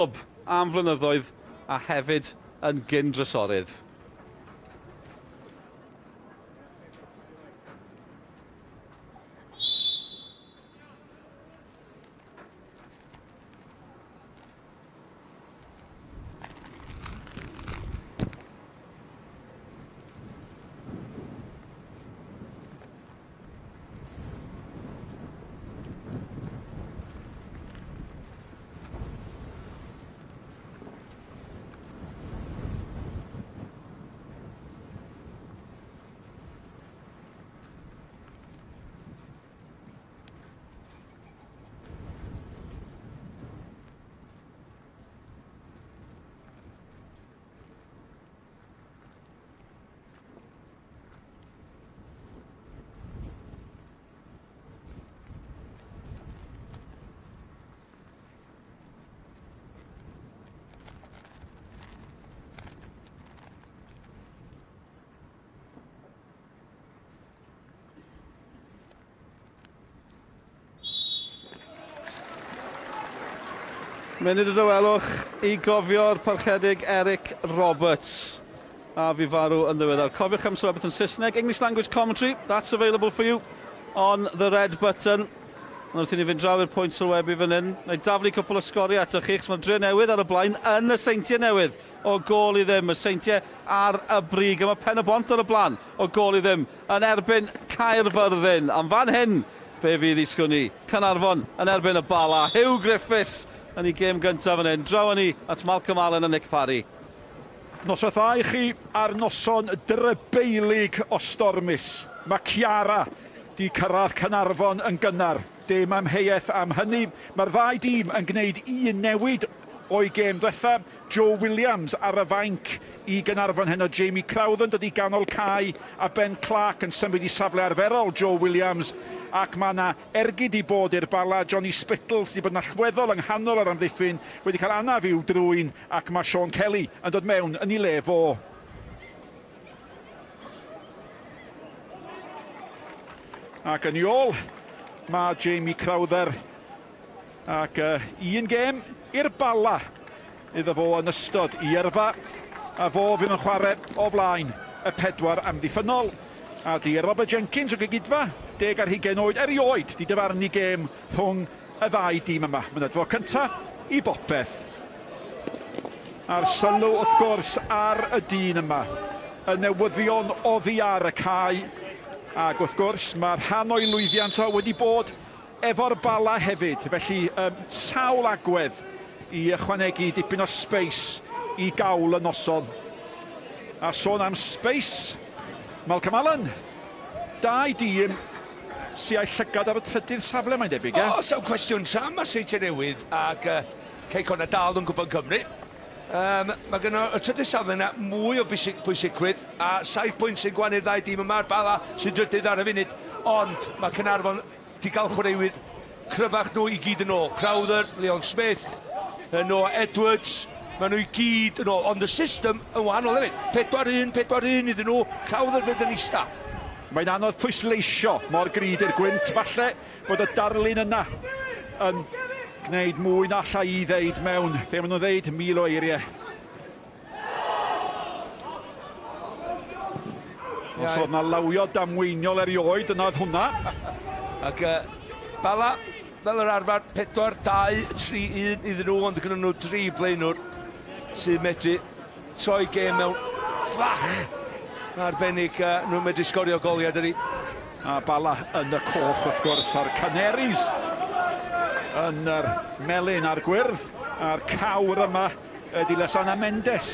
am flynyddoedd a hefyd yn gyndrysorydd. Munud y dywelwch i gofio'r parchedig Eric Roberts. A fi farw yn ddiweddar. Cofiwch am sylwebeth yn Saesneg. English language commentary, that's available for you on the red button. Wrth i ni fynd draw i'r pwynt sylwebu fan hyn. Neu daflu cwpl o sgoriau atoch chi, achos mae dre newydd ar y blaen yn y seintiau newydd o gol i ddim. Y seintiau ar y brig, a mae pen y bont ar y blaen o gol i ddim yn erbyn Caerfyrddin. Am fan hyn, be fydd i sgwni? Caernarfon yn erbyn y Bala. Hugh Griffiths yn ei gêm gyntaf fan hyn. Draw ni at Malcolm Allen a Nick Parry. Noswaith dda i chi ar noson drybeilig o stormus. Mae Ciara di cyrraedd Caernarfon yn gynnar. Dim amheuaeth am hynny. Mae'r ddau dîm yn gwneud un newid o'i gêm ddiwetha. Joe Williams ar y fainc i Caernarfon heno. Jamie Crowther dod i ganol cae a Ben Clark yn symud i safle arferol Joe Williams. Ac mae yna ergyd i bod i'r Bala. Johnny Spittles wedi bod yn allweddol yng nghanol yr amddiffyn, wedi cael anaf i'w drwy'n, ac mae Sean Kelly yn dod mewn yn ei le fo. Ac yn ei ôl, mae Jamie Crowther. Ac un gêm i'r Bala iddo fo yn ystod i yrfa. A fo fydd yn chwarae o flaen y 4 amddiffynol. A di Robert Jenkins o gygydfa, 10 ar 20 oed, erioed di dyfarnu gêm rhwng y ddau dîm yma. Mae'n edrych cyntaf i bopeth. A'r sylw wrth gwrs ar y dyn yma. Y newyddion oddi ar y cae. Ac wrth gwrs mae'r rhan o'i lwyddiant o wedi bod efo'r Bala hefyd. Felly sawl agwedd i ychwanegu dipyn o space i gawl y noson. A sôn am space, Malcolm Allen, dau dîm sy'n ei llygad ar y trydydd safle, mae'n debyg, e? O, sa'n cwestiwn sam a seintiau newydd ac Ceicon a dal yn gwybod Cymru. Mae gen y trydydd safle yna mwy o bwysigrwydd a 7 pwynt sy'n gwanu'r ddau dîm yma'r Bala sy'n drydydd ar y funud. Ond mae Caernarfon di gael chwaraewyr cryfach nhw i gyd yn ôl. Crowther, Leon Smith, Noah Edwards. Maen nhw i gyd yn ôl, ond y system yn wahanol hefyd. 4-1 iddyn nhw, Crowther fydd yn ista. Mae'n anodd pwysleisio mor grid i'r gwynt, falle bod y darlun yna yn gwneud mwy na allai i ddeud mewn, be maen nhw'n ddeud, 1000 o eiriau. Os oedd na lawio damweiniol erioed, yna oedd hwnna. Ac Bala, fel yr arfer, 4-2-3-1 iddyn nhw, ond gyda nhw 3 blaenwr sy'n medru troi gêm mewn fflach arbennig. Nhw'n medru sgorio goliad ydy. A Bala yn y coch wrth gwrs a'r Canaries yn yr melyn a'r gwyrdd. A'r cawr yma ydy Lesana Mendes.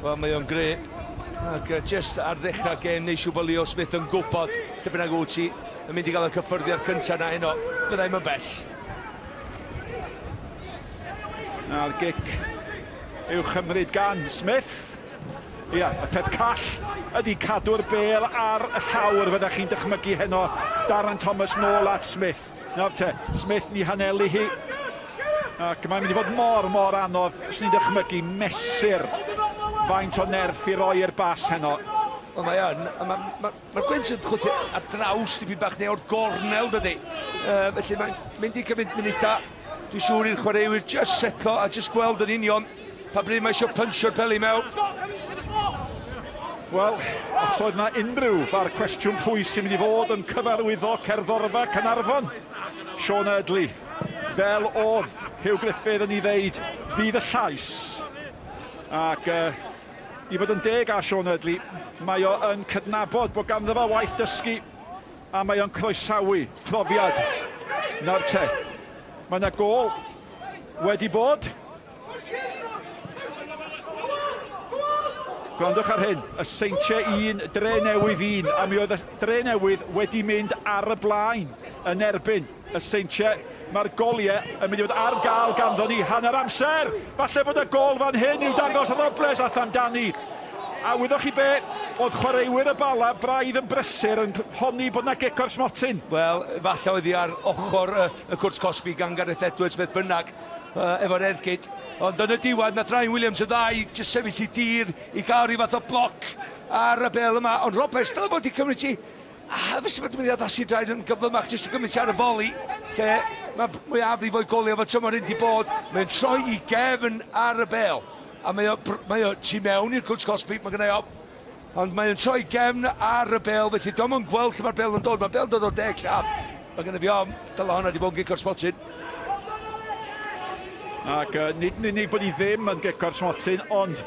Wel, mae o'n gre. Ac just ar ddechrau gêm neu siw bod Leo Smith yn gwybod lle bynnag wyt ti yn mynd i gael y cyffyrddiad cyntaf na heno. Byddai'n yn bell. A'r gic yw chymryd gan Smith. Ia, y peth call ydy cadw'r bel ar y llawr, fyddech chi'n dychmygu heno. Darren Thomas nôl at Smith. Nawr te, Smith ni hanelu hi. Ac mae'n mynd i fod mor anodd os ni'n dychmygu mesur faint o nerth i roi'r bas heno. Wel, mae yn. Mae'r gwynt yn chwthu ar draws dipyn bach neu o'r gornel, dydy. Felly mae'n mynd i gymryd munuta Dwi'n siŵr i'r chwaraewyr just setlo a just gweld yn union pa bryd mae eisiau pyncio'r beli mewn. Wel, os oedd yna unrhyw fa'r cwestiwn pwy sy'n mynd i fod yn cyfarwyddo cerddorfa Caernarfon, Sean Eardley, fel oedd Hugh Griffith yn ei ddeud, fydd y llais. Ac i fod yn deg a Sean Eardley, mae o yn cydnabod bod ganddo fo waith dysgu a mae o'n croesawu profiad. Nawr te, mae yna gôl wedi bod. Gwrandwch ar hyn, y seintiau 1, Dre Newydd 1, a mi oedd y Dre Newydd wedi mynd ar y blaen yn erbyn y seintiau. Mae'r goliau yn mynd i fod ar gael ganddo ni hanner amser. Falle bod y gol fan hyn i'w dangos Robles a amdani. A wyddwch chi be, oedd chwaraewyr y Bala braidd yn brysur yn honni bod yna gic o'r smotyn. Wel, Falle oedd hi ar ochr y cwrs Cosby gan Gareth Edwards beth bynnag efo'r ergyd. Ond yn y diwedd, nath Ryan Williams y ddau jyst sefyll i dir i gael rhyw fath o bloc ar y bel yma. Ond Robles, dyle fod i cymryd ti, fysa bod yn mynd i addasu draed yn gyflymach jyst i gymryd ti ar y foli, lle mae mwyaf i fwy golio fod tymor hyn di bod. Mae'n troi i gefn ar y bel. A mae o tu mewn i'r cwrs Cosby, mae gennau o. Ond mae'n troi gefn ar y bel, felly dom yn gweld lle mae'r bel yn dod. Mae'r bel yn dod o 10 lladd. Mae gennau fi om, dyle hwnna di bod yn gic o'r smotyn. Ac nid yn unig bod ni ddim yn gic o'r smotyn, ond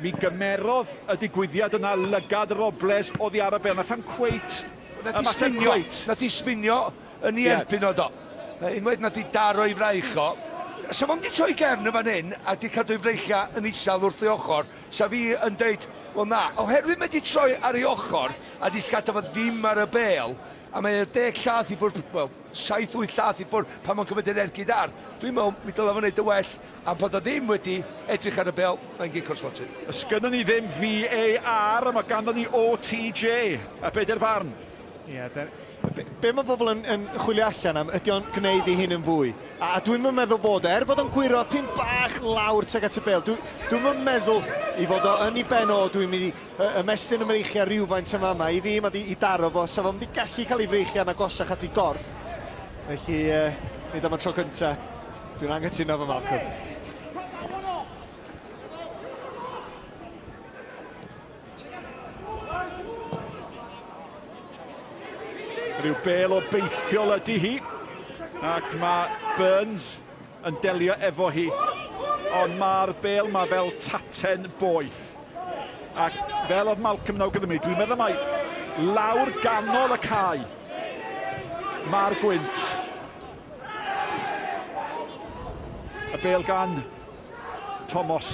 mi gymerodd y digwyddiad yna lygad Robles oddi ar y bel. Nath am cweit. Nath i sbinio yn ei erbyn o do. Unwaith nath i daro i fraich o. So fo'n di troi gefn y fan hyn a di cadw i freichia yn isal wrth ei ochr. Sa fi yn deud, wel na, oherwydd mae di troi ar ei ochr a di gadw fo ddim ar y bel, a mae 10 llath i ffwrdd, wel, 7-8 llath i ffwrdd pan mae'n cymryd yr ergyd ar. Dwi'n meddwl, mi dylai fo wneud y well, a bod o ddim wedi edrych ar y bel, mae'n gic o'r smotyn. Ysgynnon ni ddim VAR, mae ganddo ni OTJ, a beth yw'r farn? Ie, be mae bobl yn chwilio allan am, ydy o'n gwneud i hyn yn fwy. A dwi'n meddwl bod bod o'n gwiro pyn bach lawr teg at y bel. Dwi'n meddwl i fod o yn ei ben o, dwi'n mynd i ymestyn ymreichia rhywfaint yma yma. I fi, mae i daro fo, sa fo'n mynd i gallu cael ei freichia yn agosach at ei gorff. Felly, nid am y tro cyntaf, dwi'n anghytuno fo Malcolm. Rhyw bel o beithiol ydy hi, ac mae Burns yn delio efo hi, ond mae'r bel mae fel taten boeth. Ac fel oedd Malcolm yn awgrymu, dwi'n meddwl mai lawr ganol y cae mae'r gwynt. Y bel gan Thomas,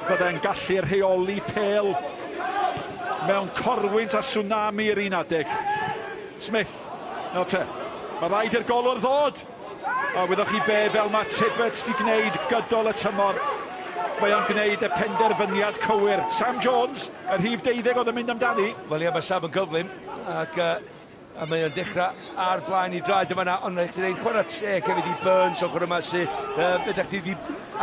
byddai'n gallu rheoli pel mewn corwynt a tsunami yr 11. Smith, no te, mae rhaid i'r golwr ddod. A wyddwch chi be fel mae Tibbets di gwneud gydol y tymor. Mae o'n gwneud y penderfyniad cywir. Sam Jones, yr rhif 12 oedd yn mynd amdani. Wel ia, mae Sam yn gyflym, ac mae o'n dechrau ar blaen i draed yma na, ond rhaid i ddweud chwarae teg hefyd i Burns ochr yma sy'n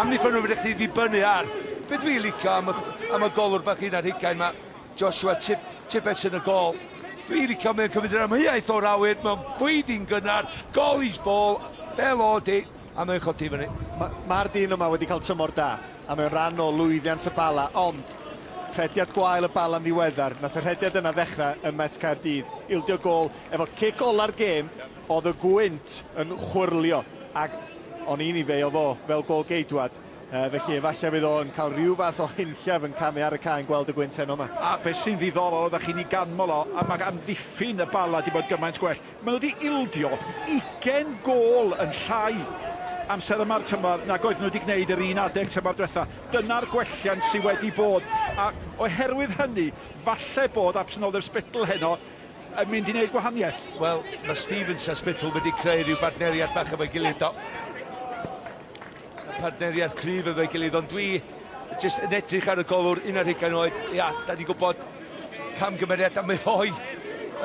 amddiffyn nhw fydech chi ddibynnu ar. Be dwi'n licio am y golwr bach un ar hugain mae Joshua Tibbets yn y gol. Dwi'n licio mewn cymryd yr amheuaeth o'r awyr, mewn gweiddi'n gynnar, golis bol, bel o di, a mewn chodi fyny. Mae'r dyn yma wedi cael tymor da, a mewn rhan o lwyddiant y Bala, ond rhediad gwael y Bala'n ddiweddar, nath y rhediad yna ddechrau ym Met Caerdydd, ildio gol, efo cic ola'r gêm, oedd y gwynt yn chwyrlio, ac o'n i'n i feio fo fel gol geidwad. Felly, efallai fydd o'n cael rhyw fath o hunllaf yn camu ar y cae yn gweld y gwynt heno yma. A beth sy'n ddiddorol oeddech chi'n ei ganmol o, a mae amddiffyn y Bala wedi bod gymaint gwell. Maen nhw wedi ildio 20 gol yn llai amser yma'r tymor nag oedd nhw wedi gwneud yr 11 tymor diwetha. Dyna'r gwelliant sydd wedi bod. A oherwydd hynny, falle bod absenoldeb Spittle heno yn mynd i wneud gwahaniaeth. Wel, mae Stevens a Spittle wedi creu rhyw bartneriad bach efo'i gilydd do. Partneriaeth cryf efo'i gilydd, ond dwi jyst yn edrych ar y golwr un ar hugain oed. Ia, da ni gwybod camgymeriad am ei hoi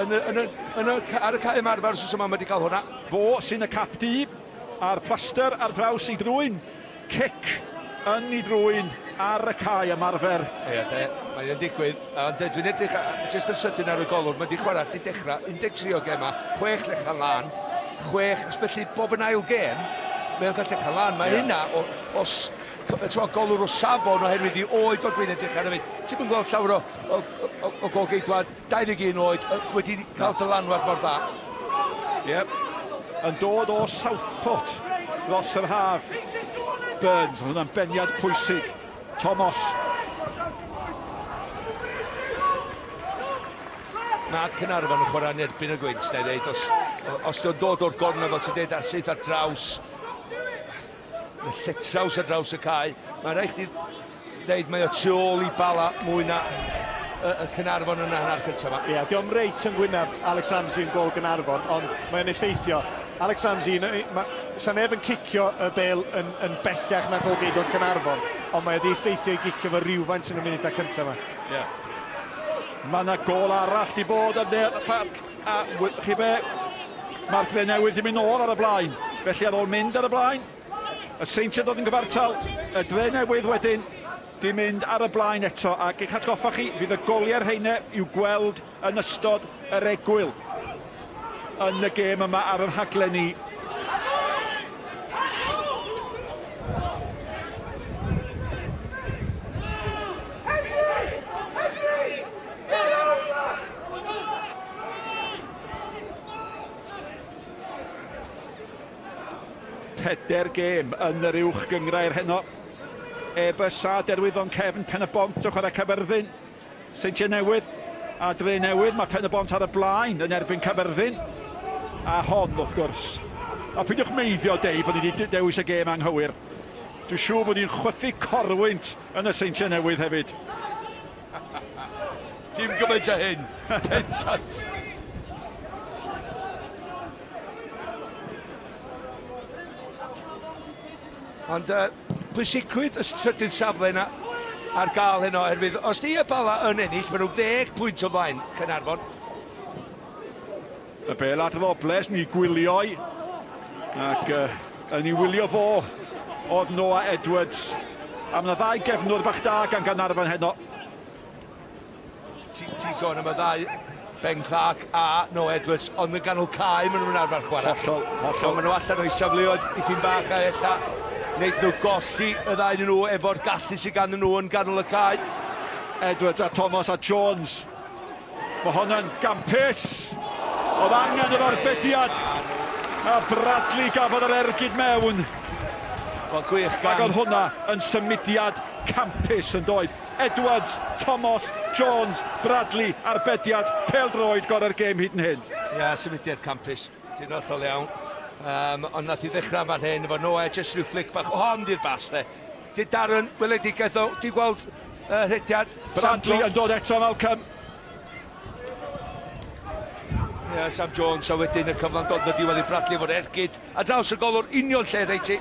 ar y cae ymarfer os yma wedi cael hwnna. Fo sy'n y cap di a'r plaster ar draws i drwyn. Cic yn i drwyn ar y cae ymarfer. Ia, mae'n digwydd. Ond dwi'n edrych jyst yn sydyn ar y golwr. Mae wedi chwarae, di dechrau 13 o gema, 6 lechan lan, 6, ysbellu bob yn ail gem. mae'n gallu cael lan. Mae hynna, os golwr o safon oherwydd i oed o dwi'n edrych ar y fynd. Ti'n mynd gweld llawer o golgeidwad, 21 oed, wedi cael dylanwad mor dda. Yep. Yn dod o Southport dros yr haf. Burns, hwnna'n beniad pwysig. Thomas. Mae Caernarfon yn chwarae yn erbyn y gwynt, neu ddeud, os dwi'n dod o'r gornel, fel ti'n dweud, sydd ar draws, lletraws ar draws y cae, mae'n rhaid chdi dweud mae o tu ôl i Bala mwy na y Caernarfon yn hanner cyntaf yma. Ie, diolch reit yn gwyneb Alex Ramsey yn gol Caernarfon, ond mae'n effeithio. Alex Ramsey, sa'n neb yn cicio y bel yn bellach na golgeidwad Caernarfon, ond mae wedi effeithio i gicio fo rhywfaint yn y munudau cyntaf yma. Ie. Mae yna gol arall di bod yn y parc, a chi be, mae'r dre newydd di mynd o'r ar y blaen, felly ar ôl mynd ar y blaen, y seintiau dod yn gyfartal, y dre newydd wedyn di mynd ar y blaen eto, ac eich atgoffa chi, fydd y goliau'r heine i'w gweld yn ystod yr egwyl yn y gêm yma ar yr rhaglenni. Peder gêm yn yr uwch gyngrair heno. E-bysa derwyddon Cefn Pen-y-bont o chwarae Caerfyrddin. Seintiau newydd a dre newydd. Mae Pen-y-bont ar y blaen yn erbyn Caerfyrddin. A hon, wrth gwrs. A peidiwch meiddio deu bod ni wedi dewis y gêm anghywir. Dwi'n siŵr bod ni'n chwythu corwynt yn y seintiau newydd hefyd. Dim gymaint â hyn. Pendant. Ond pwysigrwydd y trydydd safle yna ar gael heno, oherwydd os di y Bala yn ennill, maen nhw 10 pwynt o flaen Caernarfon. Y bel at y ddobles, ni gwilioi, ac yn ei wylio fo oedd Noah Edwards. A mae yna ddau gefnwr bach da gan Caernarfon heno. Ti sôn am y ddau, Ben Clark a Noah Edwards, ond yn ganol cae maen nhw'n arfer chwarae. Hollol. Maen nhw allan o'i safleoedd i tîm bach a ella wneud nhw golli y ddau nhw efo'r gallu sydd gan nhw yn ganol y cae. Edwards a Thomas a Jones. Mae hwn yn gampus. Oedd angen yr arbediad. A Bradley gafodd yr ergyd mewn. Wel, gwych gan. Ac oedd hwnna yn symudiad campus yn doedd. Edwards, Thomas, Jones, Bradley, arbediad, pêl-droed gorau'r gêm hyd yn hyn. Ia, symudiad campus. Ti'n hollol iawn. Ond nath i ddechrau fan hyn efo Noah, just rhyw flic bach o hon di'r bas de. Di Darren, weledigaeth o, di gweld rhediad. Bradley yn dod eto Malcolm. Ie, Sam Jones a wedyn y cyflan dod na diwedd i Bradley efo'r ergyd. A draws y golwr union lle reiti.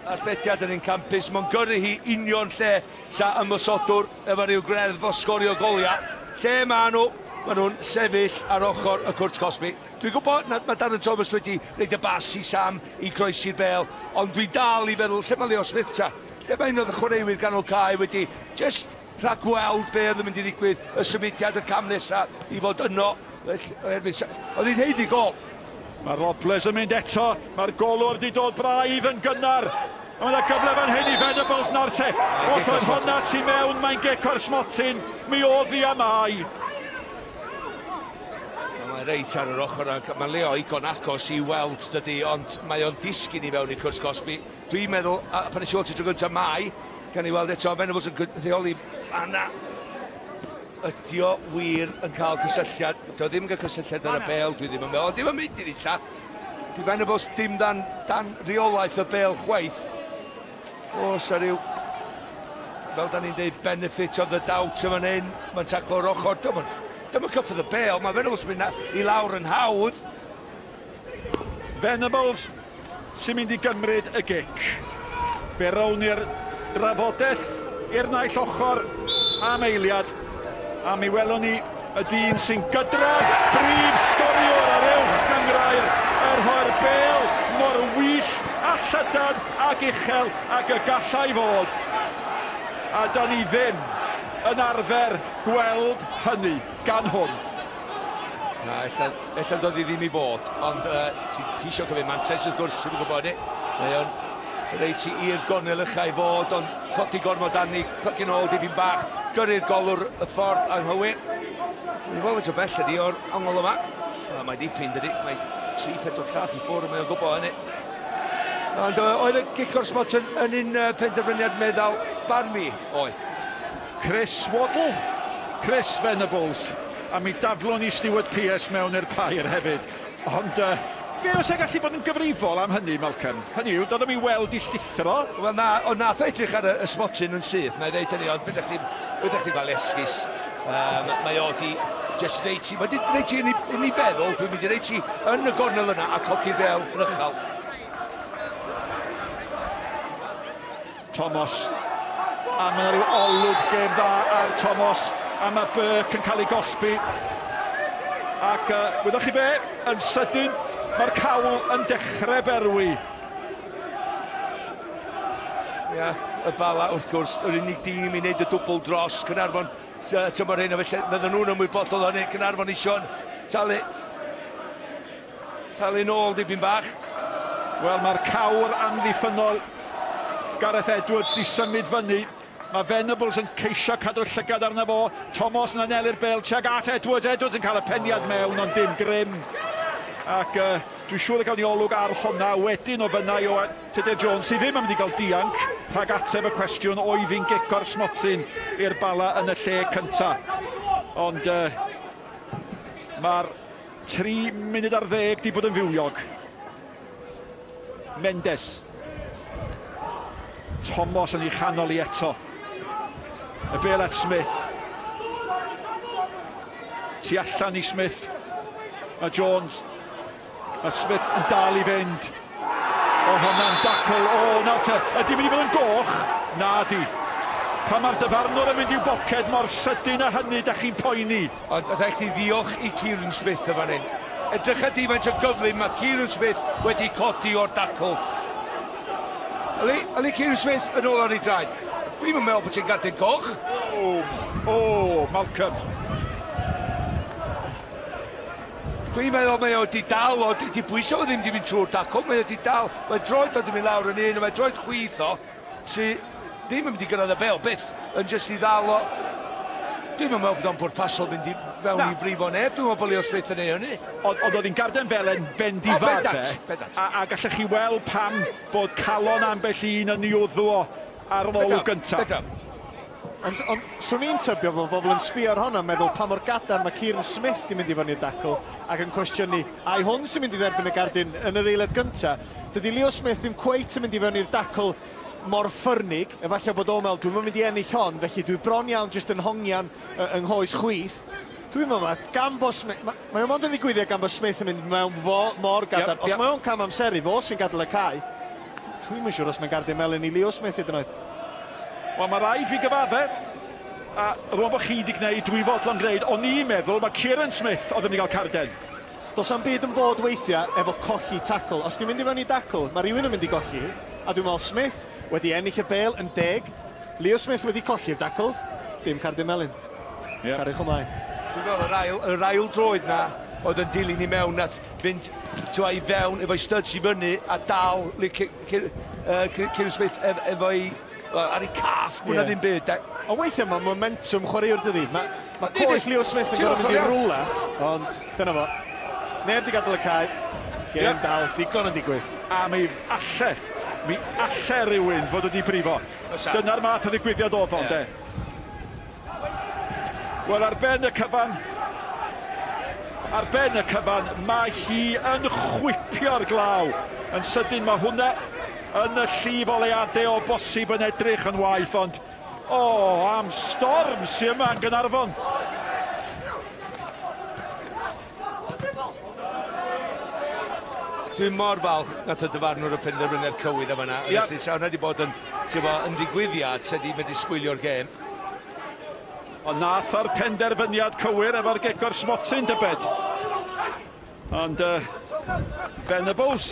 A'r betiad yn un campus, mae'n gyrru hi union lle sa ymwysodwr efo rhyw greddf o sgorio goliau. Lle maen nhw'n sefyll ar ochr y Cwrt Cosby. Dwi'n gwybod mae Darren Thomas wedi gwneud y bas i Sam i croesi'r bel, ond dwi'n dal i feddwl, lle mae Leo Smith ta? Lle mae un o'r chwaraewyr ganol cae wedi just rhagweld be oedd yn mynd i ddigwydd y symudiad y cam nesaf i fod yno. Oedd hi'n heid i gol. Mae Robles yn mynd eto, mae'r golwr wedi dod braidd yn gynnar. A mae'n gyfle fan hyn i Venables nawr te. Os oedd hwnna tu mewn, mae'n geco'r smotyn, mi oedd hi am ai. Mae reit ar yr ochr, mae Leo igon agos i weld dydy, ond mae o'n disgyn i fewn i Cwrs Cosby. Dwi'n meddwl, pan eisiau ti drwy gyntaf mai, gan i weld eto, Venables yn rheoli fanna. Ydy o wir yn cael cysylltiad. Do ddim yn cael cysylltiad ar y bel, dwi ddim yn meddwl. Dim yn mynd i ddilla. Di Venables dim dan reolaeth y bel chwaith. Os a ryw, fel da ni'n dweud, benefit of the doubt yn fan hyn. Mae'n taclo'r ochr. Dim yn cyffwrdd y bel. Mae Venables mynd i lawr yn hawdd. Venables sy'n mynd i gymryd y gic. Fe rown i'r drafodaeth i'r naill ochr am eiliad. A mi welwn ni y dyn sy'n gydradd brif sgoriwr ar uwch gyngrair yr hoer bel mor wyllt a llydan ac uchel ac y gallai fod. A da ni ddim yn arfer gweld hynny gan hwn. Na, ella dod i ddim i fod, ond ti eisiau gyfyd mantes wrth gwrs, ti'n gwybod ni. Mae o'n reit i'r gonel ucha i fod, ond codi gormod arni, plygu'n ôl dipyn bach, gyrru'r golwr y ffordd anghywir. Ni'n gweld o bell ydi o'r ongl yma. Mae dipyn dydi, mae 3-4 llall i ffwrdd, mae o'n gwybod hynny. Ond oedd y gicor smot yn un penderfyniad meddal barmi, oedd. Chris Waddle, Chris Venables, a mi daflwn i Stewart Pearce mewn i'r pair hefyd. Ond be oes e gallu bod yn gyfrifol am hynny, Malcolm? Hynny yw, doedd i weld i llithro. Wel na, ond nath edrych ar y smotyn yn syth. Mae'n dweud hynny, ond fydech chi gael esgus. Mae o di just reit i, mae di reit i yn ei feddwl, dwi'n mynd i reit i yn y gornel yna a codi ddew yn uchel. Thomas, a mae rhyw olwg gêm dda ar Thomas, a mae Burke yn cael ei gosbi. Ac wyddoch chi be, yn sydyn, mae'r cawl yn dechrau berwi. Ia, y Bala wrth gwrs, yr unig dîm i wneud y dwbl dros Caernarfon tymor hyn, a felly fydden nhw'n ymwybodol hynny, Caernarfon eisiau talu nôl dipyn bach. Wel, mae'r cawr amddiffynol Gareth Edwards di symud fyny. Mae Venables yn ceisio cadw'r llygad arno fo. Thomas yn aneli'r bel, tuag at Edwards. Edwards yn cael y peniad mewn, ond dim grym. Ac dwi'n siŵr y gael ni olwg ar hwnna wedyn o fyna o Tudur Jones, sydd ddim yn mynd i gael dianc rhag ateb y cwestiwn oedd fi'n gicor smotyn i'r Bala yn y lle cyntaf. Ond mae'r 3 munud ar 10 di bod yn fywiog. Mendes. Thomas yn ei chanol i eto. Y bel at Smith. Tu allan i Smith. Mae Jones. Mae Smith yn dal i fynd. O, hwnna'n dacl. O, nawr te. Ydy mynd i fod yn goch? Na di. Pan mae'r dyfarnwr yn mynd i'w boced mor sydyn a hynny, da chi'n poeni. Ond rhaid chi ddiolch i Kieran Smith y fan hyn. Edrych ydi faint o gyflym mae Kieran Smith wedi codi o'r dacl. Ali Kieran Smith yn ôl ar ei draed. Dwi'n meddwl bod ti'n gadw'n goch. O, Malcolm. Dwi'n meddwl mae o di dal o, di bwyso o ddim di mynd trwy'r dacl, mae o di dal, mae droed o di mynd lawr yn un, mae droed chwith o, sydd ddim yn mynd i gyrraedd y bel, byth, yn jyst i ddal o. Dwi'n meddwl bod o'n bwrpasol mynd i fewn i frifo neb, dwi'n meddwl bod Leo Smith yn ei hynny. Ond oedd hi'n garden fel yn bendifar, a gallech chi weld pam bod calon ambell un yn ei wddw ar ôl gyntaf. Ond swn i'n tybio bod bobl yn sbio ar hwnna, meddwl pa mor gadarn mae Kieran Smith di mynd i fyny i'r dacl ac yn cwestiynu, a hwn sy'n mynd i dderbyn y gardyn yn yr eilad gyntaf. Dydy Leo Smith ddim cweit yn mynd i fyny i'r dacl mor ffyrnig, efallai bod o'n meddwl, dwi'n mynd i ennill hon, felly dwi bron iawn jyst yn hongian yng nghoes chwith. Dwi'n meddwl, gan bo Smith, mae o'n mond yn ddigwyddiad gan bo Smith yn mynd mewn mor gadarn. Os mae o'n cam amseru, fo sy'n gadael y cae, dwi'n siŵr os mae'n gardyn melyn i Leo Smith hyd yn oed. Wel, mae rhaid fi gyfadde, a rwan bod chi wedi gwneud, dwi fodlon gwneud, o'n i'n meddwl mae Kieran Smith oedd yn mynd i gael carden. Does am byd yn bod weithiau efo colli tacl. Os ti'n mynd i fyny dacl, mae rhywun yn mynd i golli, a dwi'n meddwl Smith wedi ennill y bel yn 10, Leo Smith wedi colli'r dacl, dim carden melyn. Cariwch ymlaen. Dwi'n meddwl yr ail droed na oedd yn dilyn i mewn nath fynd i fewn efo'i studs i fyny a dal Kieran Smith efo'i ar ei cath, mwyn ddim byd. O weithiau mae momentum chwaraewr dydi. Mae coes Leo Smith yn gorfod mynd i rwla, ond dyna fo. Neb di gadael y cae, gêm dal, digon yn digwydd. A mi alle rhywun fod wedi brifo. Dyna'r math o ddigwyddiad oedd o'n de. Wel, ar ben y cyfan, mae hi yn chwipio'r glaw. Yn sydyn mae hwnna yn y llif o leadau o bosib yn edrych yn waith, ond am storm sy'n yma yn Caernarfon. Dwi'n mor falch nath y dyfarnwr y penderfyniad cywir am yna. Felly sa hwnna wedi bod yn ddigwyddiad sydd wedi mynd i sbwylio'r gêm. Ond nath o'r penderfyniad cywir efo'r gecor smotyn dybed. Ond Venables.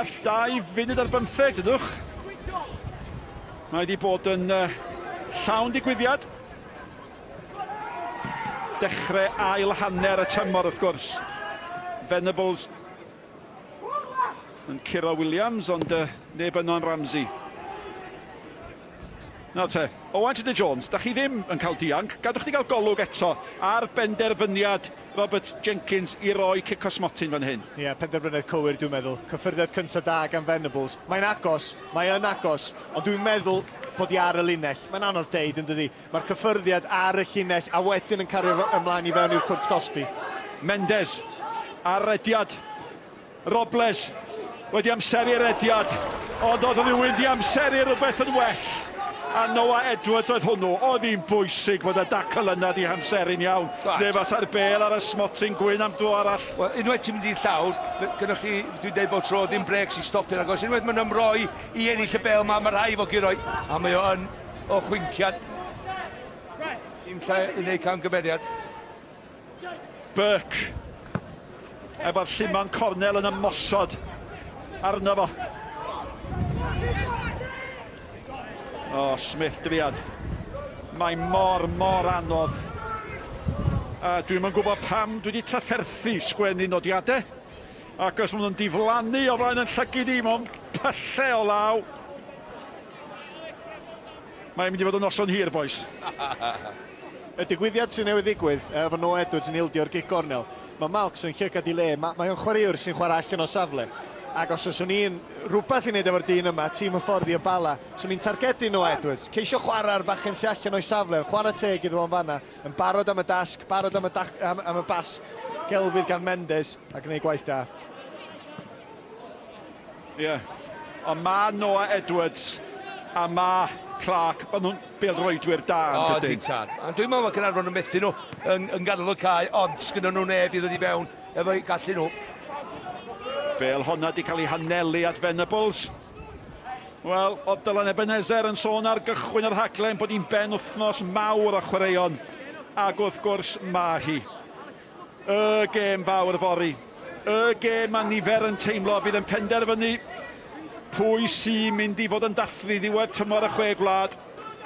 werth 2 funud ar 15, ydwch. Mae wedi bod yn llawn digwyddiad. Dechrau ail hanner y tymor, wrth gwrs. Venables yn Ciro Williams, ond neb yno'n Ramsey. Nawr te, Owain Tudur Jones, da chi ddim yn cael dianc, gadwch chi gael golwg eto ar benderfyniad Robert Jenkins i roi cic osmotyn fan hyn. Ie, penderfyniad cywir dwi'n meddwl. Cyffyrddiad cyntaf da gan Venables. Mae'n agos, mae yn agos, ond dwi'n meddwl bod i ar y linell. Mae'n anodd deud yn dydi. Mae'r cyffyrddiad ar y llinell a wedyn yn cario ymlaen i fewn i'r cwrt cosbi. Mendes, ar rediad. Robles, wedi amseru rediad. Ond oedd rhywun wedi amseru rhywbeth yn well. A Noah Edwards oedd hwnnw, oedd hi'n bwysig bod y dacl yna di hamseru'n iawn. Nefas ar bel ar y smotyn gwyn am dro arall. Wel, unwaith ti'n mynd i'r llawr, gynnwch chi, dwi'n dweud bod tro ddim breaks i stopio'n agos. Unwaith mae'n ymroi i ennill y bel mae rhai fo gyroi. A mae o yn o chwinciad. Dim lle i wneud camgymeriad. Burke. Efo'r lliman cornel yn ymosod arno fo. O, Smith driad. Mae mor anodd. Dwi'n yn gwybod pam dwi wedi trafferthu sgwennu nodiadau. Ac os maen nhw'n diflannu o flaen yn llygu di mewn pylle o law. Mae'n mynd i fod yn noson hir, boys. Y digwyddiad sy'n newydd ddigwydd, efo Noah Edwards yn ildio'r gig gornel. Mae Malks yn llygad i le, mae o'n chwaraewr sy'n chwarae allan o safle. Ac os oes ni'n rhywbeth i wneud efo'r dyn yma, tîm y ffordd i y Bala, so ni'n targedu Noah Edwards. Ceisio chwarae ar bachgen sy'n allan o'i safle, chwarae teg iddo fo'n fanna, yn barod am y dasg, barod am y bas gelfydd gan Mendes, a gwneud gwaith da. Ie, ond ma Noah Edwards a ma Clark, maen nhw'n bêl-roedwyr da yn dydyn. Dwi'n meddwl mae Caernarfon yn methu nhw yn ganol y cae, ond sgynno nhw neb i ddod i fewn efo gallu nhw. Bêl honna di cael ei hanelu at Venables. Wel, oedd Dylan Ebenezer yn sôn ar gychwyn yr rhaglen bod hi'n ben wythnos mawr o chwaraeon. Ac wrth gwrs ma hi. Y gêm fawr fori. Y gêm a nifer yn teimlo bydd yn penderfynu pwy sy'n mynd i fod yn dathlu ddiwedd tymor y chwe gwlad.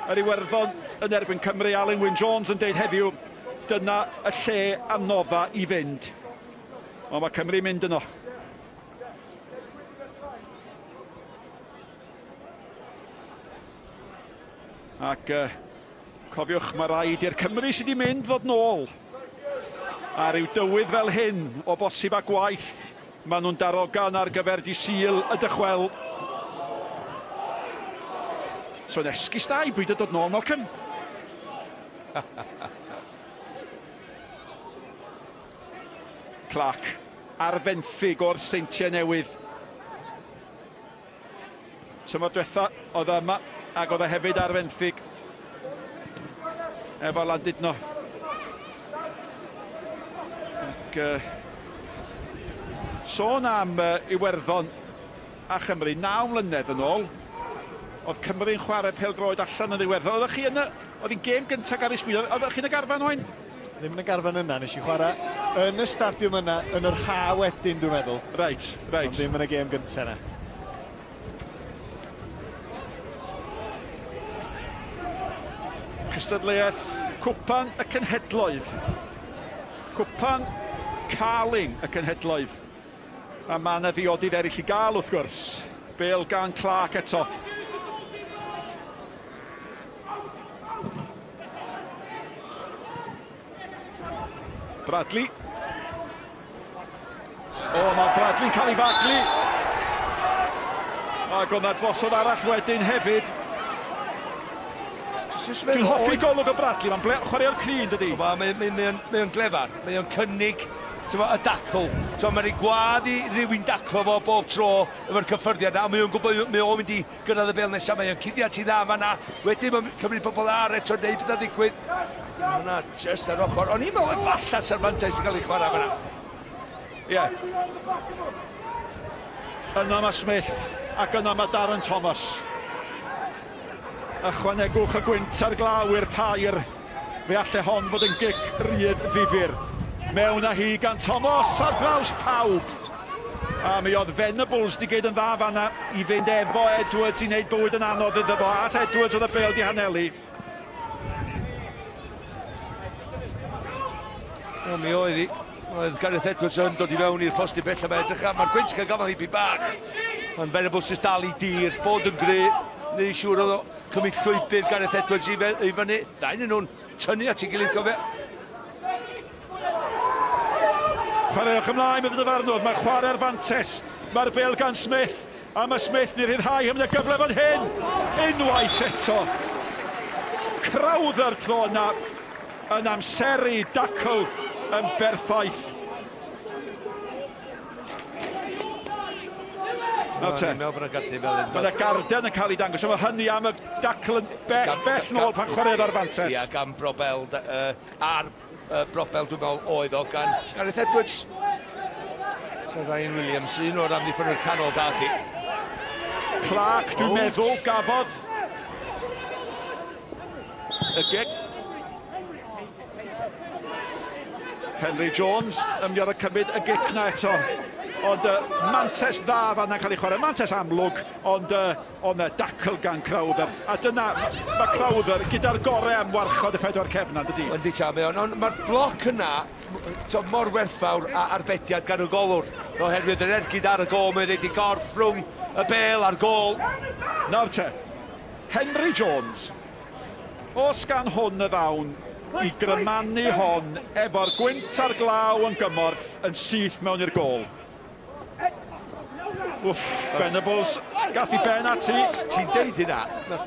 Yr Iwerddon yn erbyn Cymru, Alun Wyn Jones yn deud heddiw, dyna y lle anodda i fynd. Ond mae Cymru mynd yno. Ac cofiwch, mae rhaid i'r Cymru sydd wedi mynd ddod nôl. A ryw dywydd fel hyn o bosib a gwaith, maen nhw'n darogan ar gyfer di sil y dychweld. So yn esgus da i bwyd y dod nôl, Malcolm. Clark ar fenthyg o'r seintiau newydd. Tymor diwetha, oedd yma, ac oedd e hefyd ar fenthyg. Efo Landudno. Ac sôn am Iwerddon a Chymru, 9 mlynedd yn ôl, oedd Cymru'n chwarae pêl-droed allan yn Iwerddon. Oeddech chi yna, oedd hi'n gêm gyntaf ar ei sbwyd, oeddech chi'n y garfan oen? Ddim yn y garfan yna, nes i chwarae yn y stadiwm yna, yn yr ha wedyn, dwi'n meddwl. Reit. Ond ddim yn y gêm gyntaf yna. Cystadleuaeth Cwpan y Cenhedloedd. Cwpan Carling y Cenhedloedd. A mae yna ddiodydd eraill i gael, wrth gwrs. Bêl gan Clark eto. Bradley. O, mae Bradley'n cael ei baglu. Ac o'na dfosod arall wedyn hefyd. Dwi'n hoffi golwg o Bradley, mae'n chwaraeo'r crin, dydi? Mae'n glefar, mae'n cynnig y dacl. Mae'n ei gwadd i rywun daclo fo bob tro efo'r cyffyrddiad na. Mae'n gwybod mae o'n mynd i gyrraedd y bel nesaf. Mae'n cuddiad sy'n dda fan'na. Wedyn mae'n cymryd pobl ar eto wneud beth a ddigwydd. Hwna, just ar ochr. O'n i'n meddwl falla sarfantais sy'n cael ei chwarae fan'na. Ie. Yna mae Smith ac yna mae Darren Thomas. Ychwanegwch y gwynt ar glaw i'r pair. Fe alle hon fod yn gic ryd ddifyr. Mewn â hi gan Thomas ar draws pawb. A mi oedd Venables di gyd yn dda fanna I fynd efo Edwards I wneud bywyd yn anodd iddo fo. At Edwards oedd y bêl di hanelu. O, mi oedd hi. Oedd Gareth Edwards yn dod I fewn i'r posti bell am edrych am. Mae'r Gwynt cael gafel ddipyn bach. Mae'n Venables jyst dal I dir, bod yn gry. Neu siŵr oedd o cymryd llwybr Gareth Edwards I fyny. Dain yn nhw'n tynnu at ei gilydd gofio. Chwaraewch ymlaen bydd y farnwr, mae chwarae'r fantes. Mae'r bêl gan Smith, a mae Smith ni'n rhyddhau hyn y gyfle fan hyn. Unwaith eto. Crowther ddo yna yn amseru dacl yn berffaith. Mae yna garden yn cael ei dangos, mae hynny am y dacl yn bell nôl pan chwarae'r ar fantes. Ia, gan Brobel, ar Brobel dwi'n meddwl oedd o gan Gareth Edwards. So Ryan Williams, un o'r amddiffyn yr canol dath I. Clark, dwi'n meddwl, gafodd y gig. Henry Jones yn mynd i cymryd y gig na eto. Ond mantes dda fan'na cael ei chwarae. Mantes amlwg, ond o'n dacl gan Crowther. A dyna, mae Crowther gyda'r gorau am warchod y pedwar cefna, dydy. Yndi ta, ond mae'r bloc yna mor werthfawr a arbediad gan y golwr. Oherwydd yr ergyd ar y gol, mae'n rhaid I gorff rhwng y bêl a'r gol. Nawr te, Henry Jones, os gan hwn y ddawn, I grymannu hon efo'r gwynt a'r glaw yn gymorth yn syth mewn i'r gol. Wff, Venables, gath I ben at ti. Ti'n deud hynna,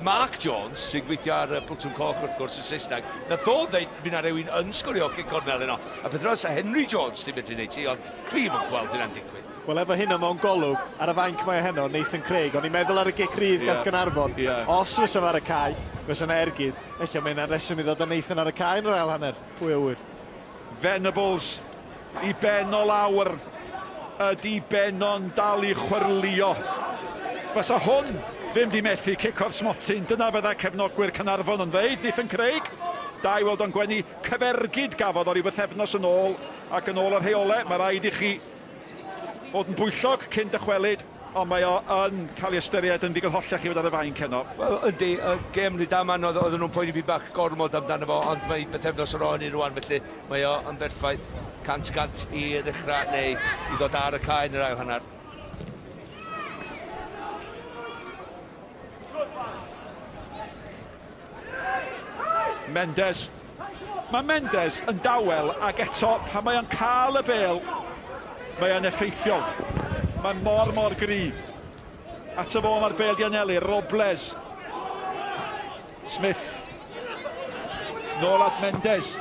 Mark Jones, sy'n gweithio ar Blwtwm Coch wrth gwrs y Saesneg, na ddodd ddeud bydd na rhywun yn sgorio gig cornel yno. A bydd rhaid Henry Jones ti'n mynd I wneud ti, ond dwi'n yn gweld hynna'n digwydd. Wel, efo hynna mewn golwg, ar y fainc mae heno, Nathan Craig, o'n i'n meddwl ar y gic rydd gath Caernarfon. Os fysa ar y cae, fysa yna ergyd. Eich mae yna'n reswm I ddod â Nathan ar y cae yn yr ail hanner. Pwy awyr? Venables I ben o lawr. Ydy Benon dal I chwyrlio. Fysa hwn ddim di methu cico'r smotyn. Dyna fydda cefnogwyr Caernarfon yn ddeud, Nathan Craig. Da I weld o'n gwenu cyfergyd gafodd o'r I bythefnos yn ôl ac yn ôl yr rheolau. Mae rhaid I chi fod yn bwyllog cyn dychwelyd, ond mae o yn cael ei ystyried yn ddigon hollach I fod ar y fain cenno. Wel, ydy, y gêm Rydaman oedd nhw'n poeni fi bach gormod amdano fo, ond mae bythefnos ar ôl I rwan, felly mae o yn berffaith 100% I ddechrau neu I ddod ar y cae yn yr ail hanner. Mendes. Mae Mendes yn dawel ac eto pan mae o'n cael y bêl, mae o'n effeithiol. Mae mor gry. At y fo mae'r bêl di anelu, Robles. Smith. Nôl at Mendes.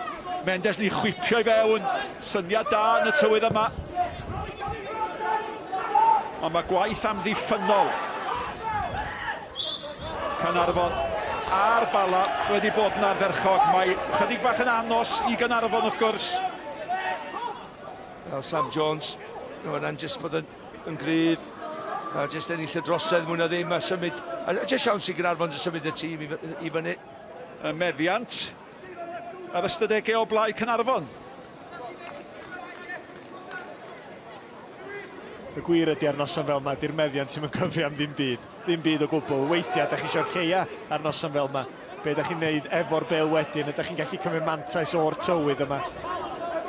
Mendes ni chwipio I fewn. Syniad da yn y tywydd yma. Ond mae gwaith amddiffynol. Caernarfon a'r Bala wedi bod yn ardderchog. Mae chydig bach yn anos I Caernarfon wrth gwrs. Sam Jones, yna'n jyst bod yn gryf. Jyst ennill y drosedd mwy na ddim a symud. A jyst siawn sy'n Caernarfon yn symud y tîm I fyny. Y meddiant ar ystadegau o blaid Caernarfon. Y gwir ydy ar noson fel yma, di'r meddiant sy'n cyfri am ddim byd. Ddim byd o gwbl. Weithiau, da chi eisiau'r lleia ar noson fel yma. Be da chi'n neud efo'r bêl wedyn, ydych chi'n gallu cymryd mantais o'r tywydd yma.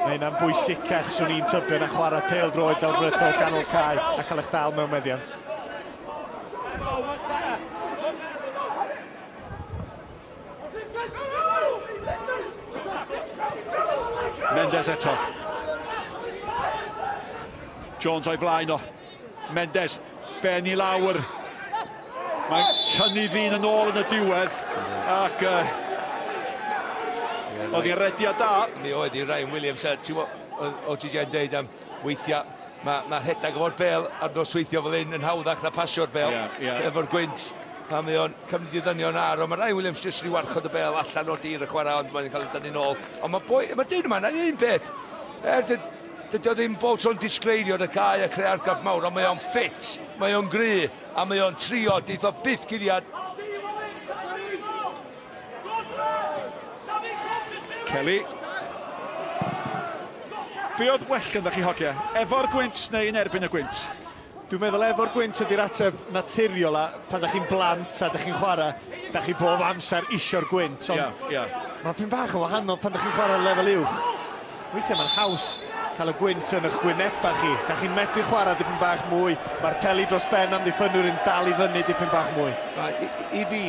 Mae hynna'n bwysicach swn i'n tybyn a chwarae pêl-droed delfrydol ganol cae a cael eich dal mewn meddiant. Mendes eto. Jones o'i blaen o. Mendes, ben I lawr. Mae'n tynnu ddyn yn ôl yn y diwedd. Ac oedd hi'n rediad da. Mi oedd I Ryan Williams, o ti dweud deud am weithiau. Mae rhedag o'r bêl ar nosweithio fel un yn hawddach na pasio'r bêl. Efo'r gwynt. A mae o'n cymryd I ddynion ar. Mae Ryan Williams jyst I warchod y bêl allan o'r dir y chwarae, ond mae'n cael ei dynnu nôl. Ond mae dyn yma, na un beth. Dydy o ddim bod o'n disgleirio y cae a creu argraff mawr, ond mae o'n ffit, mae o'n gry, a mae o'n trio, dydd o byth giliad. Kelly. Be oedd well gyda chi hogia? Efo'r gwynt neu yn erbyn y gwynt? Dwi'n meddwl efo'r gwynt ydy'r ateb naturiol a pan ydych chi'n blant a ydych chi'n chwarae, ydych chi bob amser isio'r gwynt. Ond mae pyn bach yn wahanol pan ydych chi'n chwarae lefel uwch. Weithiau mae'n haws cael y gwynt yn eich gwyneba chi. Ydych chi'n medru chwarae dipyn bach mwy. Mae'r peli dros ben am ddiffynwyr yn dal i fyny dipyn bach mwy. I fi,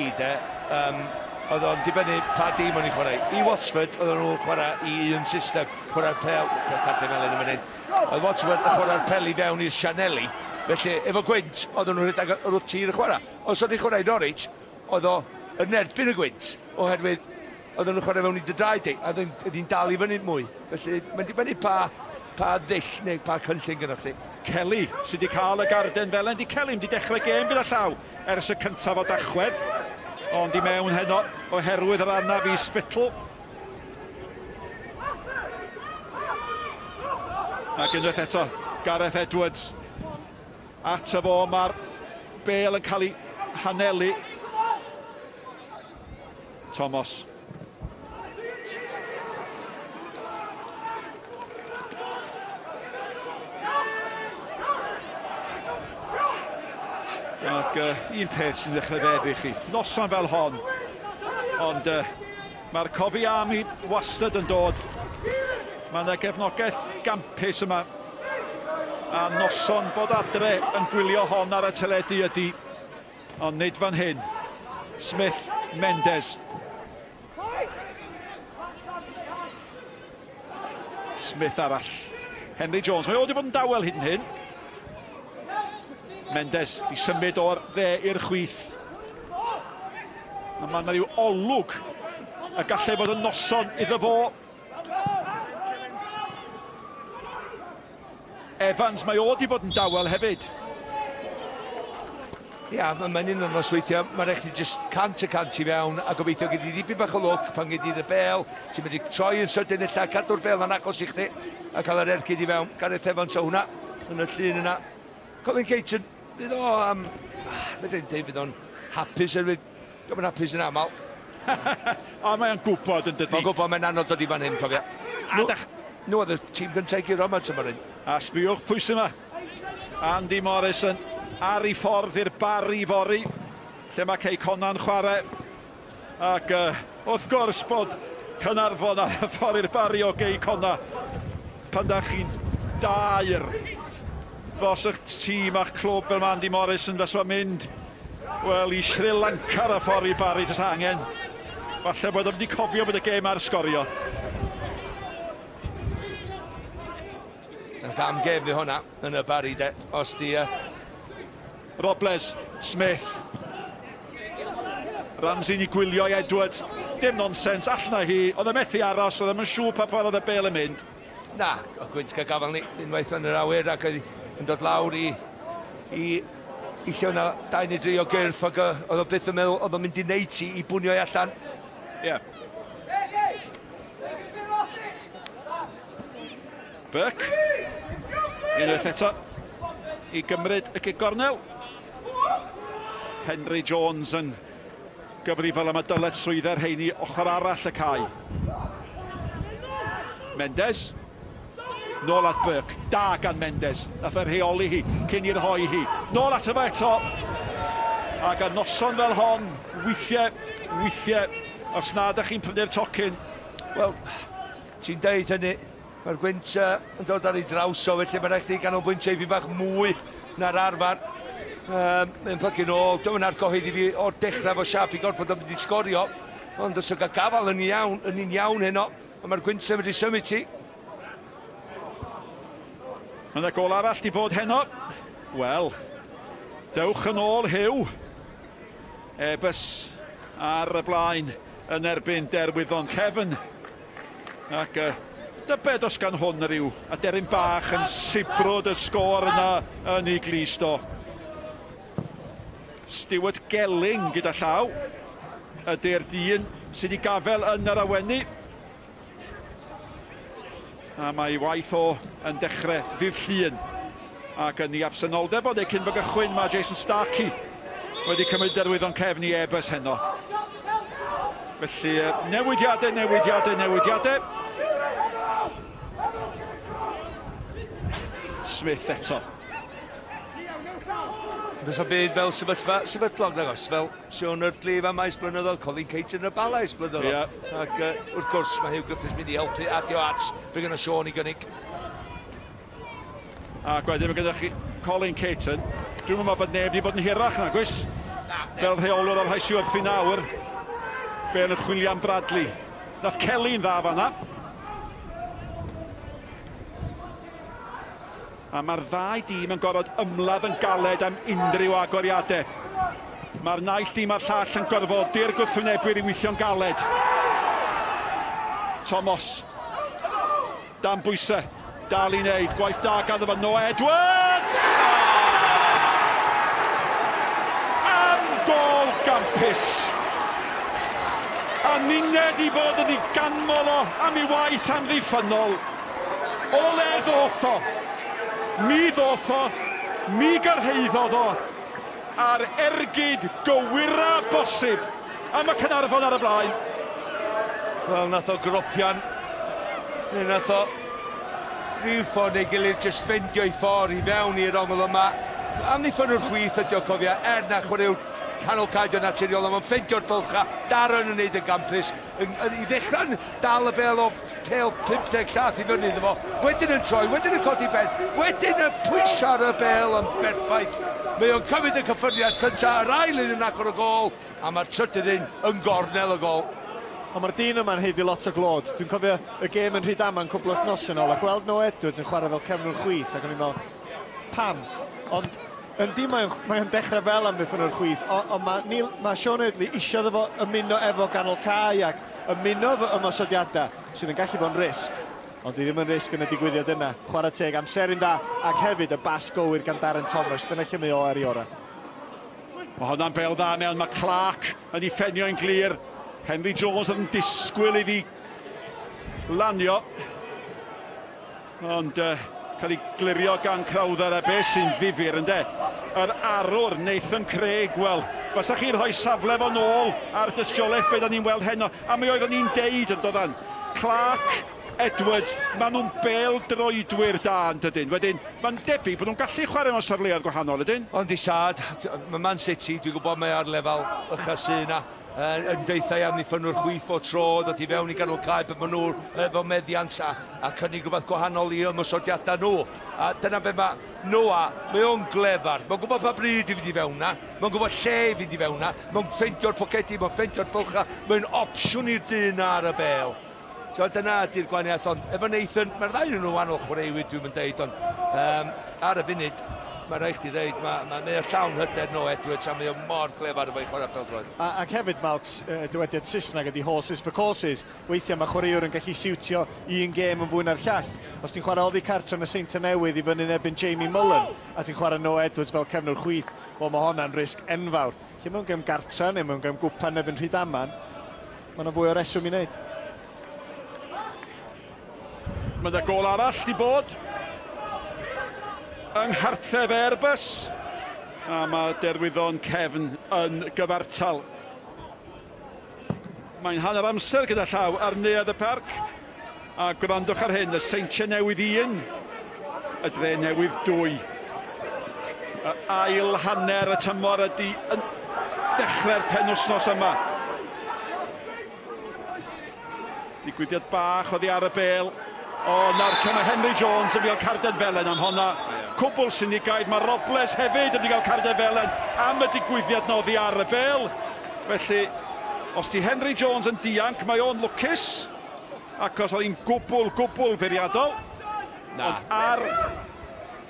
oedd o'n dibynnu pa dim o'n i chwarae. I Watford, oedd nhw'n chwarae i un system, chwarae'r pel, cadw melyn yn mynd. Oedd Watford yn chwarae'r pel i fewn i'r Sianeli, felly efo gwynt, oedd nhw'n rhedeg o'r tir y chwarae. Os oedd i'n chwarae i Norwich, oedd o'n erbyn y gwynt, oherwydd oedd nhw'n chwarae fewn i dy draed i, a oedd hi'n dal i fyny mwy. Felly mae'n dibynnu pa ddill neu pa cynllun gyda chdi. Kelly sydd wedi cael y garden fel yndi. Kelly wedi dechrau gêm gyda llaw ers y cyntaf o dachwedd. Ond i mewn heno oherwydd yr anaf i sbitl. Ac unwaith eto, Gareth Edwards. At y fo, mae'r bêl yn cael ei hanelu. Thomas. Ac un peth sy'n dechrau feddu chi, noson fel hon, ond mae'r cofi am i wastad yn dod. Mae yna gefnogaeth gampus yma, a noson bod adre yn gwylio hon ar y teledu ydy, ond nid fan hyn. Smith, Mendes. Smith arall. Henry Jones, mae o wedi bod yn dawel hyd yn hyn. Mendes di symud o'r dde i'r chwith. A mae yna ryw olwg a gallai bod yn noson iddo fo. Evans, mae o wedi bod yn dawel hefyd. Ia, mae'n un o'n osweithio, mae'n rhaid i just cant y cant i fewn a gobeithio gyda i ddipyn bach o lwc pan gyda i'r bel, ti'n mynd i troi yn sydyn illa, cadw'r bel yn agos i chdi a cael yr ergyd i fewn. Gareth Evans o hwnna, yn y llun yna. Colin Caton, fydd o am... Fydde'n dweud fydd o'n hapus erwydd, dwi'n hapus yn aml. A mae'n gwybod yn dydi. Mae'n gwybod mae'n anodd dod i fan hyn, cofia. Nhw oedd y tîm gyntaf i giro yma tymor hyn. A sbiwch pwys yma. Andy Morrison ar ei ffordd i'r bar i fori, lle mae Cei Cona'n chwarae. Ac wrth gwrs bod Caernarfon ar y ffordd i'r bari o Cei Cona. Pan da chi'n dair dros eich tîm a'ch clwb fel mae Andy Morrison fes o'n mynd, wel, i Sri Lanka ar y ffordd i'r bari jyst angen. Falle bod o'n wedi cofio bod y gêm ar sgorio. Am gêm fi hwnna yn y bari de, os di... Robles, Smith. Ramsey'n i gwylio i Edwards. Dim nonsens, allna hi. Oedd y methu aros, oedd yn siŵr pa ffordd oedd y bel yn mynd. Na, o gwynt cael gafel ni, unwaith yn yr awyr ac yn dod lawr i lle hwnna 2 neu 3 o gyrff ac oedd o byth yn meddwl oedd o'n mynd i neud i bwnio i allan. Ie. Burke. Unwaith eto i gymryd y gigornel. Henry Jones yn gyfrifol am y dyled swyddau'r heini ochr arall y cae. Mendes. Nôl at Burke. Da gan Mendes. Nath e'r rheoli hi cyn i'r hoi hi. Nôl at yma eto. Ac a noson fel hon, weithiau, os nad ych chi'n prynu'r tocyn. Wel, ti'n deud hynny, mae'r gwynt yn dod ar ei draws o, felly mae'n rhaid i ganolbwyntio i fi bach mwy na'r arfer. Mae'n plygu nôl, dwi'n argohydd i fi o'r dechrau fo siap i gorfod o'n mynd i sgorio. Ond os o'n cael gafal yn iawn heno, mae'r gwynt yn mynd i symud ti. Mae'n y gol arall di bod heno. Wel, dewch yn ôl Hyw. Ebys ar y blaen yn erbyn derwyddon Cefn. Ac dybed os gan hwn yr yw aderyn bach yn sibrwd y sgôr yna yn ei glisto. Stewart Gelling gyda llaw. Ydy'r dyn sydd wedi gafel yn yr awenni. A mae waith o yn dechrau ddydd llun. Ac yn ei absenoldeb o neu cyn bod gychwyn mae Jason Starkey wedi cymryd derwyddon Cefn i Ebys heno. Felly newidiadau. Smith eto. Does o byd fel sefydlog nagos, fel Sion yr Glif am maes blynyddoedd, Colin Caton yn y Bala eis blynyddoedd. Ac wrth gwrs mae Hugh Griffiths mynd i helpu adio at bydd yna Sion i gynnig. Ac wedyn mae gyda chi Colin Caton. Dwi'n meddwl bod neb wedi bod yn hirach na, gwys? Fel rheolwr o'r haesi wrth i nawr. Be yn y chwilio am Bradley. Nath Kelly'n dda fanna. A mae'r ddau dîm yn gorfod ymladd yn galed am unrhyw agoriadau. Mae'r naill dîm a'r llall yn gorfodi'r gwrthwynebwyr i weithio'n galed. Thomas. Dan bwysau. Dal i wneud. Gwaith da ganddo fo Noah Edwards! Am gol gampus. A nined i fod yn ei ganmol o am ei waith amddiffynol. O le ddoth o. Mi ddoth o, mi gyrhaeddodd o, a'r ergyd gywyra bosib am y Caernarfon ar y blaen. Wel, nath o gropian, neu nath o rhyw ffordd neu gilydd jyst fendio i ffordd i fewn i'r ongl yma. Amddiffyn o'r chwith ydi o cofio, na chwaraew canolcaid o naturiol, ond mae'n ffendio'r bylcha, Darren yn neud y gampus, i ddechrau'n dal y bel o pêl 50 llath i fyny iddo fo, wedyn yn troi, wedyn yn codi ben, wedyn yn pwyso ar y bel yn berffaith. Mae o'n cymryd y cyffyriad cyntaf, yr ail yn agor y gol, a mae'r trydydd yn gornel y gol. A mae'r dyn yma'n heiddi lot o glod. Dwi'n cofio y gêm yn Rhydaman cwbl wythnos yn ôl, a gweld Noah Edwards yn chwarae fel cefnwr chwith, ac o'n i'n meddwl, pam? Ond yndi mae'n dechrau fel amddiffyn o'r chwith, ond mae Sion Eardley eisiau fo ymuno efo ganol cae ac ymuno efo ymosodiadau sydd yn gallu bod yn risg. Ond di ddim yn risg yn y digwyddiad yna. Chwarae teg amseru'n da ac hefyd y bas gywir gan Darren Thomas. Dyna lle mae o ar ei ora. Mae hwnna'n bel dda mewn, mae Clark yn ei ffenio'n glir. Henry Jones yn disgwyl iddi lanio. Ond cael ei glirio gan Crowther a beth sy'n ddifyr ynde. Yr arwr Nathan Craig, wel, fysa chi'n rhoi safle fo nôl ar dystiolaeth beth ni'n weld heno, a mi oeddwn ni'n deud yn doeddan. Clark, Edwards, maen nhw'n bel droedwyr da yn dydyn. Wedyn, mae'n debyg bod nhw'n gallu chwarae mewn safleoedd gwahanol ydyn. Ond i sad, mae Man City, dwi'n gwybod mae ar lefel ychas yna. Yn deithau amddiffyn o'r chwith bod tro, dod i fewn i ganol cae, bod nhw efo meddiant a cynnig rhywbeth gwahanol i ymosodiadau nhw. A dyna be mae Noah, mae o'n glefar, mae'n gwybod pa bryd i fynd i fewn na, mae'n gwybod lle i fynd i fewn na, mae'n ffeindio'r pocedi, mae'n ffeindio'r bylcha, mae'n opsiwn i'r dyn ar y bel. So dyna ydy'r gwahaniaeth, ond efo Nathan, mae'r ddau nhw'n wahanol chwaraewyr dwi'n mynd deud, ond ar y funud, mae rhaid chdi ddeud, mae'n llawn hyder Noah Edwards a mae'n mor glefar efo'i chwarae pêl-droed. Ac hefyd, Malks, dywediad Saesneg ydi horses for courses. Weithiau mae chwaraewr yn gallu siwtio un gêm yn fwy na'r llall. Os ti'n chwarae oddi cartre yn y Saint Newydd i fyny nebyn Jamie Mullen, a ti'n chwarae Noah Edwards fel cefnwr chwith, wel mae hwnna'n risg enfawr. Lle mewn gêm gartre neu mewn gêm gwpan nebyn Rhydaman, mae yna fwy o reswm i wneud. Mae'n y gol arall di bod yng Nghartref Airbus, a mae derwyddon Cefn yn gyfartal. Mae'n hanner amser gyda llaw ar neuadd y parc, a gwrandwch ar hyn, y Seintiau Newydd 1, y Dre Newydd 2. Y ail hanner y tymor ydy yn dechrau'r penwythnos yma. Digwyddiad bach oddi ar y bel. O, nawr tra mae Henry Jones yn cael carded felen am honna. Cwbl synigaidd, mae Robles hefyd yn cael carded felen am y digwyddiad na oddi ar y bel. Felly, os di Henry Jones yn dianc, mae o'n lwcus. Ac os oedd hi'n gwbl furiadol. Ond ar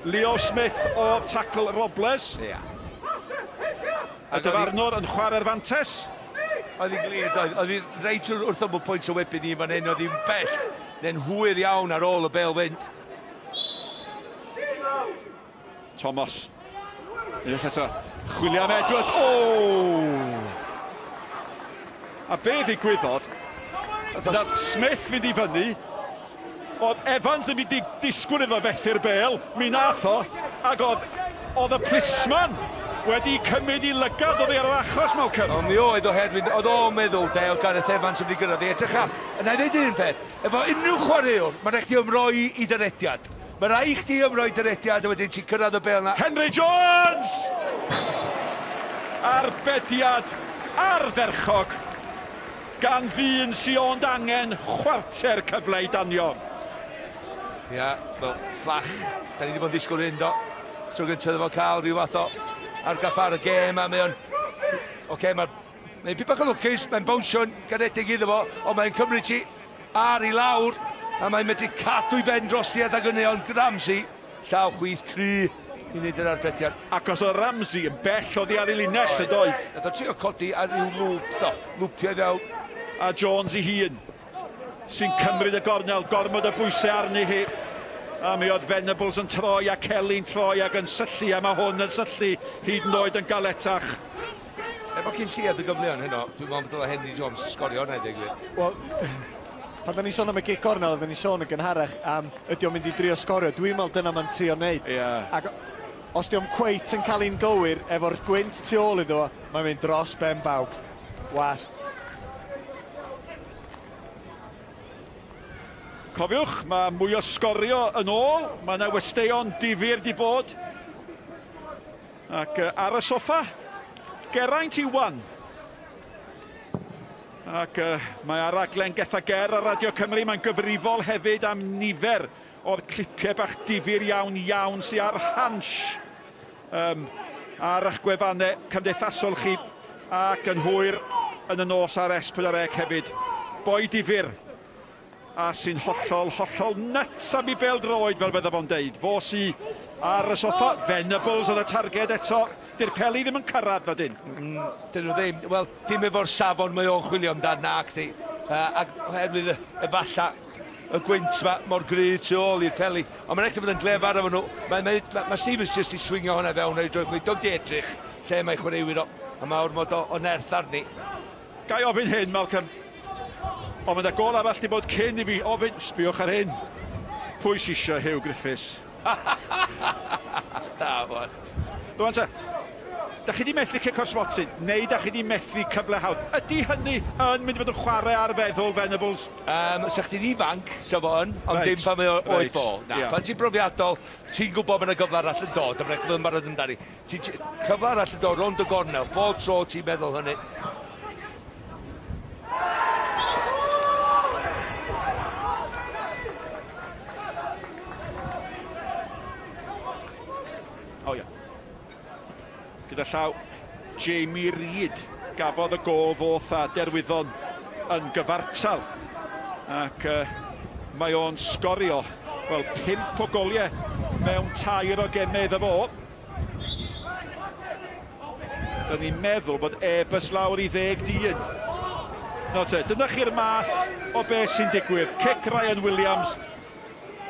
Leo Smith o tackle Robles. Y dyfarnwr yn chwarae'r fantes. Oedd hi'n glir, oedd hi'n reit wrth ymwyl pwynt o webyn i fan hyn, oedd hi'n bell. Ne'n hwyr iawn ar ôl y bel fynd. Thomas. Unwaith eto. Chwilio am Edwards. O! A be ddigwyddodd? Nath Smith fynd i fyny. Oedd Evans ddim wedi disgwyl iddo fethu'r bel. Mi nath o. Ac oedd y plisman wedi cymryd i lygad oddi ar yr achos mewn cyrra. Mi oedd oedd o'n meddwl Dale Gareth Evans yn mynd i gyrraedd. Edrycha, yna i ddweud un peth, efo unrhyw chwaraewr, mae'n rhaid i ymroi i dyrediad. Mae'n rhaid i chdi ymroi i dyrediad a wedyn ti'n cyrraedd y bel na. Henry Jones! arbediad ardderchog gan ddyn sy'n ond angen chwarter cyfle i danio. Ia, wel, fflach. Da ni wedi bod yn disgwyl un do. Tro gyntaf efo cael rhyw fath o argraff ar y gêm a mae o'n... Oce, mae'n byd bach o lwcus, mae'n bownsio'n garedig iddo fo, ond mae'n cymryd ti ar i lawr a mae'n medru cadw i ben dros di adag yna o'n Ramsey. Llaw chwith cry i wneud yr arbediad. Ac os o Ramsey yn bell oddi ar ei linell y doedd. Oedd o trio codi ar ryw lŵp, do. Lwpio i fewn. A Jones i hun sy'n cymryd y gornel, gormod o bwysau arni hi. A mi oedd Venables yn troi a Kelly'n troi ac yn syllu, a mae hwn yn syllu hyd yn oed yn galetach. Efo cyn lliad y gyfleon heno, dwi'n meddwl bod o Henry Jones sgorio hwnna, deg wir. Wel, pan da ni sôn am y gig gornel, da ni sôn yn gynharach am ydy o'n mynd i drio sgorio. Dwi'n meddwl dyna ma'n trio wneud. Yeah. Ac os di o'n cweit yn cael un gywir, efo'r gwynt tu ôl iddo, mae'n mynd dros ben bawb. Wast. Cofiwch, mae mwy o sgorio yn ôl. Mae yna westeion difyr di bod. Ac ar y soffa, Geraint i 1. Ac mae ar raglen Getha Ger ar Radio Cymru. Mae'n gyfrifol hefyd am nifer o'r clipiau bach difyr iawn sy'n ar hans ar eich gwefannau cymdeithasol chi ac yn hwyr yn y nos ar S4C hefyd. Boi difyr a sy'n hollol nuts am i bêl-droed fel bydda fo'n deud. Fo sy ar y soffa, Venables yn y targed eto. Di'r peli ddim yn cyrraedd fa dyn. Dyn nhw ddim. Wel, dim efo'r safon mae o'n chwilio amdan nac di. Ac oherwydd efalla y gwynt mor gry tu ôl i'r peli. Ond mae'n eich bod yn glefar efo nhw. Mae Stevens jyst i swingio hwnna fewn ar ei drwy gwynt. Don't di edrych lle mae chwaraewyr o. A mae ormod o nerth arni. Gai ofyn hyn, Malcolm. Ond mae'n gol arall di bod cyn i fi ofyn, sbiwch ar hyn. Pwy sy'n isio Hugh Griffiths? Da, wan. Rwan te, da chi di methu cic o'r Watson, neu da chi di methu cyfle hawdd. Ydy hynny yn mynd i fod yn chwarae ar feddwl Venables? Sa chdi'n ifanc, sa fo yn, ond dim pan mae oed bo. Na, pan ti'n brofiadol, ti'n gwybod mae'n y gyfle arall yn dod, a mae'n eich fod yn barod yn dari. Cyfle arall yn dod, rond y gornel, bob tro ti'n meddwl hynny. O ia. Gyda llaw Jamie Reid gafodd y gol fodd a derwyddon yn gyfartal. Ac mae o'n sgorio, wel, 5 o goliau mewn 2 o gemau iddo fo. Da ni'n meddwl bod e-bus lawr i 10 dyn. No te, dyna chi'r math o beth sy'n digwydd. Cic Ryan Williams,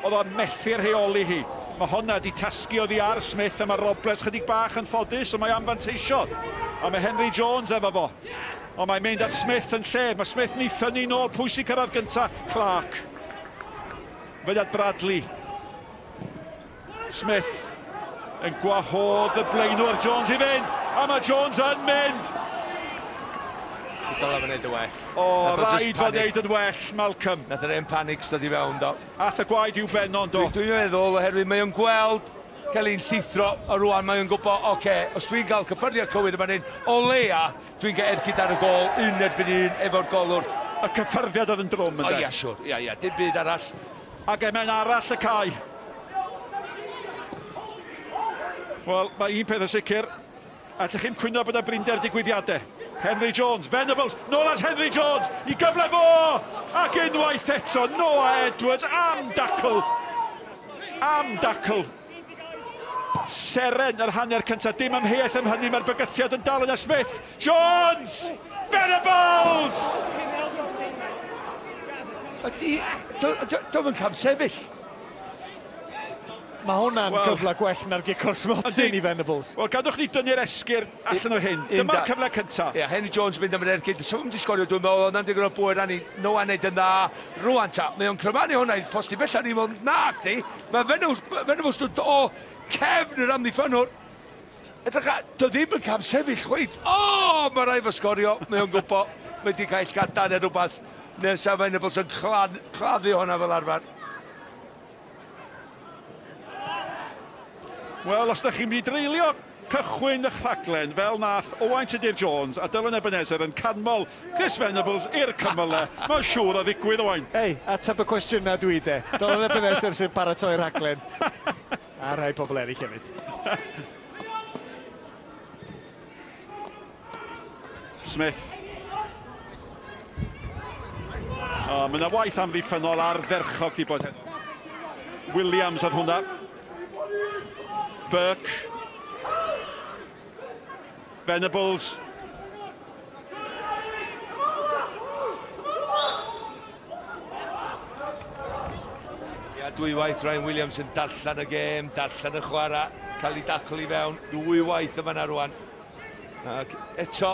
oedd o'n methu rheoli hi. Mae honna di tasgu oddi ar Smith a mae Robles chydig bach yn ffodus, so mae anfanteisio. A mae Henry Jones efo fo. Ond mae'n mynd at Smith yn lle. Mae Smith ni ffynnu nôl, pwy sy'n cyrraedd gyntaf? Clark. Fydd at Bradley. Smith yn gwahodd y blaenwr Jones i fynd. A mae Jones yn mynd. Dyle fe wneud y well. O, rhaid fod wneud yn well, Malcolm. Nath yr un panic stod i fewn, do. Ath y gwaed i'w bennon, do. Dwi'n meddwl, oherwydd mae o'n gweld Celyn llithro o rwan, mae o'n gwybod, oce, os dwi'n cael cyffyrddiad cywir yma'n un, o leia, dwi'n gael ergyd ar y gol, un erbyn un efo'r golwr. Y cyffyrddiad oedd yn drwm, ynddo? O ia, siwr, ia, dim byd arall. Ac emen arall y cae. Wel, mae un peth o sicr, allwch chi'n cwyno bod y brinder digwyddiadau. Henry Jones, Venables, nôl at Henry Jones, i gyfle fo! Ac unwaith eto, Noah Edwards, am dacl. Am dacl. Seren yr hanner cyntaf, dim amheuaeth am hynny, mae'r bygythiad yn dal yn Smith. Jones! Venables! Dwi'n yn cam sefyll. Mae hwnna'n gyfle gwell na'r gig o'r Watson i Venables. Wel, gadwch ni dynnu'r esgyr allan o hyn. Dyma'r cyfle cyntaf. Ie, Henry Jones mynd am yr ergyd. So, wedi sgorio, dwi'n meddwl, ond digon o bwyr anni. Noah wneud yn dda. Rwan ta, mae o'n crymannu hwnna i posti bella ni mewn nag di. Mae Venables o cefn yr amddiffynwr. Edrych, do ddim yn cam sefyll chweith. O, mae rai fo sgorio. Mae o'n gwybod. Mae wedi cael gadan neu rhywbeth. Nesa Venables yn claddu hwnna fel arfer. Wel, os da chi'n mynd i dreulio cychwyn y rhaglen fel nath Owain Tudur Jones a Dylan Ebenezer yn canmol Chris Venables i'r cymyle. Mae'n siŵr o ddigwydd, Owain. Ei, ateb y cwestiwn na dwi de. Dylan Ebenezer sy'n paratoi'r rhaglen. A rhai pobl eraill hefyd. Smith. Mae yna waith amddiffynol ar ferchog di bod. Williams ar hwnna. Burke. Venables. Dwy waith Ryan Williams yn darllen y gêm, darllen y chwarae, cael ei dacl i fewn, dwy waith yma na rwan. Ac eto,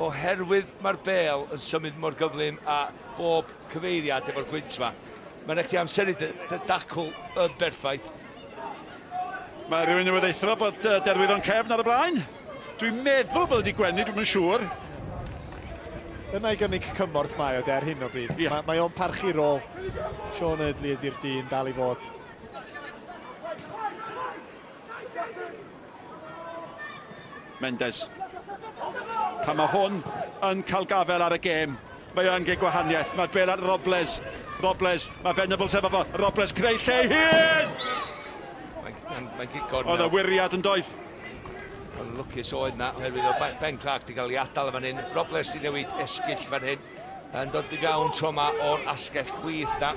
oherwydd mae'r bêl yn symud mor gyflym a bob cyfeiriad efo'r gwynt yma, mae'n eich amseru dy dacl yn berffaith. Mae rhywun yn wedi bod derwydd o'n cefn ar y blaen. Dwi'n meddwl bod wedi gwenu, dwi'n yn siŵr. Yna i gynnig cymorth mae o der hyn o bryd. Mae o'n parchu rôl. Sean Erdley ydy'r dyn dal i fod. Mendes. Pan mae hwn yn cael gafel ar y gêm, mae o'n gei gwahaniaeth. Mae'r bel ar Robles. Mae Venables efo fo. Robles creu lle hyn! Mae'n gigor. Oedd y wiriad yn doedd. Ond lwcus oedd na, oherwydd o Ben Clark di cael ei adael fan hyn. Robles di newid esgyll fan hyn. Yn dod i gawn tro ma o'r asgell gwyth na.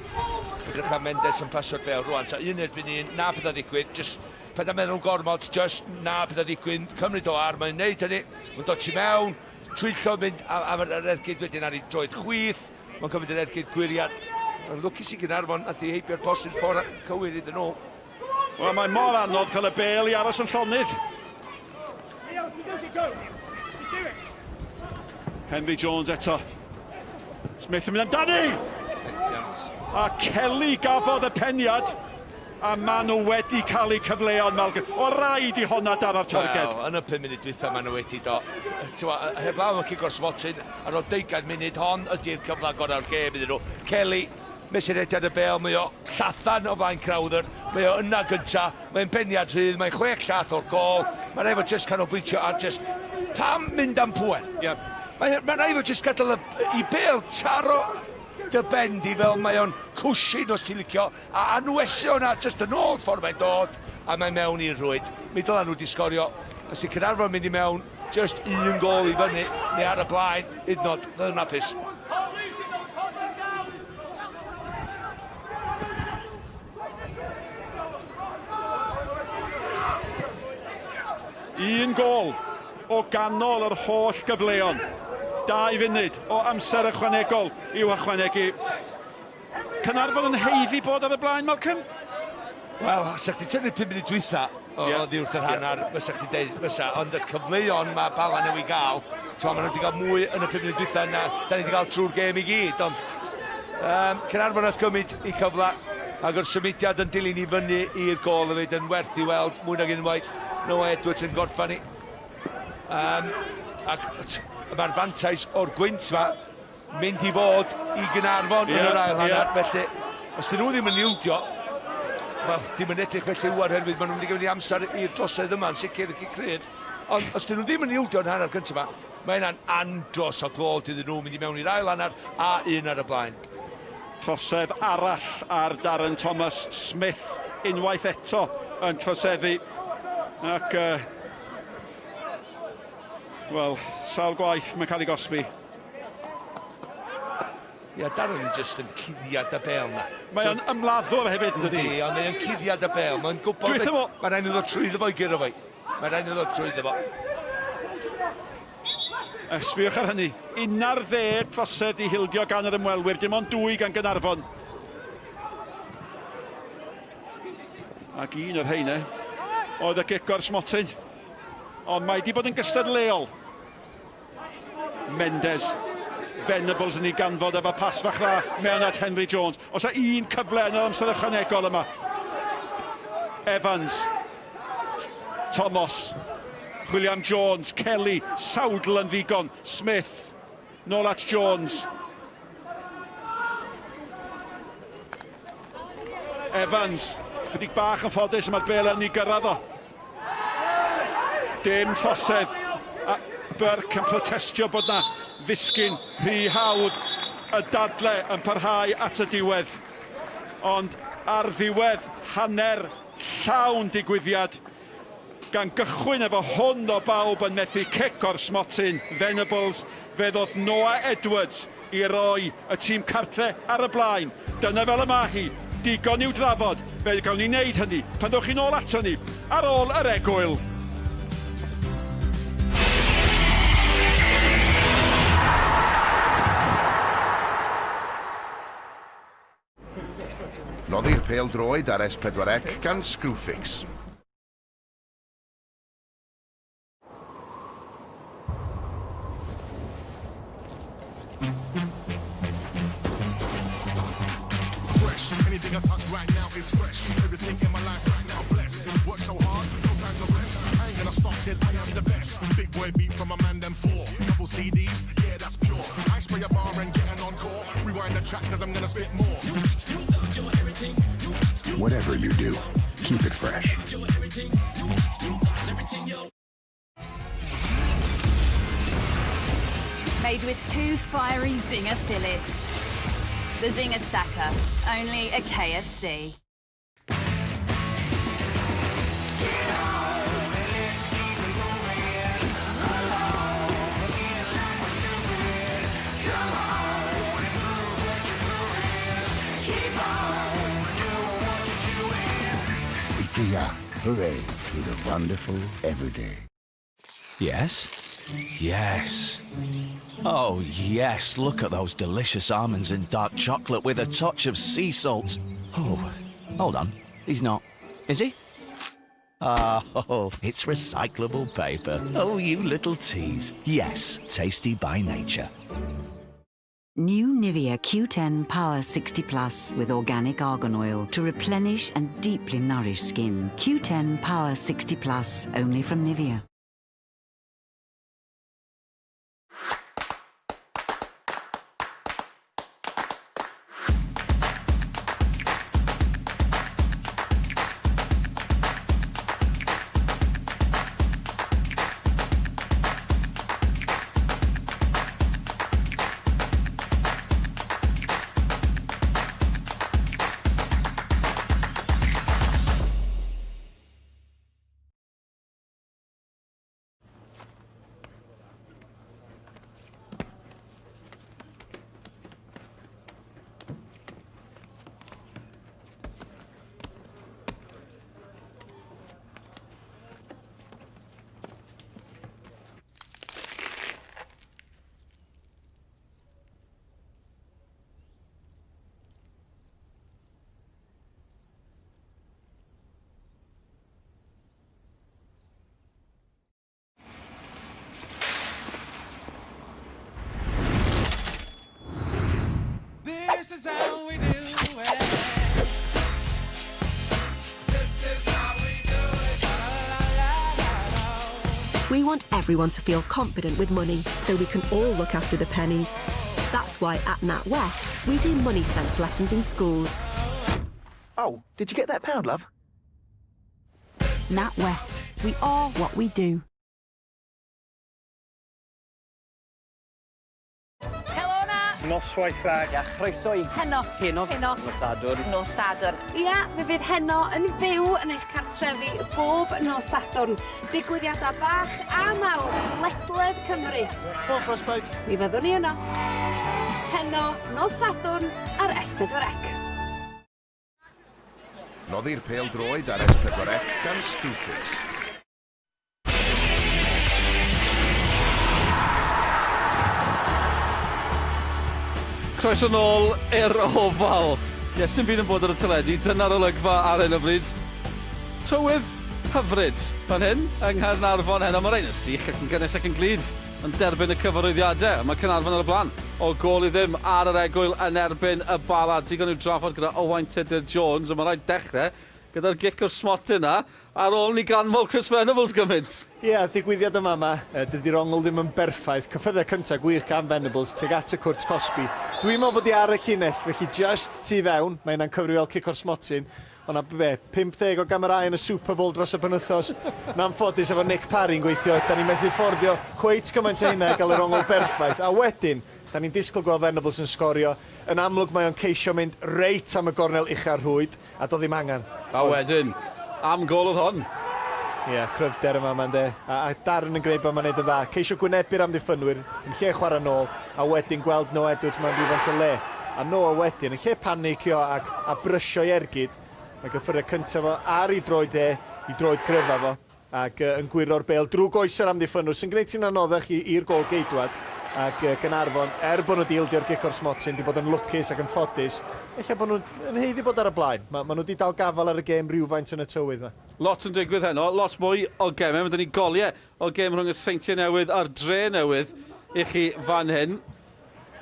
Edrych am Mendes yn pasio'r bel rwan. So un erbyn un, na bydda ddigwydd. Just peda meddwl gormod, just na bydda ddigwydd. Cymryd o ar, mae'n neud hynny. Mae'n dod i mewn. Twyllo mynd am yr ergyd wedyn ar ei droed chwyth. Mae'n cymryd yr ergyd gwiriad. Yn lwcus i Caernarfon a di heibio'r post i'r ffordd cywir iddyn nhw. Wel, mae mor anodd cael y bel i aros yn llonydd. Henry Jones eto. Smith yn mynd amdani! A Kelly gafodd y peniad. A maen nhw wedi cael eu cyfleon. O raid i honna dara'r targed. Wel, yn y 5 munud dwytha maen nhw wedi do. Heblaw yn cig o'r smotin, ar ôl 20 munud hon ydy'r cyfle gorau'r gêm iddyn nhw. Kelly, mesurediad y bel, mae o llathan o flaen Crowther, mae o yna gynta, mae'n peniad rhydd, mae'n 6 llath o'r gol, mae'n efo jyst canolbwyntio ar jyst tam mynd am pwer. Mae'n efo jyst gadael i bel taro dy bendi fel mae o'n cwsin os ti'n licio, a anwesio hwnna jyst yn ôl ffordd mae'n dod, a mae'n mewn i'r rwyd. Mi dyla nhw di sgorio, os di Caernarfon mynd i mewn, jyst un gol i fyny, neu ar y blaen, hydnod, yn hapus. Un gol o ganol yr holl gyfleon. 2 funud o amser ychwanegol i'w ychwanegu. Caernarfon yn heiddi bod ar y blaen, Malcolm? Wel, sa'ch ti tynnu 5 munud dwytha o ddiwrth yr hanner, fysa chdi deud, fysa, ond y cyfleon mae Bala newy gael, maen nhw wedi cael mwy yn y 5 munud dwytha na da ni wedi cael trwy'r gêm i gyd, ond Caernarfon oedd gymryd i cyfle, ac o'r symudiad yn dilyn i fyny i'r gol hefyd yn werth i weld mwy nag unwaith. Noah Edwards yn gorffan ni. Ac mae'r fantais o'r gwynt yma mynd i fod i Caernarfon yn yr ail hanner, felly os dyn nhw ddim yn ildio, wel, dim yn edrych felly wad herwydd maen nhw'n mynd i gyfnod amser i'r drosedd yma yn sicr ac i cryd. Ond os dyn nhw ddim yn ildio yn hanner cyntaf yma, mae yna'n andros o glod iddyn nhw mynd i mewn i'r ail hanner a un ar y blaen. Trosedd arall ar Darren Thomas Smith unwaith eto yn troseddu. Ac, wel, sawl gwaith mae'n cael ei gosbi. Darren yn just yn cuddiad y bel na. Mae o'n ymladdwr hefyd yn dydi. Ond mae'n cuddiad y bel, mae'n gwybod... Mae'n rhaid i ddod trwyddo fo i gyro fo. Mae'n rhaid i ddod trwyddo fo. Sbiwch ar hynny. 11 trosedd i hildio gan yr ymwelwyr, dim ond 2 gan Caernarfon. Ac un o'r heine oedd y gic o'r smotyn. Ond mae wedi bod yn gystadleol. Mendes. Venables yn ei ganfod efo pas fach dda mewn at Henry Jones. Os yna un cyfle yn yr amser ychwanegol yma. Evans. Thomas. William Jones. Kelly. Sawdl yn ddigon. Smith. Nôl at Jones. Evans. Chydig bach yn ffodus, mae'r bel yn ei gyrraedd o. dim llosedd. A Burke yn protestio bod na ddisgyn rhy hawdd y dadle yn parhau at y diwedd. Ond ar ddiwedd hanner llawn digwyddiad, gan gychwyn efo hwn o bawb yn methu cic o'r smotyn Venables, fe ddodd Noah Edwards i roi y tîm cartre ar y blaen. Dyna fel y ma hi, digon i'w drafod, fe gawn ni wneud hynny pan dowch chi nôl ato ni ar ôl yr egwyl. Noddi'r pêl-droed ar S4C gan Screwfix. Fresh, anything I touch right now is fresh. Everything in my life right now blessed. Work so hard, no time to rest. I ain't gonna stop till I am the best. Big boy beat from a man them 4. Couple CDs, yeah that's pure. I spray a bar and get an encore. Rewind the track cause I'm gonna spit more. Whatever you do, keep it fresh. Made with 2 fiery Zinger fillets. The Zinger Stacker, only at KFC. IKEA, hooray to the wonderful everyday. Yes? Yes. Oh, yes, look at those delicious almonds in dark chocolate with a touch of sea salt. Oh, hold on. He's not. Is he? Oh, it's recyclable paper. Oh, you little tease. Yes, tasty by nature. New Nivea Q10 Power 60 Plus with organic argan oil to replenish and deeply nourish skin. Q10 Power 60 Plus, only from Nivea. This is how we do it. This is how we do it. We want everyone to feel confident with money so we can all look after the pennies. That's why at NatWest we do money sense lessons in schools. Oh, did you get that pound, love? NatWest, we are what we do. Noswaith dda. Ia, chroeso I Heno. Heno. Heno. Nos Sadwrn. Nos Sadwrn. Ia, fe fydd heno yn fyw yn eich cartrefi bob nos Sadwrn. Digwyddiadau bach a mawr i ledled Cymru. O, Frostbite. Mi fyddwn ni yno. Heno, nos Sadwrn ar S4C. Noddi'r pêl-droed ar S4C gan Screwfix. Croeso nôl i'r ofal. Yes, dim byd yn bod ar y teledu, dyna'r olygfa ar hyn o bryd. Tywydd hyfryd fan hyn, yng Caernarfon heno. Mae rhain yn sych ac yn gynnes ac yn glid yn derbyn y cyfarwyddiadau. Mae Caernarfon ar y blaen o gol i ddim ar yr egwyl yn erbyn y Bala. Digon i'w drafod gyda Owain Tudur Jones, a mae rhaid dechrau gyda'r gic o'r smot yna, ar ôl ni ganmol Chris Venables gymaint. Ie, digwyddiad yma, dydy'r ongl ddim yn berffaith. Cyffyddau cyntaf gwych gan Venables, tuag at y cwrt Cosby. Dwi'n meddwl bod i ar y llinell, felly just tu fewn, mae yna'n cyfrifol cic o'r smotyn. Ond 50 o gamerau yn y Super Bowl dros y penwythnos. Na'n ffodus efo Nick Parry'n gweithio. Da ni'n methu fforddio cweit gymaint o hynna gael yr ongl berffaith. A wedyn, da ni'n disgwyl gweld Venables yn sgorio. Yn amlwg mae o'n ceisio mynd reit am y gornel uchaf rhwyd, a do ddim angen. A wedyn, am gol oedd hon. Ie, cryfder yma ma'n de. A Darren yn gwneud bod ma'n neud y dda. Ceisio gwynebu'r amddiffynwyr, yn lle chwarae nôl, a wedyn gweld Noah Edwards ma'n rhywfaint o le. A Noah wedyn, yn lle panicio a brysio i ergyd, mae gyffuriau cyntaf fo ar ei droed i droed cryfa fo, ac yn gwiro'r bêl drwy goesau'r amddiffynwyr, sy'n gwneud ti'n anoddach i'r gol geidwad. Ac Caernarfon, bod nhw dildio'r gic o'r smotyn, di bod yn lwcus ac yn ffodus, eich bod nhw'n heiddi bod ar y blaen. Mae nhw wedi dal gafal ar y gêm rhywfaint yn y tywydd. Lot yn digwydd heno, lot mwy o gemau. Mae dyn ni goliau o gêm rhwng y Seintiau Newydd a'r Dre Newydd i chi fan hyn.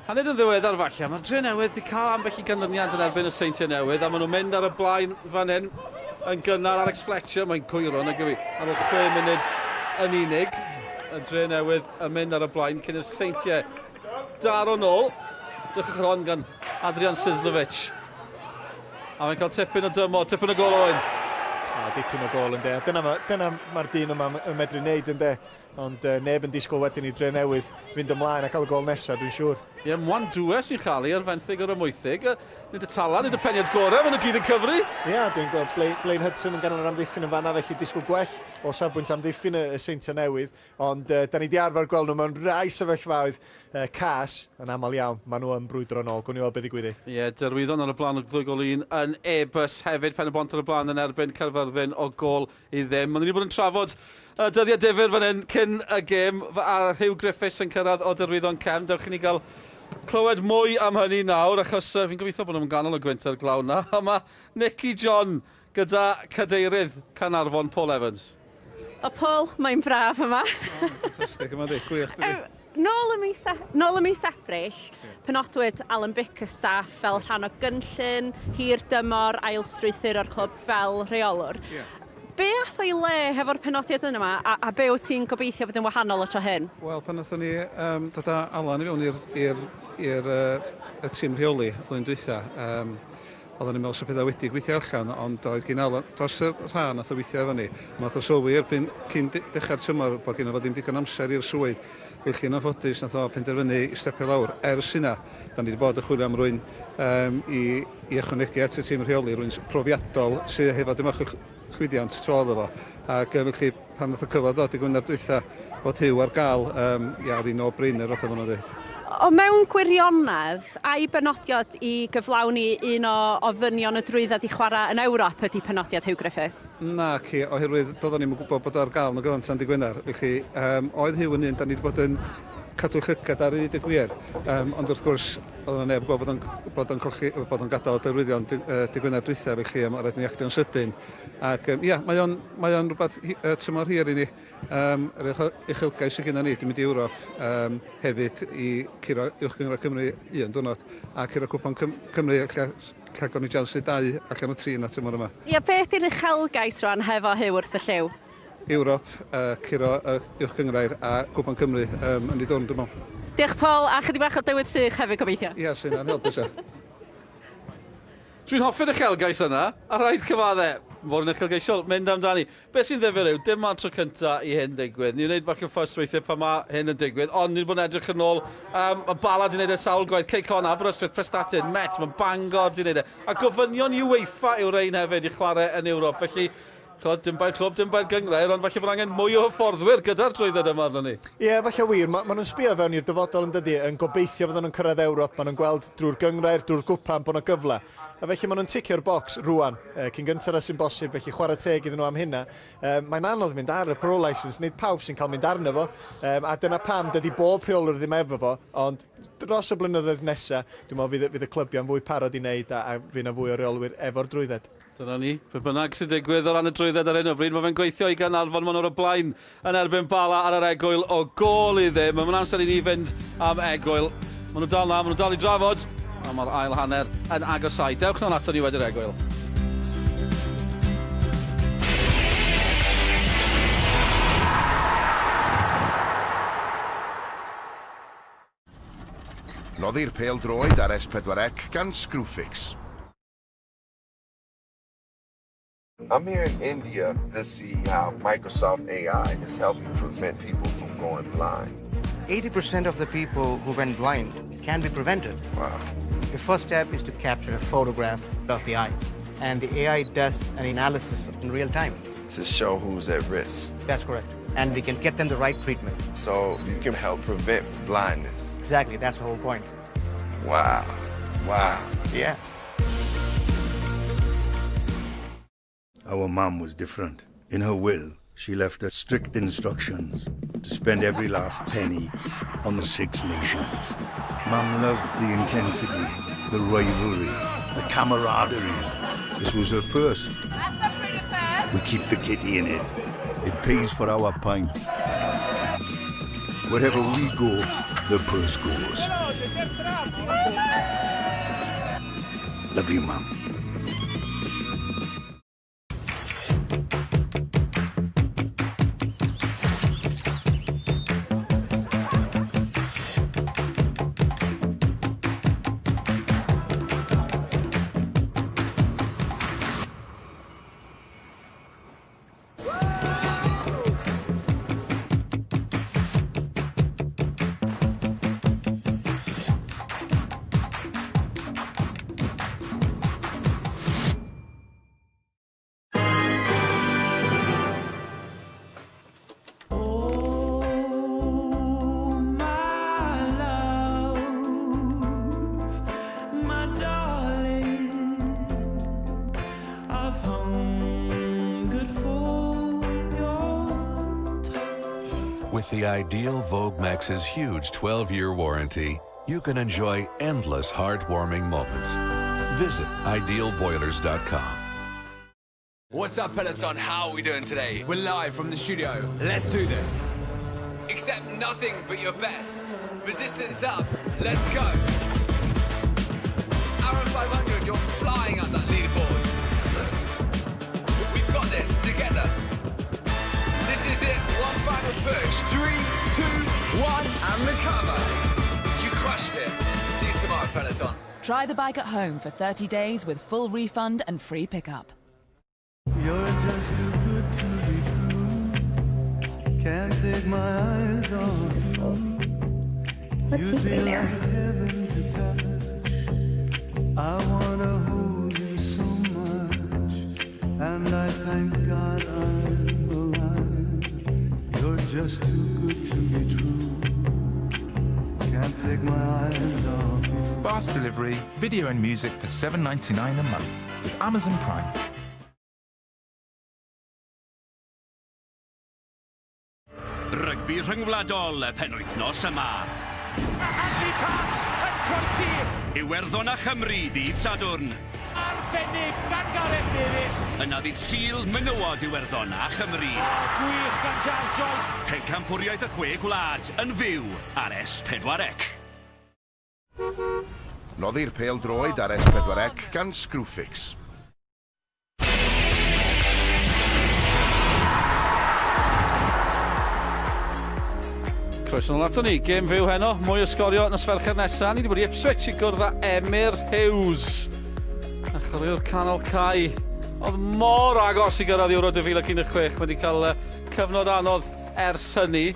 A nid yn ddiweddar falle, mae'r Dre Newydd wedi cael ambell i ganlyniad yn erbyn y Seintiau Newydd, a maen nhw'n mynd ar y blaen fan hyn yn gynnar Alex Fletcher, mae'n cwyro yn y gyfi, ar y 6 munud yn unig. Y Dre Newydd yn mynd ar y blaen cyn i'r Seintiau daro nôl. Dychwch yr hon gan Adrian Sislovic. A mae'n cael tipyn o dymor, tipyn o gol Owen. Dipyn o gol yn de. Dyna mae'r dyn yma yn medru wneud yn de. Ond neb yn disgwyl wedyn i Dre Newydd fynd ymlaen a cael y gol nesaf, dwi'n siŵr. Ie, Mwan Dwe sy'n chael ar fenthyg o'r ymwythig. Nid y tala, nid y peniad gorau, maen nhw gyd yn cyfru. Ie, dwi'n gweld Blaine Hudson yn ganol yr amddiffyn yn fanna, felly disgwyl gwell o safbwynt amddiffyn y Seintiau Newydd. Ond da ni di arfer gweld nhw mewn rai sefyllfaoedd cas, yn aml iawn, maen nhw yn brwydro yn ôl, gwn i o beth ddigwyddodd. Ie, derwyddon ar y blaen o 2 gol 1 yn e-bus hefyd, pen y bont ar y blaen yn erbyn Caerfyrddin o gol i ddim. Maen nhw wedi bod yn trafod dyddiau difyr fan hyn cyn y gêm, a Hugh Griffiths yn cyrraedd o derwyddon cefn. Dewch i ni gael clywed mwy am hynny nawr, achos fi'n gobeithio bod nhw'n ganol y gwynter glaw na. A mae Nicky John gyda cadeirydd Caernarfon, Paul Evans. O Paul, mae'n braf yma. Fantastic yma di, gwych. Nôl y mis Ebrill, penodwyd Alan Bickerstaff fel rhan o gynllun, hir dymor, ail strwythur o'r clwb fel rheolwr. Be ath o'i le hefo'r penodiad yma, a be wyt ti'n gobeithio bod yn wahanol o tro hyn? Wel, pan nathon ni dod â Alan i fewn i'r tîm rheoli blwyddyn dwytha, oedden ni'n meddwl sy'n pethau wedi gweithio allan, ond oedd gen Alan dros y rhan nath o weithio efo ni. Nath o sylwi erbyn cyn dechrau'r tymor bod gen o fod ddim digon amser i'r swydd. Felly yn anffodus nath o penderfynu i stepio lawr. Ers yna, da ni wedi bod yn chwilio am rwy'n i ychwanegu at y tîm rheoli, rwy'n profiadol sydd hefo dim chwyddiant tro iddo fo. Ac felly pan nath o cyfle dod i Gwynedd dwytha fod Hugh ar gael, oedd hi'n no-brainer oedd o'n dweud. O mewn gwirionedd, a'i benodiad i gyflawni un o ddynion y drwydded i chwarae yn Ewrop ydy penodiad Hugh Griffiths? Na, oherwydd doeddwn ni'n gwybod bod ar gael yn y gyfan Sandy Gwynar. Felly, oedd Hugh yn un, da ni wedi bod yn cadw llygad ar hyd y gwir. Ond wrth gwrs, oedd o'n neb gwybod bod o'n gadael o derwyddion dy Gwynar dwytha, felly mae'n rhaid ni actio'n sydyn. Ac ia, mae o'n rhywbeth tymor hir i ni. Yr uchelgais sydd gennym ni, dwi'n mynd i Ewrop hefyd i curo Uwchgyngor Cymru 1 diwrnod, a curo Cwpan Cymru lle gon i Chelsea 2 allan o 3 na tymor yma. Ia, beth yw'r uchelgais rwan hefo Hugh wrth y lliw? Ewrop, curo Uwchgyngrair a Cwpan Cymru yn ei dwrn dwi'n meddwl. Diolch Paul, a chydig bach o dywyd sych hefyd gobeithio. Ia, sy'n anhelpus e. Dwi'n hoffi'r uchelgais yna, a rhaid cyfaddau, fod yn uchelgeisiol, mynd amdani. Be sy'n ddifyr yw, dim ond tro cyntaf i hyn digwydd. Ni'n gwneud bach o ffos weithiau pan mae hyn yn digwydd, ond ni'n bod yn edrych yn ôl. Mae Bala di wneud y sawl gwaith, Caernarfon, Aberystwyth, Prestatyn, Met, mae Bangor di wneud e. A gofynion UEFA yw'r ein hefyd i chwarae yn Ewrop, felly dim baid clwb, dim baid gyngrair, ond falle bod angen mwy o hyfforddwyr gyda'r drwydded yma arno ni. Ie, falle wir. Maen nhw'n sbio fewn i'r dyfodol yn dydi, yn gobeithio fydden nhw'n cyrraedd Ewrop. Maen nhw'n gweld drwy'r gyngrair, drwy'r gwpan bod nhw'n gyfle. A felly maen nhw'n ticio'r bocs rwan, cyn gyntaf sy'n bosib, felly chwarae teg iddyn nhw am hynna. Mae'n anodd mynd ar y pro licence, nid pawb sy'n cael mynd arno fo, a dyna pam dydy bob rheolwr ddim efo fo, ond dros y blynyddoedd nesaf, dwi'n meddwl fydd y clybiau'n fwy parod i wneud a fydd yna fwy o reolwyr efo'r drwydded. Dyna ni, pe bynnag sy'n digwydd o ran y drwydded ar hyn o bryd. Mae fe'n gweithio i Caernarfon, maen nhw'r o blaen yn erbyn Bala ar yr egwyl o gol i ddim. Mae'n amser i ni fynd am egwyl. Maen nhw dal na, maen nhw dal i drafod, a mae'r ail hanner yn agosau. Dewch nhw'n ato ni wedi'r egwyl. Noddi'r pêl-droed ar S4C gan Screwfix. I'm here in India to see how Microsoft AI is helping prevent people from going blind. 80% of the people who went blind can be prevented. Wow. The first step is to capture a photograph of the eye, and the AI does an analysis in real time. To show who's at risk. That's correct. And we can get them the right treatment. So you can help prevent blindness. Exactly, that's the whole point. Wow. Wow. Yeah. Our mum was different. In her will, she left us strict instructions to spend every last penny on the Six Nations. Mum loved the intensity, the rivalry, the camaraderie. This was her purse. We keep the kitty in it. It pays for our pints. Wherever we go, the purse goes. Love you, Mum. With the Ideal Vogue Max's huge 12-year warranty, you can enjoy endless heartwarming moments. Visit idealboilers.com. What's up, Peloton? How are we doing today? We're live from the studio. Let's do this. Accept nothing but your best. Resistance up. Let's go. Hour 500, you're flying up that leaderboard. We've got this together. This is it. One final push. 3, 2, 1, and the cover. You crushed it. See you tomorrow, Peloton. Try the bike at home for 30 days with full refund and free pickup. You're just too good to be true. Can't take my eyes off you. You'd be like heaven to touch. I wanna hold you so much, and I thank God I'm alive. You're just too good to be true. Can't take my eyes off you. Fast delivery, video and music for $7.99 a month with Amazon Prime. Rygbi rhyngwladol y penwythnos yma. Andy Parks yn croesi. Iwerddon a Chymru ddydd Sadwrn. Arbennig gan Gareth Davies. Yna ddydd Sul menywod Iwerddon a Chymru. Gwych gan Giles Joyce. Pencampwriaeth y chwe gwlad yn fyw ar S4C. Noddi'r pêl-droed ar S4C gan Screwfix. Croeso nôl ato ni, gêm fyw heno, mwy o sgorio yn ysfercher nesaf. Ni wedi bod i Ipswich i gwrdd â Emyr Hughes. A chwaraewr canol Cai. Oedd mor agos i gyrraedd Euro 2016. Wedi cael cyfnod anodd ers hynny.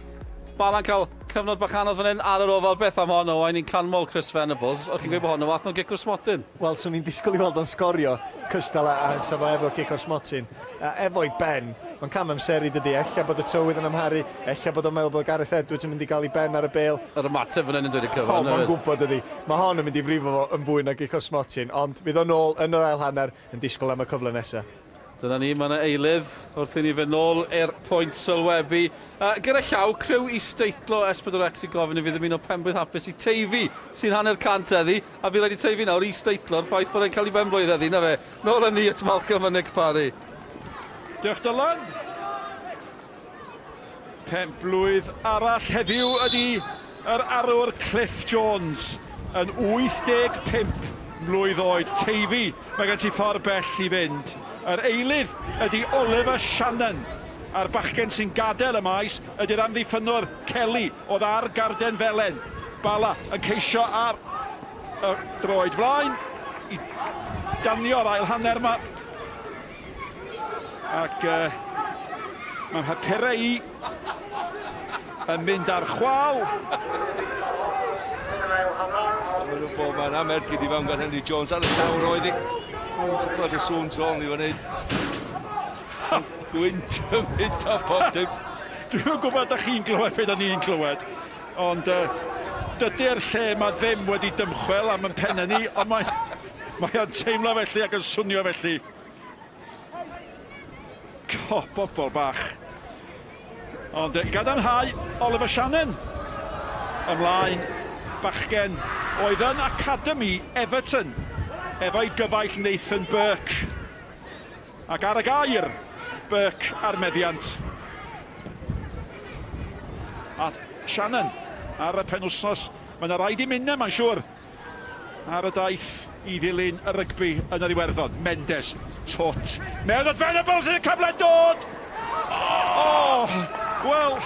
Bala'n cael cyfnod bach anodd fan hyn ar yr ofal. Beth am honno, a ni'n canmol Chris Venables. O'ch chi'n gweud bod honno fath nhw'n gicwr smotyn? Wel, swn i'n disgwyl i weld o'n sgorio cystal a sefo efo gicwr smotyn. Efo'i ben, mae'n cam amseru dydy, ella bod y tywydd yn amharu, ella bod o'n meddwl bod Gareth Edwards yn mynd i gael ei ben ar y bêl. Yr ymateb fan hyn yn dod i cyfan. Mae'n gwybod ydy. Mae hon yn mynd i frifo fo yn fwy na gicwr smotyn, ond fydd o'n ôl yn yr ail hanner yn disgwyl am y cyfle nesaf. Dyna ni, mae yna eilydd wrth i ni fynd nôl i'r pwynt sylwebu. Gyda llaw, criw i steitlo S4C sy'n gofyn i fydd ymuno penblwydd hapus i Teifi sy'n hanner cant eddi, a fi rhaid i Teifi nawr i steitlo'r ffaith bod e'n cael ei benblwydd eddi, na fe. Nôl yn ni at Malcolm a Nick Parry. Diolch Dylan. Penblwydd arall heddiw ydy yr arwr Cliff Jones yn 85 mlwydd oed. Teifi, mae gen ti ffordd bell i fynd. Yr eilydd ydy Oliver Shannon. A'r bachgen sy'n gadael y maes ydy'r amddiffynwr Kelly oedd ar garden felen. Bala yn ceisio ar y droed flaen i danio'r ail hanner yma. Ac mae Hapurei yn mynd ar chwal. Mae'n bob man am ergyd i fewn gan Henry Jones ar y llawr oedd i. Mae'n clywed y sŵn trol ni fan hyn. Gwynt yn mynd o bob dim. Dwi'n gwybod ydych chi'n clywed beth da ni'n clywed, ond dydy'r lle mae ddim wedi dymchwel am yn pennau ni, ond mae'n teimlo felly ac yn swnio felly. Bobl bach. Ond gadarnhau Oliver Shannon ymlaen, bachgen oedd yn Academy Everton efo'i gyfaill Nathan Burke. Ac ar y gair, Burke ar meddiant. A Shannon ar y penwsnos, mae'n rhaid i mynd mae'n siŵr. Ar y daith i ddilyn y rygbi yn yr Iwerddon. Mendes, tot. Mewn at Venables sydd y cyfle dod! Wel,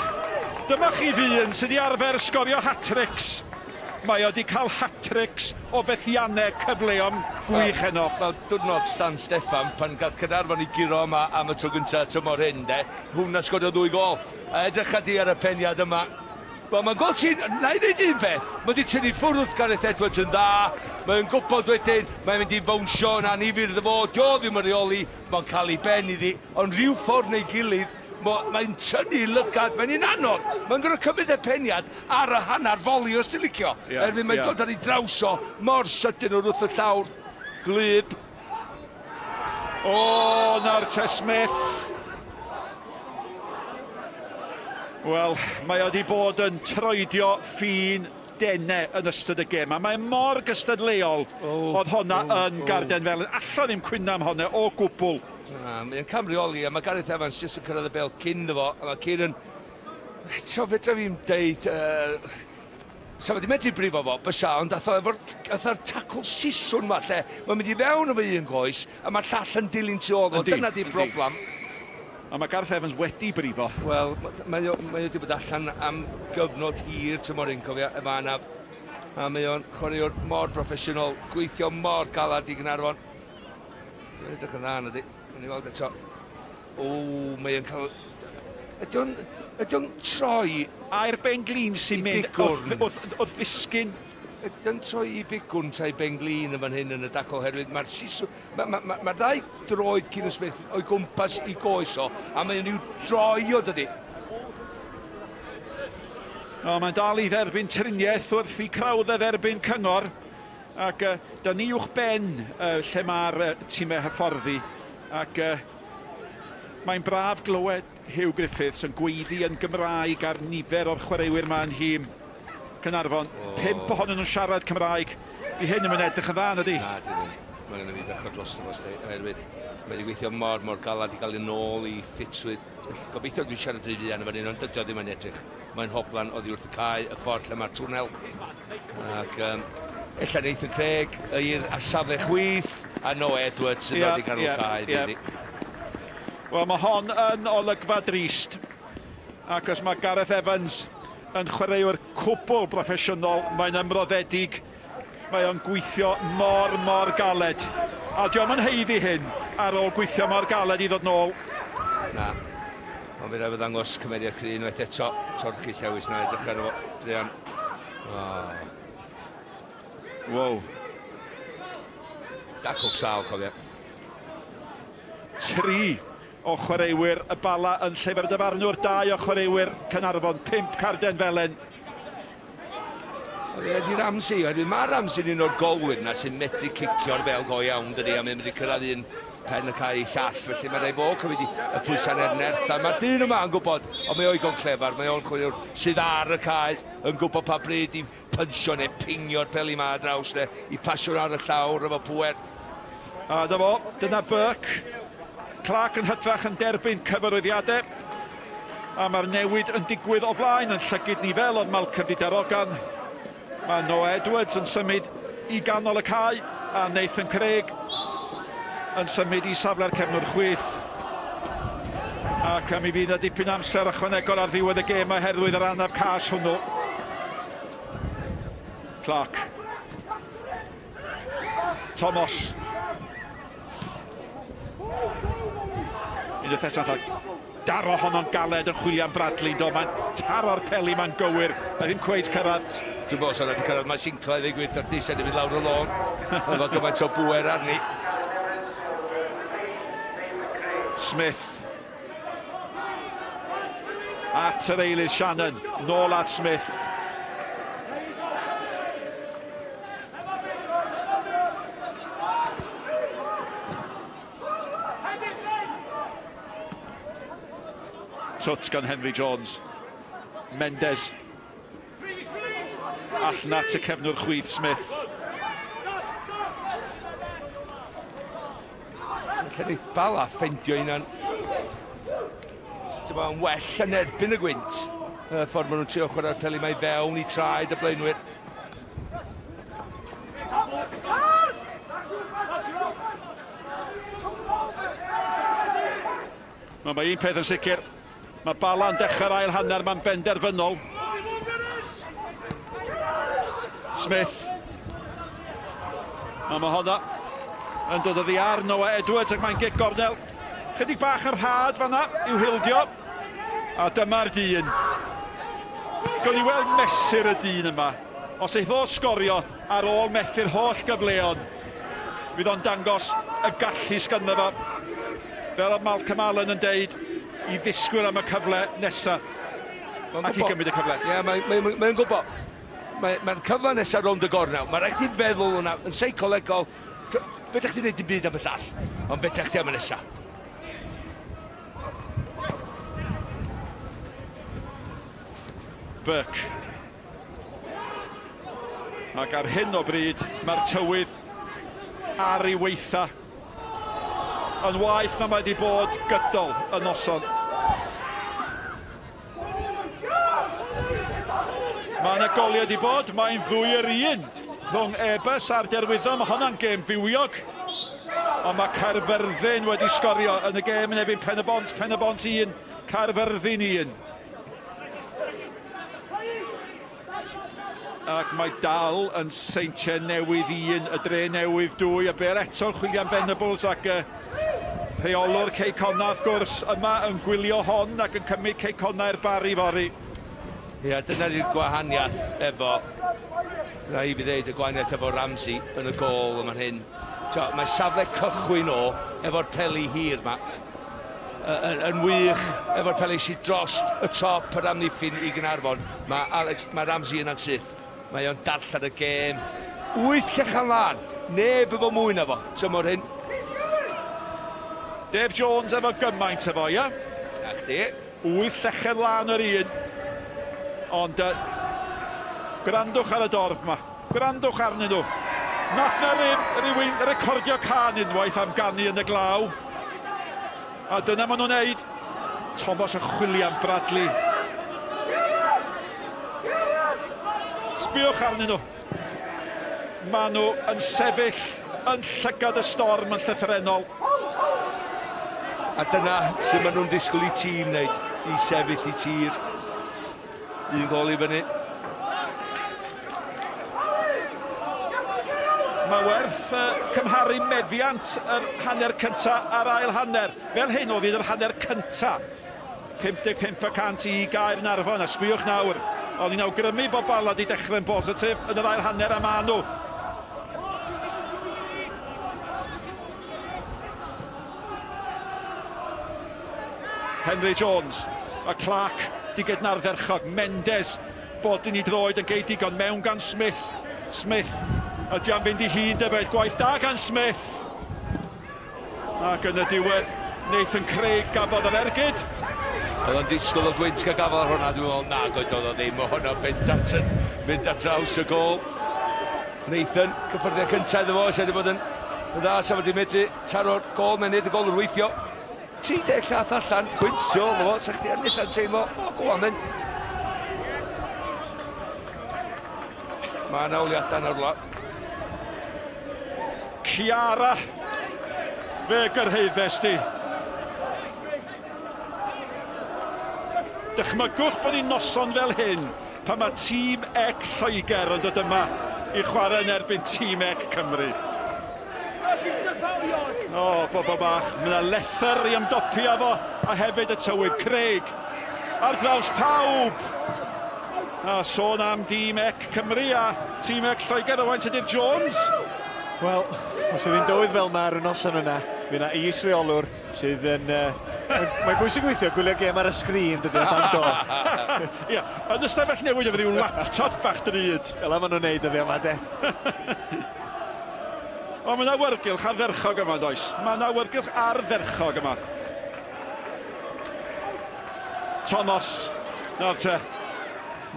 dyma chi ddyn sydd wedi arfer sgorio hat-tricks. Mae o wedi cael hat-tricks o bethiannau cyfleon gwych heno. Fel diwrnod Stan Steffan, pan gael Caernarfon i giro yma am y tro gyntaf tymor hyn, hwnna sgorio 2 gol. Edrych adi ar y peniad yma. Wel, mae'n gol sy'n... Na i ddweud un beth. Mae wedi tynnu ffwrdd Gareth Edwards yn dda. Mae'n gwybod wedyn, mae'n mynd i fawnsio yn anifyr iddo fo. Dio ddim yn reoli, mae'n cael ei ben iddi. Ond rhyw ffordd neu gilydd, mae'n tynnu lygad, mae'n un anodd. Mae'n gwneud cymryd y peniad ar y hanner foli os ti'n licio. Erbyn mae'n dod ar ei draws o, mor sydyn o'r wrth y llawr. Glyb. Nawr Tesmith. Wel, mae wedi bod yn troedio ffin dene yn ystod y gêm. A mae mor gystadleuol oedd honna yn Garden Felyn. Alla ddim cwyno am honna o gwbl. Mae'n camrioli, a mae Gareth Evans jyst yn cyrraedd y bel cyn iddo fo, a mae Kieran... So fedra fi'n deud... So wedi medru brifo fo, bysa, ond dath o'r tacl siswn ma, lle mae'n mynd i fewn o fe un goes, a mae'r llall yn dilyn tu ôl o. Dyna di'r broblam. A mae Gareth Evans wedi brifo. Wel, mae wedi bod allan am gyfnod hir tymor un, cofio, efo anaf. A mae o'n chwaraewr mor proffesiynol, gweithio mor galad i Caernarfon. Dwi'n edrych yn dda yna di. Yn ei weld eto. Mae o'n cael... Ydy o'n troi... A'r benglin sy'n mynd o ddisgyn. Ydy o'n troi i bigwn ta'i benglin yn fan hyn yn y dacl oherwydd mae'r sisw... Mae'r ddau droed Kieran Smith o'i gwmpas i goes o, a mae'n i'w droi o dydi. Mae'n dal i dderbyn triniaeth wrth i crawddau dderbyn cyngor. Ac da ni uwch ben lle mae'r tîmau hyfforddi. Ac mae'n braf glywed Hugh Griffiths yn gweiddi yn Gymraeg ar nifer o'r chwaraewyr ma'n hym. Caernarfon, 5 ohonyn nhw'n siarad Cymraeg. I hyn yn mynd edrych yn dda, ydy? Na, dydyn. Mae'n yna fi ddechrau dros y fos. Mae wedi gweithio mor galad i gael yn ôl i ffitswydd. Gobeithio dwi'n siarad rhy fuan yn fan hyn, ond dydio ddim yn edrych. Mae'n hoblan oddi wrth y cae, y ffordd lle mae'r twrnel. Ac ella Nathan Craig, i'r safle chwyth, a Noah Edwards yn dod i ganol cae. Wel, mae hon yn olygfa drist. Ac os mae Gareth Evans yn chwaraewr cwbl broffesiynol, mae'n ymroddedig. Mae o'n gweithio mor galed. A diolch yn heiddi hyn ar ôl gweithio mor galed i ddod nôl. Na. Ond fydd efo ddangos cymeriad cry unwaith eto. Torchi llewis na edrych ar efo. Drian. Wow. Dacl sal, cofio. 3 o chwaraewyr y Bala yn llefer dyfarnwr, 2 o chwaraewyr Caernarfon, 5 Carden Felen. Ydy Ramsey, mae Ramsey'n un o'r golwyr na sy'n medru cicio'r fel go iawn, dydy, a mae'n mynd i cyrraedd un pen y cae i llall, felly mae rai fo cyfyd y pwysan nerth, a mae'r dyn yma yn gwybod, ond mae o'i gon clefar, mae o'n chwaraewr sydd ar y cae, yn gwybod pa bryd i pynsio neu pingio'r peli ma draws, i pasio'r ar y llawr efo pwer. A dyna Burke. Clark yn hytrach yn derbyn cyfarwyddiadau. A mae'r newid yn digwydd o blaen yn llygyd ni fel oedd Malcolm di darogan. Mae Noah Edwards yn symud i ganol y cae a Nathan Craig yn symud i safle'r cefnwr chwyth. Ac mi fydd y dipyn amser ychwanegol ar ddiwedd y gêm oherwydd yr anaf cas hwnnw. Clark. Thomas. Unwaith eto, daro honno'n galed yn chwilio am Bradley, do, mae'n taro'r peli mae'n gywir, a ddim cweith cyrraedd. Dwi'n bod sy'n wedi cyrraedd, mae Sinclair ei gweithio disau i fynd lawr o lôn. Efo gymaint o bwer arni. Smith. At yr eilydd Shannon, nôl at Smith. Touch gan Henry Jones. Mendes. Allan at y cefnwr chwith Smith. Lle ni Bala ffendio unan. Yn well yn erbyn y gwynt. Y ffordd maen nhw'n trio chwarae'r peli mae fewn I traed y blaenwyr. Mae un peth yn sicr. Mae Bala'n dechrau'r ail hanner, mae'n benderfynol. Smith. A mae honna yn dod oddi ar Noah Edwards ac mae'n gig gornel. Chydig bach yn rhad fanna i'w hildio. A dyma'r dyn. Gawn ni weld mesur y dyn yma. Os eith o sgorio ar ôl methu'r holl gyfleon, fydd o'n dangos y gallu sgynno fo. Fel oedd Malcolm Allen yn deud, I ddisgwyl am y cyfle nesaf. Ac I gymryd y cyfle. Ie, mae'n gwybod. Mae'r cyfle nesaf rownd y gornel. Mae rhaid i'n feddwl hwnna, yn seicolegol. Fedrach chi'n neud dim byd am y llall, ond fedrach chi am y nesaf. Burke. Ac ar hyn o bryd, mae'r tywydd ar ei weitha. Yn waith na mae wedi bod gydol y noson. Mae'n agoliad wedi bod, mae'n 2-1 rhwng Ebers a'r derwyddon. Mae hwnna'n gêm fywiog. Ond mae Caerfyrddin wedi sgorio yn y gêm yn erbyn Pen-y-bont 1, Caerfyrddin 1. Ac mae dal yn seintiau newydd 1, y dre newydd 2, a ber eto'n chwilio am Venables ac rheolwr Cei Conna, wrth gwrs, yma yn gwylio hon ac yn cymryd Cei Conna i'r bari fori. Ie, dyna'r gwahaniaeth efo, rhaid I fi ddeud y gwahaniaeth efo Ramsey yn y gol yma'n hyn. Mae safle cychwyn o efo'r peli hir yma. Yn wych efo'r peli sydd drost y top yr amddiffyn I Caernarfon. Mae Ramsey yna'n syth. Mae o'n darllen y gêm. 8 llechan lan. Neb efo mwy na fo. Tymor hyn. Dave Jones efo gymaint efo, ia? A chdi. 8 llechan lan yr un. Ond gwrandwch ar y dorf yma. Gwrandwch arnyn nhw. Nath na rhywun recordio can unwaith am ganu yn y glaw. A dyna maen nhw'n neud. Thomas yn chwilio am Bradley. Sbiwch arnyn nhw. Maen nhw yn sefyll yn llygad y storm yn llythrenol. A dyna sy'n maen nhw'n disgwyl I tîm wneud. I sefyll I tir. Un gol I fyny. Mae werth cymharu meddiant yr hanner cynta a'r ail hanner. Fel hyn oedd yr hanner cynta. 55% I Caernarfon, a sbiwch nawr. Ond ni'n awgrymu bod Bala wedi dechrau'n bositif yn yr ail hanner am Anw. Henry Jones, a Clark di gydna'r ferchog. Mendes, bod ni droed yn geidig ond mewn gan Smith. Smith, ydy am fynd I hyd efo gwaith da gan Smith. Ac yn y diwedd, Nathan Craig gafodd yr ergyd. Oedd o'n disgwyl o gwynt gael gafodd ar hwnna, dwi'n meddwl, na, oedd o ddim, o hwnna mynd at draws y gol. Nathan, cyffyrddiau cyntaf iddo fo, sydd wedi bod yn dda, sydd wedi medru taro'r gol, mae'n neud y gol yn weithio. 30 llath allan, gwynt tio, fo, sa chdi ennill yn teimlo, o, go on then. Mae'n awliadau nawr la. Ciara, fe gyrheiddes di. Dychmygwch bod ni'n noson fel hyn pan mae tîm ec Lloegr yn dod yma I chwarae yn erbyn tîm ec Cymru. O, bobl bach, mae yna lether i ymdopio fo, a hefyd y tywydd. Craig, ar draws pawb. A sôn am dîm ec Cymru a tîm ec Lloegr, owain ydy'r Jones. Wel, os ydy'n dywydd fel mae'r noson yna, fe yna is reolwr sydd yn... Mae'n bwysig weithio gwylio gêm ar y sgrin, dydy, dan do. Ia, yn ystafell newid efo ryw laptop bach drud. Fel am nhw'n neud ydi yma, de. O, mae yna wyrgylch ardderchog yma, does. Mae yna wyrgylch ardderchog yma. Thomas, nawr te.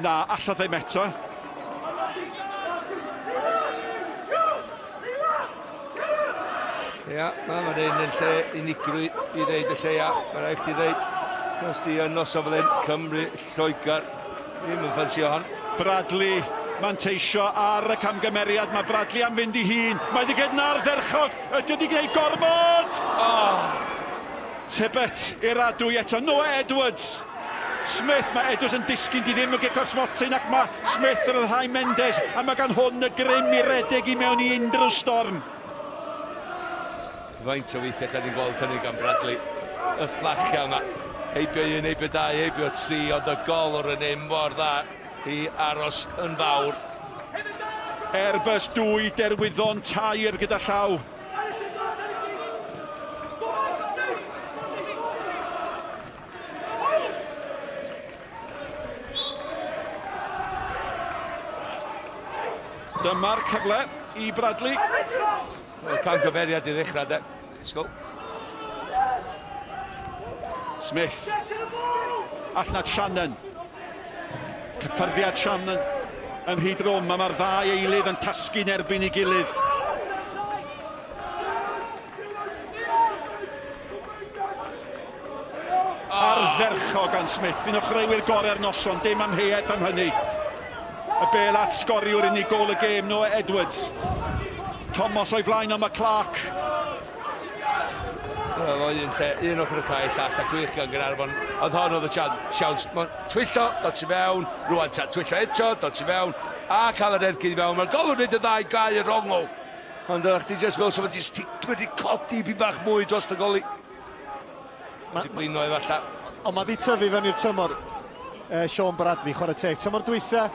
Na, allodd ddim eto. Ia, mae'n un yn lle unigryw i ddeud y lleia. Mae'n rhaid i ddeud, os di yn nos o fel un, Cymru, Lloegr. Ddim yn ffansio hon. Bradley, manteisio ar y camgymeriad. Mae Bradley am fynd i hun. Mae wedi gwneud ardderchog. Ydy wedi gwneud gormod. Tibbet i'r adwy eto. Noah Edwards. Smith, mae Edwards yn disgyn di ddim yn gico smotyn ac mae Smith yn rhai Mendes a mae gan hwn y grym i redeg i mewn i unrhyw storm. Faint o weithiau da ni'n gweld hynny gan Bradley. Y fflachia yma. Heibio un, heibio dau, heibio tri, ond y golwr yn un mor dda i aros yn fawr. Airbus 2 derwyddon tair gyda llaw. Dyma'r cyfle i Bradley. Can gyferiad i ddechrau, de. Sgol. Smith. Allnad Shannon. Cyffyrddiad Shannon yn hyd rwm, a mae'r ddau eilydd yn tasgu'n erbyn i gilydd. Ardderchog gan Smith. Fi'n ochreuwyr gorau'r noson, dim amheuaeth am hynny. Y bel at sgoriwr unig gol y gêm, Noah Edwards. Thomas o'i flaen am y Clark. Un ochr y cae llall a gwych gan Caernarfon. Ond hon oedd y siawns. Twyllo, dod i mewn. Rwan ta, twyllo eto, dod i mewn. A cael yr ergyd i mewn. Mae'r golwr wneud y ddau gau y rongol. Ond ydych chi jyst fel sef wedi codi bi bach mwy dros y goli. Wedi blino efallai. Ond mae di tyfu fewn i'r tymor Sean Bradley, chwarae teg. Tymor dwytha,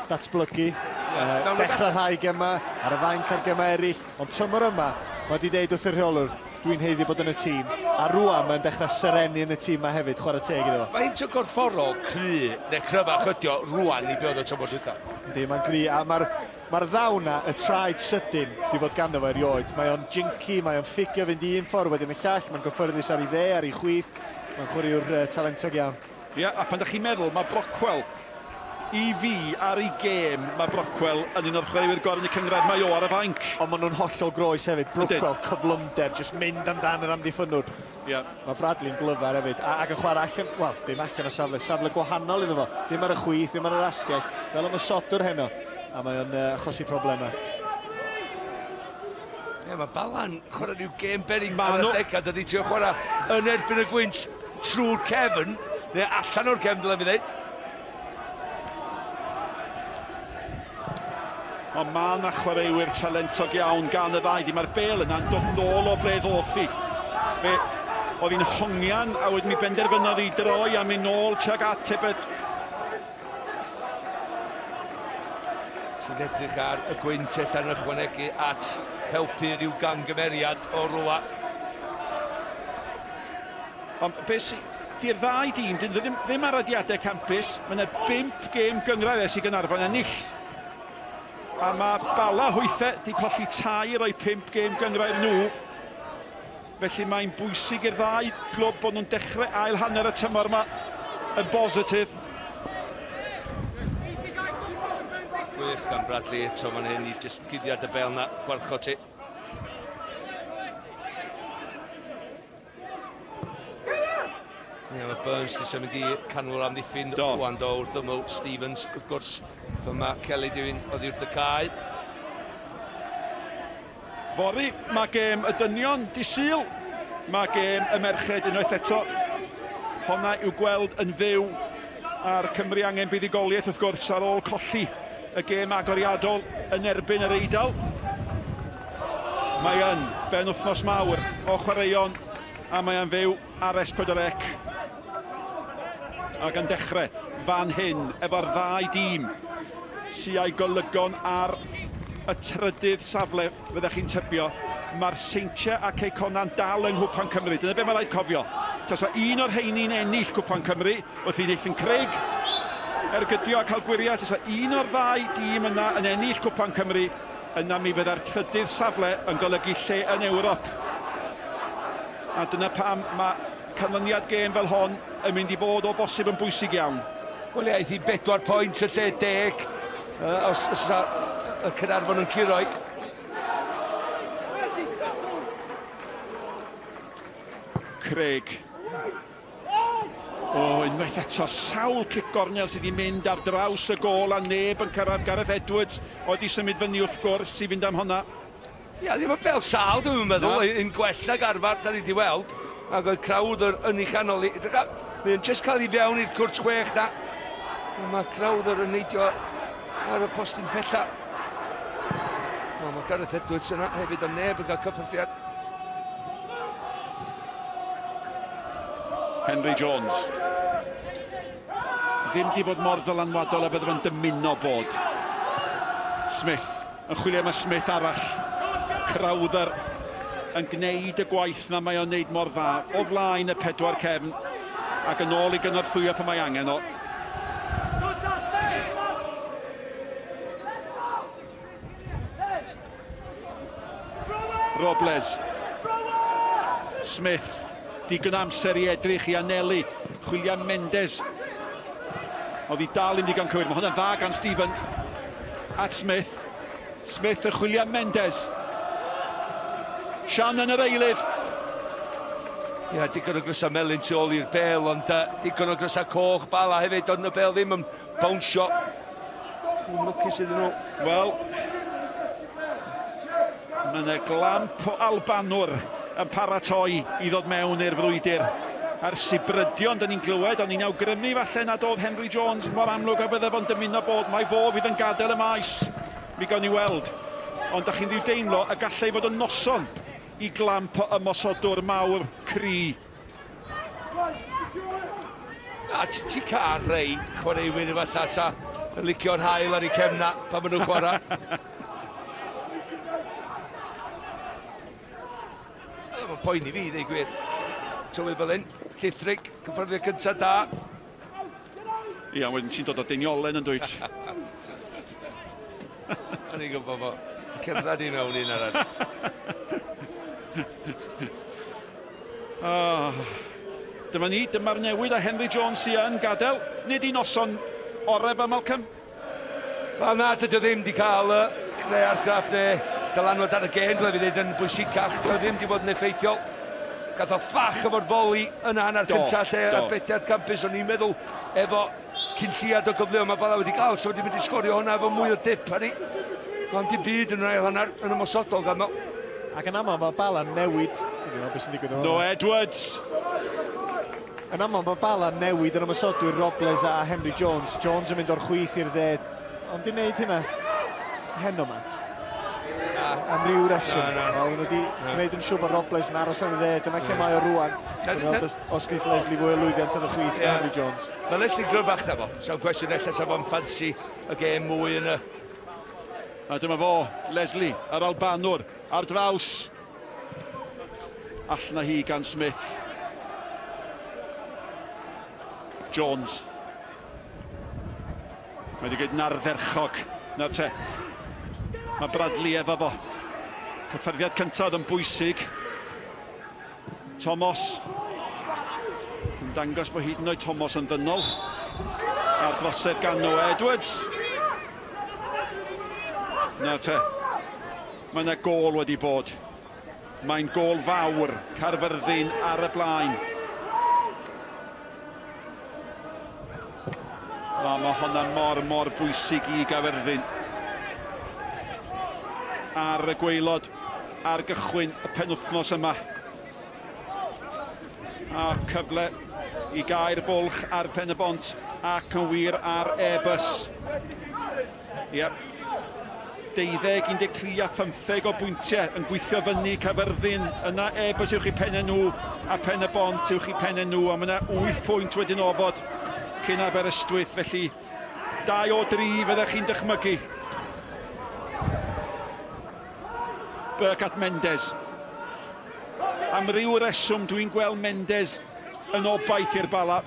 datblygu. Dechrau rhai gema, ar y fainc ar gema eraill. Ond tymor yma, mae di deud wrth y rheolwr, dwi'n heiddi bod yn y tîm. A rwan mae'n dechrau serenu yn y tîm yma hefyd, chwarae teg iddo fo. Faint o gorfforol cry neu cryfach ydi o rwan i biodd o tymor dwytha. Yndi, mae'n gry. A mae'r ddawna, y traed sydyn, di fod ganddo fo erioed. Mae o'n jinky, mae o'n ffigio fynd i un ffordd wedyn y llall. Mae'n gyffyrddus ar ei dde, ar ei chwith. Mae'n chwaraewr talentog iawn. Ia, a pan ydych chi'n meddwl, mae Brockwell i fi ar ei gêm, mae Brockwell yn un o'r chwaraewyr gorau yn y cyngradd, mae o ar y fainc. Ond maen nhw'n hollol groes hefyd. Brockwell, cyflymder, jyst mynd amdan yr amddiffynwr. Yeah. Mae Bradley'n glyfar hefyd. Ac yn chwarae allan, wel, dim allan o safle gwahanol iddo fo. Dim ar y chwith, dim ar yr asgell, fel am y sodwr heno. A mae o'n achosi problemau. Ie, mae Bala'n chwarae rhyw gêm berig ar y degad ydy ti'n chwarae yn erbyn y gwynt trwy'r cefn, neu allan o'r cefn dyle fi ddeud. Ond mae yna chwaraewyr talentog iawn gan y ddau. Mae'r bel yna'n dod nôl o ble ddoffi. Oedd hi'n hongian a wedyn mi benderfynodd i droi a mynd nôl tuag at Tibbet. Sy'n edrych ar y gwynt allan ychwanegu at helpu rhyw gamgymeriad o rwla. Ond beth sy'n... Di'r ddau dîm, ddim aradiadau campus. Mae yna 5 gêm gyngradd ers i Caernarfon ennill. A mae Bala hwythau wedi colli tair o'i 5 gêm gyngrair nhw. Felly mae'n bwysig i'r ddau clwb bod nhw'n dechrau ail hanner y tymor yma yn bositif. Gwych gan Bradley eto fan hyn i jyst guddiad y bel na gwarcho ti. Mae Burns di symud i canol amddiffyn rwan do wrth ymwyl Stevens, wrth gwrs. Dyma Kelly dwi'n oddi wrth y cae. Fori, mae gêm y dynion di Sul. Mae gêm y merched unwaith eto. Honna i'w gweld yn fyw ar Cymru angen buddigoliaeth wrth gwrs ar ôl colli y gêm agoriadol yn erbyn yr Eidal. Mae yn ben wythnos mawr o chwaraeon a mae yn fyw ar S4C. Ac yn dechrau fan hyn efo'r ddau dîm sy'n ei golygon ar y trydydd safle fyddech chi'n tybio. Mae'r Seintiau ac Eicona'n dal yng Nghwpan Cymru. Dyna be mae'n rhaid cofio. Tasa un o'r heini'n ennill Cwpan Cymru, wrth i Nathan Craig ergydio a cael gwiriad. Tasa un o'r ddau dîm yna yn ennill Cwpan Cymru, yna mi fyddai'r trydydd safle yn golygu lle yn Ewrop. A dyna pam mae canlyniad gêm fel hon yn mynd i fod o bosib yn bwysig iawn. Wel ie, eith i 4 pwynt y lle 10 os y Caernarfon yn curo'i. Craig. Unwaith eto, sawl cic gornel sydd wedi mynd ar draws y gol a neb yn cyrraedd. Gareth Edwards oedd i symud fyny wrth gwrs i fynd am hwnna. Ia, ddim yn bel sal, dwi'n meddwl, yn gwell nag arfer, da ni wedi weld. Ac oedd Crowther yn ei chanol. Mae'n just cael ei fewn i'r cwrt 6 da. Mae Crowther yn neidio ar y postyn pella. Mae Gareth Edwards yna hefyd o neb yn cael cyffyrddiad. Henry Jones. Ddim di bod mor ddylanwadol a byddaf yn dymuno bod. Smith yn chwilio am y Smith arall. Crowther yn gwneud y gwaith na mae o'n neud mor dda. O flaen y 4 cefn ac yn ôl i gynorthwyo pan mae angen o. Robles. Smith. Digon amser i edrych i anelu. Chwilio Mendes. Oedd hi dal yn digon cywir. Mae hwnna'n dda gan Stevens. At Smith. Smith yn chwilio Mendes. Sian yn yr eilydd. Ia, digon o grysa melyn tu ôl i'r bel, ond digon o grysa coch Bala hefyd, ond y bel ddim yn bownsio. Yn lwcus iddyn nhw. Wel, mae yna glamp o Albanwr yn paratoi i ddod mewn i'r frwydr. A'r Sibrydion, dyn ni'n glywed, ond ni'n awgrymu falle nad oedd Henry Jones mor amlwg a byddai fo'n dymuno bod. Mae fo fydd yn gadael y maes. Mi gawn ni weld. Ond da chi'n ddiw deimlo y gallai fod yn noson i glamp o ymosodwr mawr cri. A ti cael rei chwaraewyr fatha sa yn licio'n hael ar ei cefna pan maen nhw'n chwarae. Mae'n poeni fi, ddeu gwir. Tywydd fel hyn, llithrig, cyffyrddiad cyntaf da. Ia, wedyn ti'n dod o Deiniolen yn dwyt. O'n i'n gwybod fo. Cerdded i mewn un arall. Dyma ni, dyma'r newid a Henry Jones sy'n gadael. Nid i noson oreb a Malcolm. Wel na, dydy o ddim di cael creu argraff neu dylanwad ar y gen, dyle fi ddweud yn bwysicach. Dyle ddim di bod yn effeithiol. Gath o ffach efo'r boli yn hanner cyntaf lle arbediad campus. O'n i'n meddwl efo cynlliad o gyfleo mae Bala wedi cael, so wedi mynd i sgorio hwnna efo mwy o dip ar ei. Ond dim byd yn rhaid hanner yn ymosodol gan nhw. Ac yn aml mae Bala newid. No Edwards. Yn aml mae Bala newid yn ymosodwyr Robles a Henry Jones. Jones yn mynd o'r chwith i'r dde. Ond di wneud hynna heno yma. Am ryw reswm. Wel, nhw wedi gwneud yn siŵr bod Robles yn aros yn y dde. Dyna lle mae o rwan. Os gyda Leslie fwy o lwyddiant yn y chwith Henry Jones. Mae Leslie gryfach na fo. Sa'n cwestiwn ella sa fo'n ffansi y gêm mwy yn y... A dyma fo, Leslie, yr Albanwr, ar draws. Allna hi gan Smith. Jones. Mae wedi gwneud narferchog. Nawr te. Mae Bradley efo fo. Cyffyrddiad cyntaf yn bwysig. Thomas. Yn dangos bod hyd yn oed Thomas yn ddynol. A'r ddosed gan nhw Edwards. Nawr te. Mae yna gôl wedi bod. Mae'n gôl fawr. Caerfyrddin ar y blaen. Mae hwnna mor bwysig i Gaerfyrddin. Ar y gwaelod, ar gychwyn y penwythnos yma. A cyfle i gael bwlch ar pen y bont ac yn wir ar e-bus. Yep. 12, 13 a 15 o bwyntiau yn gweithio fyny Caerfyrddin. Yna Ebers uwch i pennau nhw a Pen y Bont uwch i pennau nhw. A mae yna 8 pwynt wedyn ofod cyn Aberystwyth, felly 2 o 3 fyddech chi'n dychmygu. Burke at Mendes. Am ryw reswm dwi'n gweld Mendes yn obaith i'r Bala.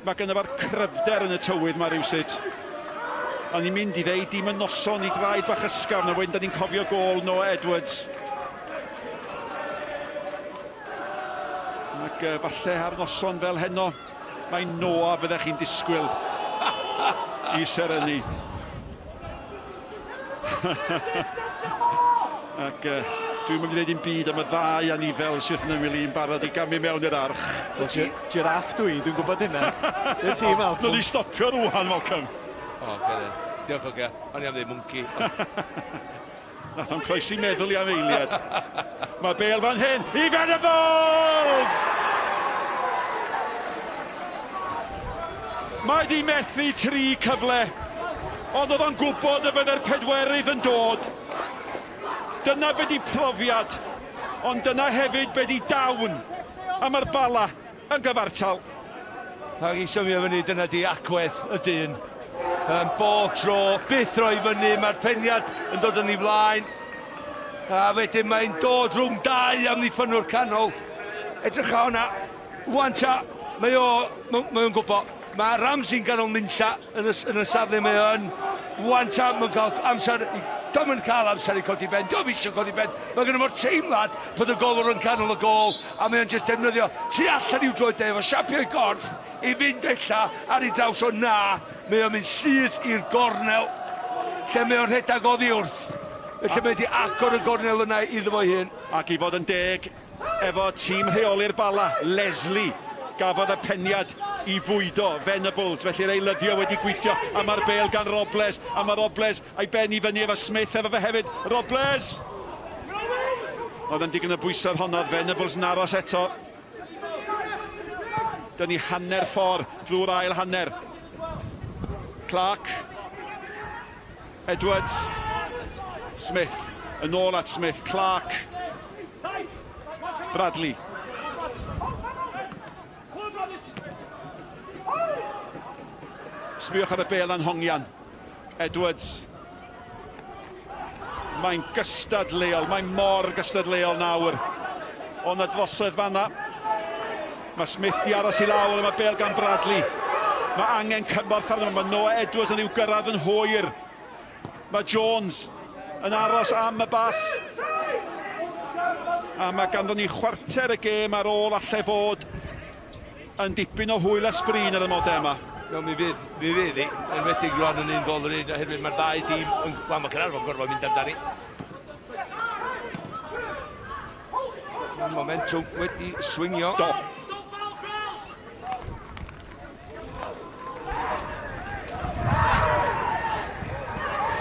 Mae gynno fo'r cryfder yn y tywydd mae rywsut. O'n i'n mynd i ddeud dim yn noson i draed bach ysgafn, a wedyn da ni'n cofio gol Noah Edwards. Ac falle ar noson fel heno, mae Noah fyddech chi'n disgwyl i serenni. Ac dwi'n mynd i ddweud un byd am y ddau anifel sydd yn ymwneud yn barod i gamu mewn i'r arch. Giraff dwi'n gwybod hynna. Dy ti, Malcolm? Dwi'n ni stopio rwan, Malcolm. O, gede. Diolch o ge. O'n i am ddweud mwnci. Nath o'n croesi meddwl i am eiliad. Mae Bale fan hyn i Venables! Mae di methu 3 cyfle, ond oedd o'n gwybod y bydde'r pedwerydd yn dod. Dyna be di profiad, ond dyna hefyd be di dawn. A mae'r Bala yn gyfartal. Ac i symio fyny, dyna di agwedd y dyn. Bob tro, byth roi fyny, mae'r peniad yn dod yn ei flaen. A wedyn mae'n dod rhwng 2 am ddiffynwr canol. Edrych a hwnna, wan ta, mae o'n gwybod. Mae Ramsey'n ganol nunlla yn y safle mae o'n. Wan ta, mae'n cael amser, do'n yn cael amser i codi ben, do'n eisiau codi ben. Mae gen i mor teimlad bod y golwr yn canol y gol, a mae o'n just defnyddio tu allan i'w droed efo siapio i gorff i fynd bella ar ei draws o na. Mae o'n mynd sydd i'r gornel, lle mae o'n rhedag oddi wrth. Felly mae wedi agor y gornel yna iddo fo hyn. Ac i fod yn deg, efo tîm rheoli'r Bala, Leslie, gafodd y peniad i fwydo Venables, felly'r eilyddio wedi gweithio, a mae'r Bale gan Robles, a mae Robles a'i benni fyny efo Smith efo fe hefyd. Robles! Oedd yn digon y bwysedd honnodd, Venables yn aros eto. Dyna ni hanner ffordd drwy'r ail hanner. Clark. Edwards. Smith. Yn ôl at Smith. Clark. Bradley. Sbiwch ar y Bale anhongian. Edwards. Mae'n gystadleol, mae'n mor gystadleol nawr. Ond y drosodd fanna. Mae Smith i aros i lawr, mae Bale gan Bradley. Mae angen cymorth arno, mae Noah Edwards yn i'w gyrraedd yn hwyr. Mae Jones yn aros am y bas. A mae ganddo ni chwarter y gêm ar ôl allai fod yn dipyn o hwyl a sbrin ar y modau yma. No, mi fydd i, yn wedi gron yn un gol yr un, oherwydd mae'r 2 dîm yn... Wel, mae Caernarfon gorfod mynd amdani. Momentum wedi swingio. Do.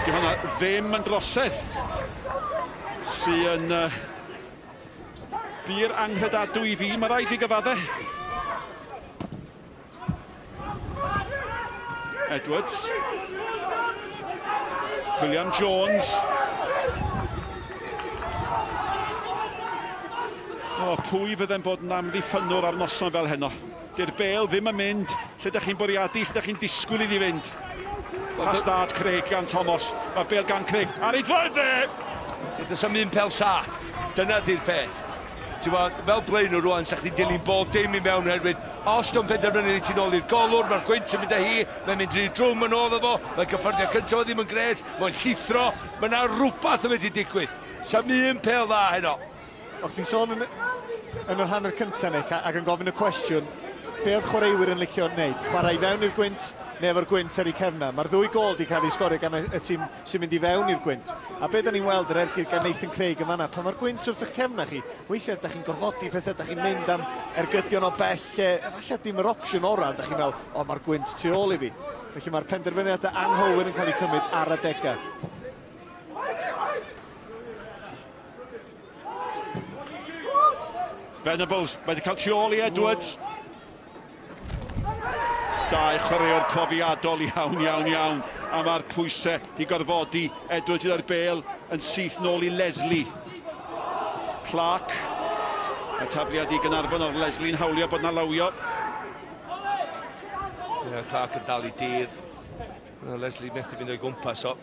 Di hwnna ddim yn drosedd sy'n bir anghredadw i fi, mae rhaid i gyfaddau. Edwards. William Jones. O, pwy fydde'n bod yn amddiffynwr ar noson fel heno? Di'r Bale ddim yn mynd, lle ydych chi'n bwriadu, lle ydych chi'n disgwyl iddi fynd. Pastad Craig gan Thomas, mae Bale gan Craig, ar ei ddweud e! Does am un pel saff, dyna di'r peth. Fel blaen o rwan, sa'ch chi'n dilyn bob dim i mewn herwydd. Os dwi'n penderfynu ni ti'n ôl i'r golwr, mae'r gwynt yn mynd â hi, mae'n mynd i'r drwm yn ôl efo, mae'n cyffyrddio cyntaf o ddim yn gred, mae'n llithro, mae yna rhywbeth yn mynd i digwydd. Sa'm un pel dda heno. O'ch ti'n sôn yn yr hanner cyntaf, Nick, ac yn gofyn y cwestiwn, be oedd chwaraewyr yn licio wneud? Chwarae i fewn i'r gwynt neu efo'r gwynt ar ei cefna? Mae'r 2 gol wedi cael ei sgorio gan y tîm sy'n mynd i fewn i'r gwynt. A be da ni'n weld yr ergyr gan Nathan Craig yn fanna, pan mae'r gwynt wrth eich cefna chi, weithiau ydych chi'n gorfodi pethau, ydych chi'n mynd am ergydion o bell, efallai dim yr opsiwn oran, ydych chi'n meddwl, o mae'r gwynt tu ôl i fi. Felly mae'r penderfyniadau anghywir yn cael ei cymryd ar y degau. Venables wedi cael tu ôl i Edwards. 2 chwaraewr profiadol iawn. A mae'r pwysau di gorfodi Edwards i'r bêl yn syth nôl i Leslie. Clark. Y tafliad i Caernarfon o'r Leslie'n hawlio bod na lawio. Clark yn dal i dir. Leslie methu fynd o'i gwmpas o.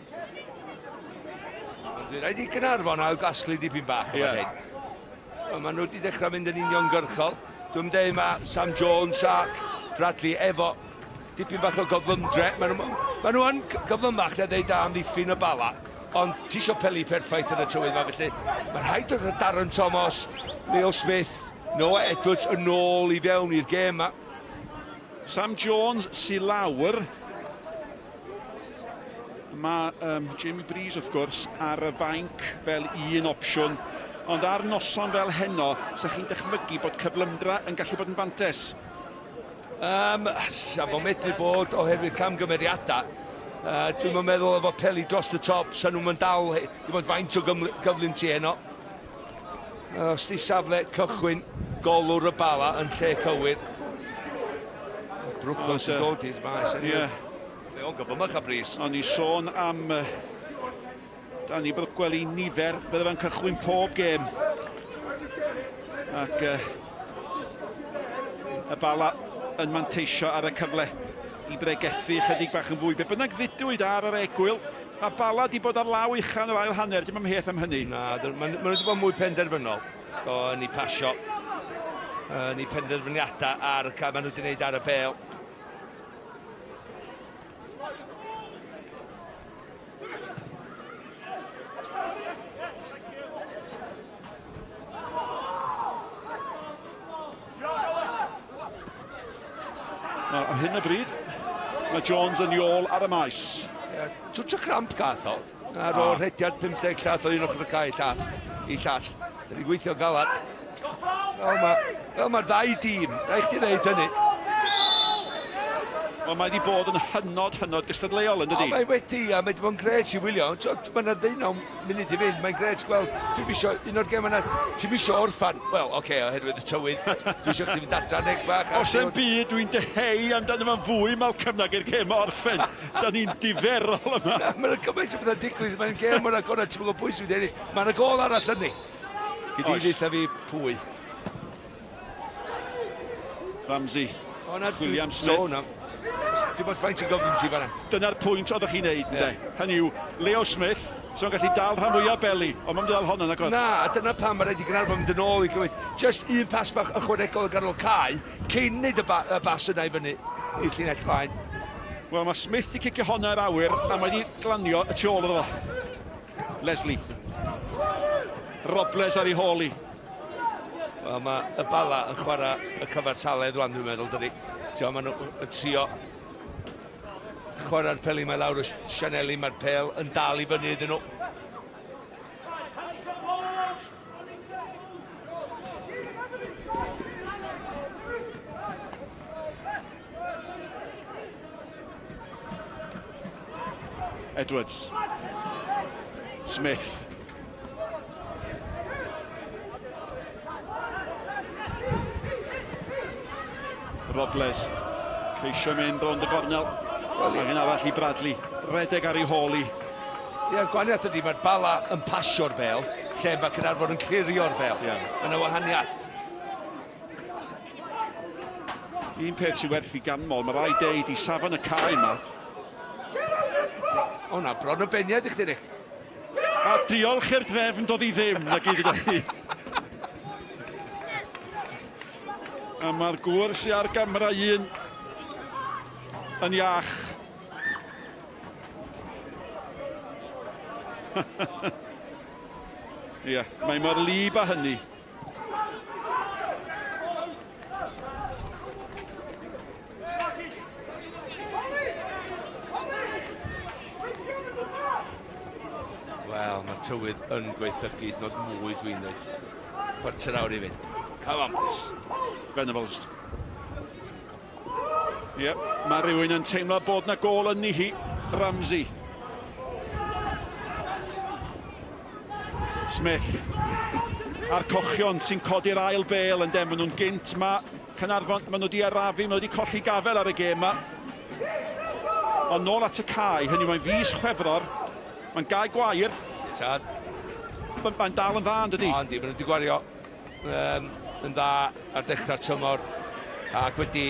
Dwi'n rhaid i Caernarfon ail gasglu dipyn bach. Mae nhw wedi dechrau mynd yn uniongyrchol. Dwi'n dweud mae Sam Jones ac Bradley efo dipyn bach o gyflymdre. Mae nhw yn gyflymach na ddeud am ddiffyn y Bala. Ond ti isio peli perffaith yn y tywydd yma, felly mae'n rhaid oedd Darren Thomas, Leo Smith, Noah Edwards yn ôl i fewn i'r gêm yma. Sam Jones sy'n lawr. Mae Jamie Breeze, wrth gwrs, ar y fainc fel un opsiwn. Ond ar noson fel heno, sa'ch chi'n dychmygu bod cyflymdra yn gallu bod yn fantes? Sa fo'n medru bod oherwydd camgymeriadau. Dwi'n meddwl efo peli dros y top, sa'n nhw'n dal, dim ond faint o gyflym ti heno. Os di safle cychwyn golwr y Bala yn lle cywir. Brwcon sy'n dod i'r maes. Fe o'n gyflymach a Bris. O'n i sôn am Dan ni bydd gwely nifer, bydde fe'n cychwyn pob gêm. Ac y Bala yn manteisio ar y cyfle i bregethu chydig bach yn fwy. Be bynnag ddidwyd ar yr egwyl, a Bala di bod ar law uchan yr ail hanner, dim ymheth am hynny. Na, maen nhw wedi bod mwy penderfynol. Yn ei pasio, yn ei penderfyniadau ar y cael maen nhw wedi gwneud ar y bêl. Ar hyn o bryd, mae Jones yn ôl ar y maes. Twtio cramp gath o. Ar ôl rhediad 50 llath o un ochr y cae i llall. Ydy gweithio galad. Wel, mae'r ddau dîm. Da i chdi ddeud hynny. Wel, mae wedi bod yn hynod gystadleuol yn dydi? Mae wedi, a mae wedi bod yn gred i wylio. Mae yna 19 munud i fynd, mae'n gred gweld. Dwi'n misio, un o'r gem yna, ti'n misio orffan. Wel, oce, oherwydd y tywydd. Dwi'n misio chdi fynd adra neg bach. Os yn byd, dwi'n deheu amdano fo'n fwy Malcolm nag i'r gem orffen. Da ni'n diferol yma. Mae'n gymaint o bydda'n digwydd, mae'n gem o'n agorau, ti'n mwyn pwys wedi ennill. Mae'n y gol arall hynny. Gydeilydd a fi pwy. Ramsey. William Smith. Dwi'n bod faint yn gofyn ti fanna. Dyna'r pwynt oeddech chi'n neud, ynddo? Hynny yw, Leo Smith, so'n gallu dal rhan fwyaf beli, ond mae'n dal honna, nag oedd? Na, a dyna pam mae'n rhaid i Caernarfon mynd yn ôl i cymryd. Just un pas bach ychwanegol yn ganol cae, cyn neud y bas yna i fyny i'r llinell flaen. Wel, mae Smith di cicio honna yr awyr, a mae wedi glanio y tu ôl iddo fo. Leslie. Robles ar ei hôl i. Wel, mae y Bala yn chwarae y cyfartaledd rwan, dwi'n meddwl, dydi. Mae nhw'n trio chwarae'r peli mae lawr o Sianeli, mae'r pel yn dal i fyny iddyn nhw. Edwards. Smith. Robles. Ceisio mynd rownd y gornel. Mae hyn arall i Bradley. Redeg ar ei hôl i. Ia'r gwahaniaeth ydy, mae'r Bala yn pasio'r bêl, lle mae Caernarfon yn clirio'r bêl. Yn y wahaniaeth. Un peth sy'n werth i ganmol, mae rai deud i safon y cae yma. O na, bron y beniad i chdi, Rick. A diolch i'r drefn dod i ddim, na gyd gyda chi. A mae'r gŵr sy'n ar gamera un yn iach. Ie, mae mor lib a hynny. Wel, mae'r tywydd yn gweithygu, nod mwy dwi'n dweud. Chwarter awr i fynd. Come on, please. Venables. Ie, mae rhywun yn teimlo bod na gol yn hi. Ramsey. Smith. A'r cochion sy'n codi'r ail bêl yn dem. Maen nhw'n gynt. Mae Caernarfon, maen nhw wedi arafu, maen nhw wedi colli gafel ar y gêm yma. ond nôl at y cae, hynny mae'n fus Chwefror, mae'n gau gwair. Tad. Mae'n dal yn dda, yn dydi? O, yndi, maen nhw wedi gwario yn dda ar dechrau'r tymor, ac wedi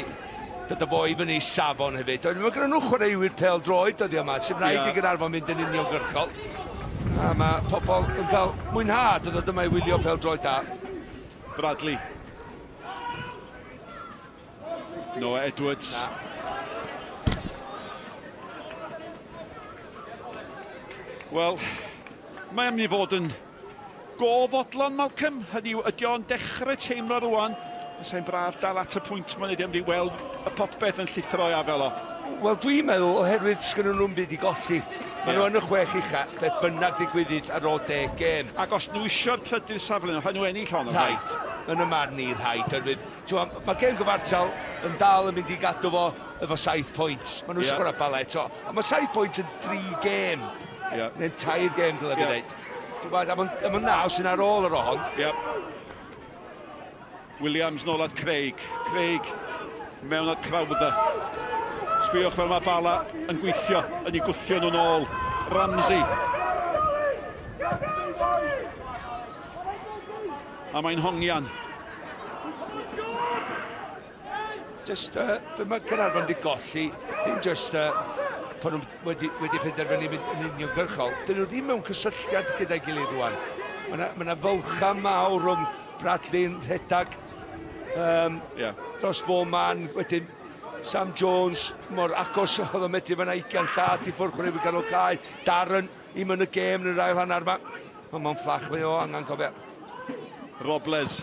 dod o bo i fyny safon hefyd. Mae gyda nhw chwaraewyr pêl-droed dyddi yma, sy'n rhaid i Caernarfon mynd yn uniongyrchol. A mae pobl yn cael mwynhad o ddod yma i wylio pêl-droed da. Bradley. Noah Edwards. Wel, mae am ni fod yn gofodlon, Malcolm. Hynny ydy o'n dechrau teimlo rwan. Sa'n braf dal at y pwynt mae'n edrych i weld y popeth yn llithro a fel o. Wel, dwi'n meddwl oherwydd sgynnu nhw'n byd i golli. Mae nhw yn y 6 ucha, beth bynnag ddigwyddyd ar ôl 10 gêm. Ac os nhw eisiau'r trydydd safle nhw, hynny ennill hon. Rhaid, yn y marn i'r rhaid. Mae gêm gyfartal yn dal yn mynd i gadw fo efo 7 pwynt. Mae nhw'n sgwrdd Bala eto. Ond mae 7 pwynt yn 3 gêm. Neu'n 2 gêm, dyle fi ddeud. Am y 9 sy'n ar ôl yr ohon. Williams nôl at Craig. Craig mewn at Crowther. Sbiwch fel mae Bala yn gweithio, yn ei gwthio nhw nôl. Ramsey. A mae'n hongian. Just, be mae Caernarfon wedi golli, dim just bod nhw wedi penderfynu mynd yn uniongyrchol. Dyn nhw ddim mewn cysylltiad gyda'i gilydd rwan. Mae yna fylcha mawr rhwng Bradley'n rhedag dros bob man, wedyn Sam Jones mor agos oedd o medru fyna 20 llad i ffwrdd chwaraewyr ganol cae. Darren i mynd y gêm yn yr ail hanner yma. Mae'n fflach fe o angen cofio. Robles.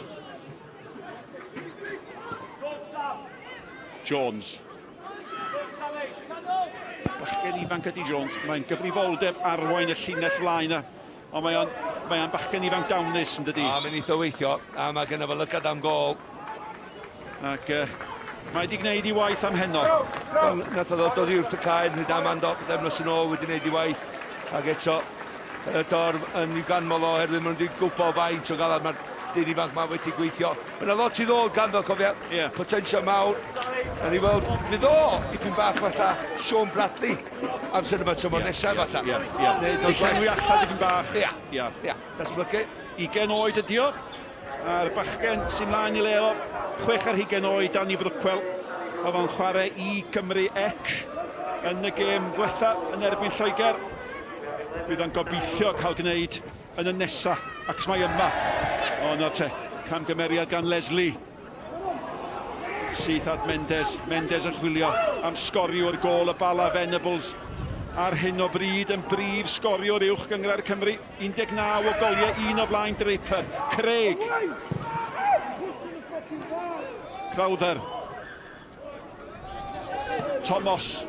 Jones. Bachgen ifanc ydi Jones. Mae'n gyfrifoldeb arwain y llinell flaen yna. Ond mae'n bachgen ifanc dawnus yn dydi. Mae'n eitho weithio, a mae gen o fo lygad am gol. Ac mae wedi gwneud ei waith am heno. Nath o ddod oddi wrth y caen, hyd am ando, ddefnos yn ôl wedi gwneud ei waith. Ac eto, y dorf yn i'w ganmol o, oherwydd maen nhw wedi gwybod faint o galad mae'r dyn ifanc ma wedi gweithio. Mae yna lot i ddod ganddo, cofio, potensial mawr. A ni weld, fydd o, ipyn bach fatha Sean Bradley. Amser yma tymor nesaf fatha. Neu llenwi allan ipyn bach. Datblygu. 20 oed ydi o. A'r bachgen sy'n mlaen i leo, 6 ar 20 oed Dan i Brwcwel. Oedd o'n chwarae i Cymru ec yn y gêm ddiwetha yn erbyn Lloegr. Bydd o'n gobeithio cael gwneud yn y nesa, ac mae yma. O, nawr te, camgymeriad gan Leslie. Syth at Mendes. Mendes yn chwilio am sgoriwr gol y Bala Venables. Ar hyn o bryd yn brif sgoriwr uwch gyngor Cymru. 19 o goliau, 1 o flaen Draper. Craig. Crowther. Thomas.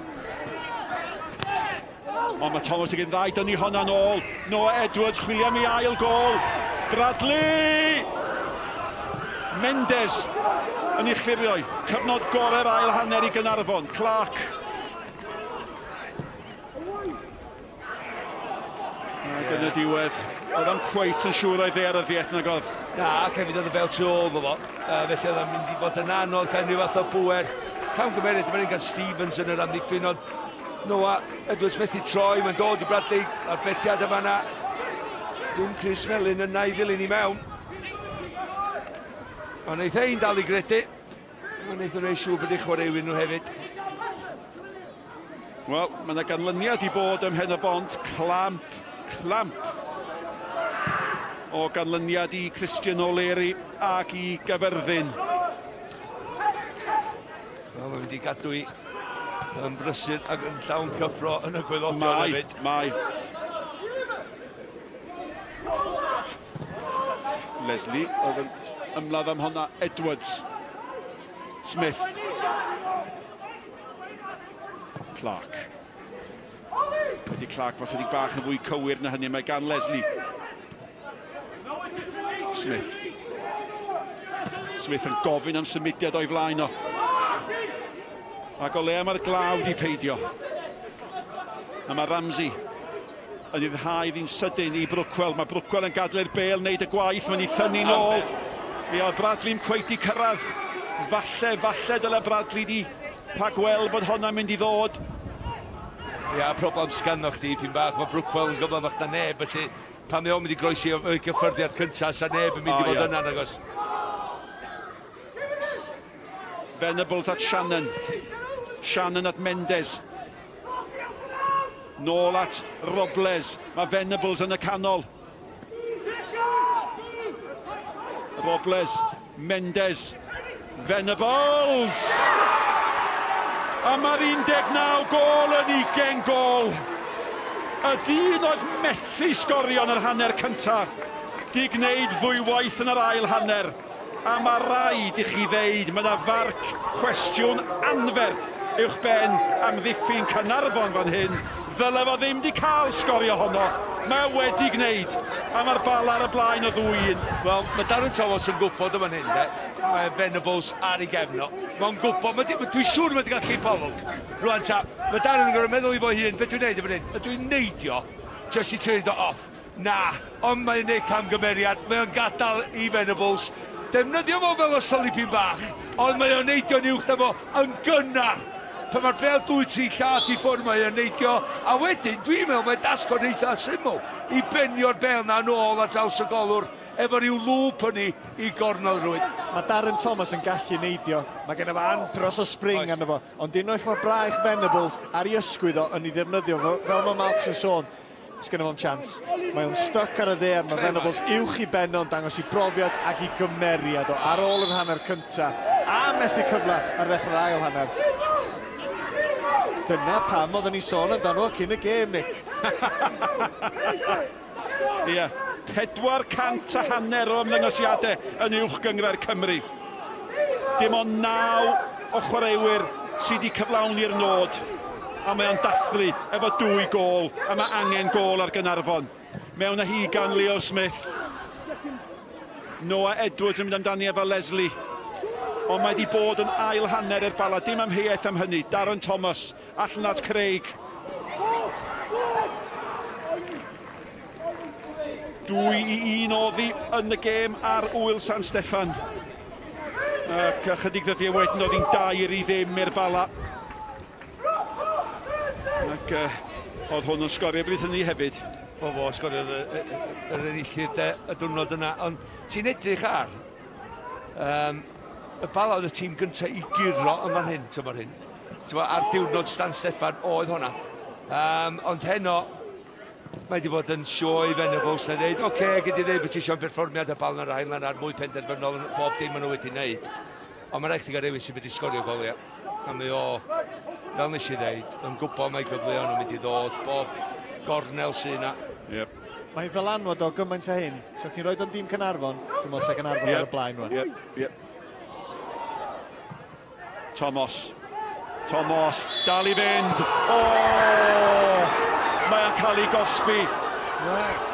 O, mae Thomas yn gyda ddau dynnu honna nôl. Noah Edwards chwilio am ei ail gol. Bradley! Mendes yn ei chlirio. Cyfnod gorau'r ail hanner i Caernarfon. Clark. Yn y diwedd, oedd am cweit yn siŵr oedd ar y ddieth nag oedd. Na, hefyd oedd y fel tu ôl fo. Felly oedd yn mynd i fod yn anodd pen rhyw fath o bwer. Cawn gymeriad, dyma'n un gan Stevens yn yr amddiffyn, ond Noah Edwards methu troi, mae'n dod i Bradley a'r betiad yma na. Dwi'n Chris Melin yna i ddilyn i mewn. Ond neith ein dal i gredu. Ond neith o'n ei siŵr bod eich chwaraewyr nhw hefyd. Wel, mae yna ganlyniad i bod ym Mhen y Bont, clamp o ganlyniad i Christian O'Leary ac i Gyfyrddin. Wel, mae'n mynd i gadw i yn brysur ac yn llawn cyffro yn y gwyddodion hefyd. Mai. Leslie oedd yn ymladd am honna. Edwards. Smith. Clark. Wedi Clark fa chydig bach yn fwy cywir na hynny, mae gan Leslie. Smith. Smith yn gofyn am symudiad o'i flaen o. Ac o le mae'r glawd i peidio. A mae Ramsey yn iddhau ddyn sydyn i Brwcwel. Mae Brwcwel yn gadlu'r bêl, wneud y gwaith, mae'n ei thynnu nôl. Oedd Bradley'n cweit i cyrraedd. Falle dyle Bradley di rhagweld bod hwnna'n mynd i ddod. Ia, problem sgano chdi, pyn bach, mae Brookwell yn gyflym o'ch na neb, felly pan mae o'n mynd i groesi o'r gyffyrddiad cyntaf, sa neb yn mynd i fod yna, nagos. Venables at Shannon. Shannon at Mendes. Nôl at Robles. Mae Venables yn y canol. Robles. Mendes. Venables! A mae'r 19 gol yn 20 gol. Y dyn oedd methu sgorio yn yr hanner cyntaf. Di gwneud fwy waith yn yr ail hanner. A mae rhaid i chi ddeud, mae yna farc cwestiwn anferth uwch ben am ddiffyn Caernarfon fan hyn. Ddyle fo ddim di cael sgorio honno. Mae wedi gwneud. A mae'r Bala ar y blaen o 2-1. Wel, mae Darren Thomas yn gwybod yma'n hyn, de. Mae Venables ar ei gefno. Mae'n gwybod, dwi'n siŵr mae wedi cael cipolwg. Rwan ta, mae Darren yn gorau meddwl i fo hun, beth dwi'n neud yma'n hyn? Ydw i'n neidio, just i treudo off. Na, ond mae'n neud camgymeriad, mae'n gadael i Venables. Defnyddio fo fel ysol i pyn bach, ond mae o'n neidio'n uwch na fo yn gynnar. Pan mae'r bel 2-3 llath i ffwrdd mae o'n neidio, a wedyn dwi'n meddwl mae'n dasgo'n eitha syml i benio'r bel na nôl a draws y golwr efo ryw lŵp hynny i gornel rhywun. Mae Darren Thomas yn gallu neidio, mae gen efo andros o spring arno fo, ond unwaith mae braich Venables ar ei ysgwydd o yn ei ddefnyddio fel mae Malks yn sôn, sgynno fo'n chance. Mae o'n stuck ar y ddear, mae Venables uwch i benno yn dangos i brofiad ac i gymeriad o ar ôl yr hanner cynta a methu cyfle ar ddechrau'r ail hanner. Dyna pam oedden ni sôn amdano cyn y gêm, Nick. Ie, 400 a hanner o ymddangosiadau yn uwch gyngrair Cymru. Dim ond 9 o chwaraewyr sydd wedi cyflawni'r nod. A mae o'n dathlu efo 2 gol, a mae angen gol ar Caernarfon. Mewn a higan Leo Smith. Noah Edwards yn mynd amdani efo Leslie. Ond mae wedi bod yn ail hanner i'r Bala, dim amheuaeth am hynny. Darren Thomas, allan at Craig. 2-1 oddi yn y gêm ar Wyl San Steffan. Ac chydig ddyddiau wedyn oedd hi'n 2-0 i'r Bala. Ac oedd hwn yn sgorio bryd hynny hefyd. O fo, sgorio yr enillydd y diwrnod yna. Ond ti'n edrych ar y Bala oedd y tîm gyntaf i giro yn fan hyn, tyma'r hyn. Ar diwrnod Stan Steffan oedd hwnna. Ond heno, mae wedi bod yn sioe Venables na dweud, oce, gyd i ddeud bod ti eisiau'n perfformiad y Bala yr ail ar mwy penderfynol yn bob dim maen nhw wedi wneud. Ond mae'n rhaid i gael rhywun sydd wedi sgorio goliau. A mae o, fel nes i ddeud, yn gwybod mae gyfleon yn mynd i ddod, bob gornel sy'n yna. Yep. Mae'n fel anwad o gymaint a hyn. So ti'n rhoi o'n dîm Caernarfon, dwi'n meddwl se Caernarfon ar y blaen rwan. Yep. Thomas, dal i fynd. Mae o'n cael ei gosbi.